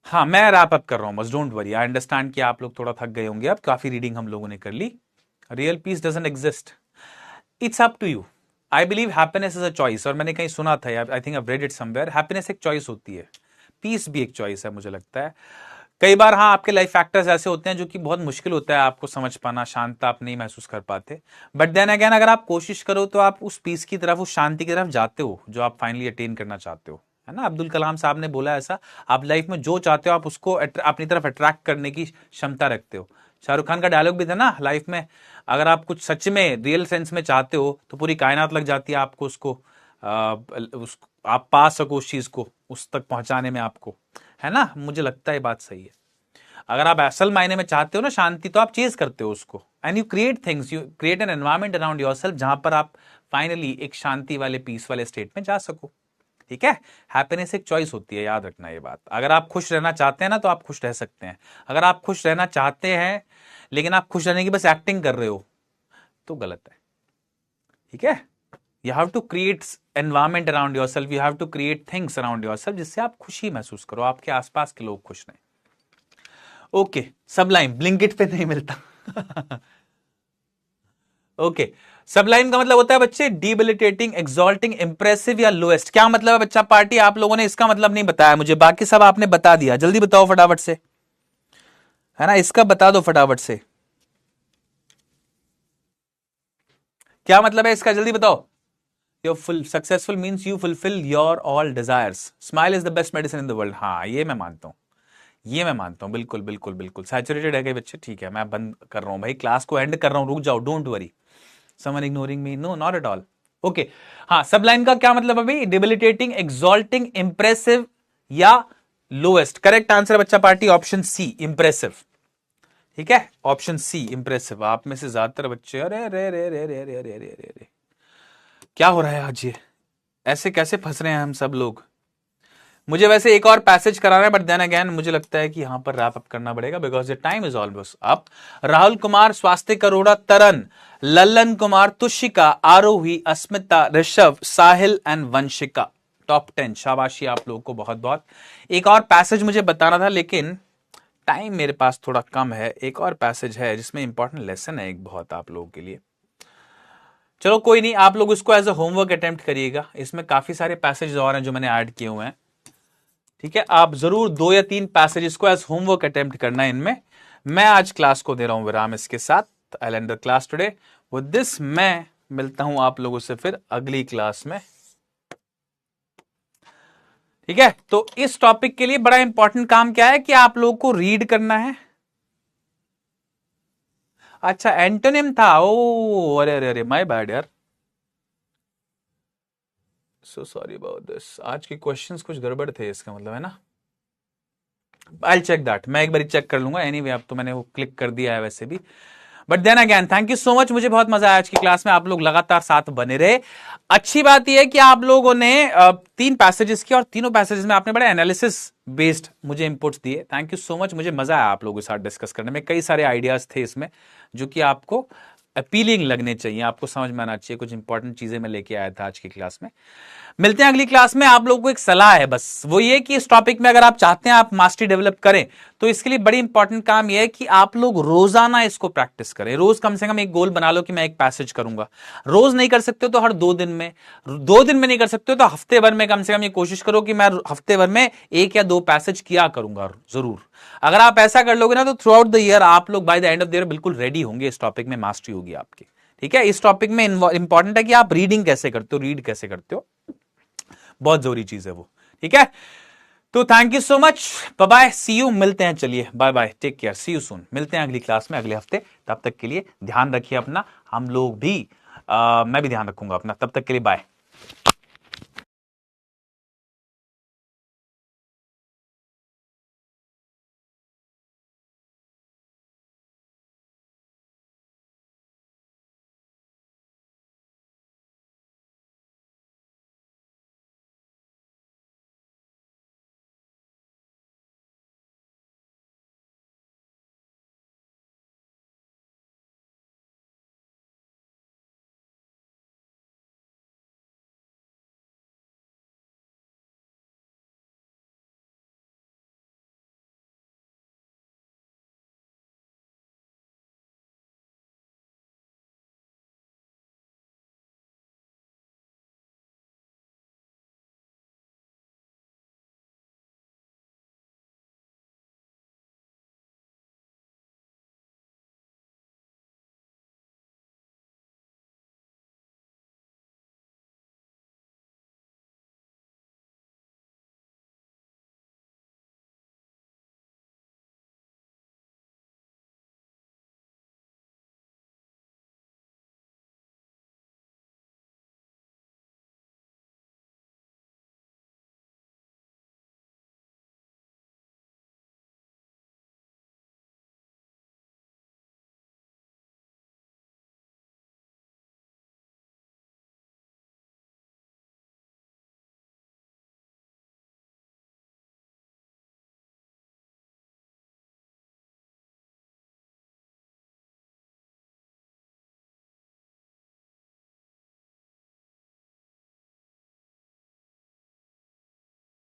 हाँ, मैं रैप अप कर रहा हूं बस, डोंट वरी, आई अंडरस्टैंड कि आप लोग थोड़ा थक गए होंगे, अब काफी रीडिंग हम लोगों ने कर ली। Real peace doesn't exist, it's up to you. I believe happiness is a choice, और मैंने कहीं सुना था, I think I read it somewhere, happiness एक चॉइस होती है, पीस भी एक चॉइस है मुझे लगता है। कई बार हाँ आपके लाइफ फैक्टर्स ऐसे होते हैं जो कि बहुत मुश्किल होता है आपको समझ पाना, शांत आप नहीं महसूस कर पाते, बट देन अगेन अगर आप कोशिश करो तो आप उस पीस की तरफ, उस शांति की तरफ जाते हो जो आप फाइनली अटेन करना चाहते हो, है ना। अब्दुल कलाम साहब ने बोला ऐसा, आप लाइफ में जो चाहते हो आप उसको अपनी तरफ अट्रैक्ट करने की क्षमता रखते हो। शाहरुख खान का डायलॉग भी था ना लाइफ में, अगर आप कुछ सच में रियल सेंस में चाहते हो तो पूरी कायनात लग जाती है आपको उसको आप पा सको उस चीज को, उस तक पहुंचाने में आपको, है ना। मुझे लगता है बात सही है। अगर आप असल मायने में चाहते हो ना शांति, तो आप चेज करते हो उसको, and you create things, you create an environment around yourself जहां पर आप फाइनली एक शांति वाले पीस वाले स्टेट में जा सको। ठीक है, हैप्पीनेस एक चॉइस होती है, याद रखना ये बात। अगर आप खुश रहना चाहते हैं ना तो आप खुश रह सकते हैं, अगर आप खुश रहना चाहते हैं लेकिन आप खुश रहने की बस एक्टिंग कर रहे हो तो गलत है। ठीक है, you have to create environment around yourself, you have to create things around yourself जिससे आप खुशी महसूस करो, आपके आसपास के लोग खुश रहें। ओके, सबलाइम ब्लिंकिट पे नहीं मिलता। ओके, सबलाइम का मतलब होता है बच्चे डिबिलिटेटिंग, एक्सॉल्टिंग, इंप्रेसिव या लोएस्ट। क्या मतलब है बच्चा पार्टी? आप लोगों ने इसका मतलब नहीं बताया मुझे, बाकी सब आपने बता दिया, जल्दी बताओ फटाफट से, है ना, इसका बता दो फटाफट से, क्या मतलब है इसका, जल्दी बताओ। Your full successful means you fulfil your all desires, smile is the best medicine in the world. हाँ ये मैं मानता हूं, ये मैं मानता हूं, बिल्कुल बिल्कुल बिल्कुल सैचुरेटेड है गए बच्चे। ठीक है, मैं बंद कर रहा हूं भाई, क्लास को एंड कर रहा हूं, रुक जाओ, don't worry, someone ignoring me, no not at all. Okay, हाँ सबलाइन का क्या मतलब है भाई? डिबिलिटेटिंग, एक्सॉल्टिंग, इंप्रेसिव या लोएस्ट। करेक्ट आंसर बच्चा पार्टी ऑप्शन सी, इंप्रेसिव। ठीक है, ऑप्शन सी इंप्रेसिव। आप में से ज्यादातर बच्चे, अरे रे रे रे रे रे रे रे रे रे, क्या हो रहा है आज ये, ऐसे कैसे फंस रहे हैं हम सब लोग। मुझे वैसे एक और पैसेज कराना है, बट देन अगेन मुझे लगता है कि यहां पर रैप अप करना पड़ेगा because the time is almost up. Rahul Kumar, Swastik Arora, Taran, Lallan Kumar, Tushika, Aarohi, Asmita, Rishabh, Sahil and Vanshika. Top 10, शाबाशी आप लोगों को बहुत बहुत। एक और पैसेज मुझे बताना था लेकिन टाइम मेरे पास थोड़ा कम है। एक और पैसेज है जिसमें इंपॉर्टेंट लेसन है एक बहुत आप लोगों के लिए। चलो कोई नहीं, आप लोग इसको एज अ होमवर्क अटेम्प्ट करिएगा, इसमें काफी सारे पैसेज और हैं जो मैंने ऐड किए हुए हैं। ठीक है, आप जरूर 2 या 3 पैसेजेस को एज होमवर्क अटेम्प्ट करना है इनमें। मैं आज क्लास को दे रहा हूं विराम इसके साथ, I end the class today with this. मैं मिलता हूं आप लोगों से फिर अगली क्लास में। ठीक है, तो इस टॉपिक के लिए बड़ा इंपॉर्टेंट काम क्या है कि आप लोगों को रीड करना है। अच्छा एंटोनिम था, ओ अरे अरे अरे माय बैड यार। सो सॉरी अबाउट दिस, आज के क्वेश्चंस कुछ गड़बड़ थे, इसका मतलब है ना। आई चेक दैट, मैं एक बार चेक कर लूंगा। एनीवे अब तो मैंने वो क्लिक कर दिया है वैसे भी, but then again thank you so much, मुझे बहुत मजा आया आज की क्लास में, आप लोग लगातार साथ बने रहे। अच्छी बात यह है कि आप लोगों ने 3 पैसेजेस किया और तीनों पैसेजेस में आपने बड़े एनालिसिस बेस्ड मुझे इंपुट्स दिए। थैंक यू सो मच, मुझे मजा आया आप लोगों के साथ डिस्कस करने में। कई सारे आइडियाज थे इसमें जो कि आपको अपीलिंग लगने चाहिए, आपको समझ में आना चाहिए। कुछ इंपॉर्टेंट चीजें मैं लेके आया था आज की क्लास में। मिलते हैं अगली क्लास में। आप लोगों को एक सलाह है बस, वो ये कि इस टॉपिक में अगर आप चाहते हैं आप मास्टरी डेवलप करें, तो इसके लिए बड़ी इंपॉर्टेंट काम यह है कि आप लोग रोजाना इसको प्रैक्टिस करें। रोज कम से कम एक गोल बना लो कि मैं एक पैसेज करूंगा। रोज नहीं कर सकते हो तो हर 2 दिन में, 2 दिन में नहीं कर सकते हो तो हफ्ते भर में कम से कम ये कोशिश करो कि मैं हफ्ते भर में 1 या 2 पैसेज किया करूंगा जरूर। अगर आप ऐसा कर लोगे ना तो थ्रू आउट द ईयर आप लोग by the end of the year बिल्कुल रेडी होंगे, इस टॉपिक में मास्टरी होगी आपकी। ठीक है, इस टॉपिक में इंपॉर्टेंट है कि आप रीडिंग कैसे करते हो, रीड कैसे करते हो, बहुत जरूरी चीज है वो। ठीक है, तो thank you so much, bye bye, see you, मिलते हैं, चलिए bye bye, take care, see you soon, मिलते हैं अगली क्लास में अगले हफ्ते। तब तक के लिए ध्यान रखिए अपना, हम लोग भी मैं भी ध्यान रखूंगा अपना। तब तक के लिए बाय।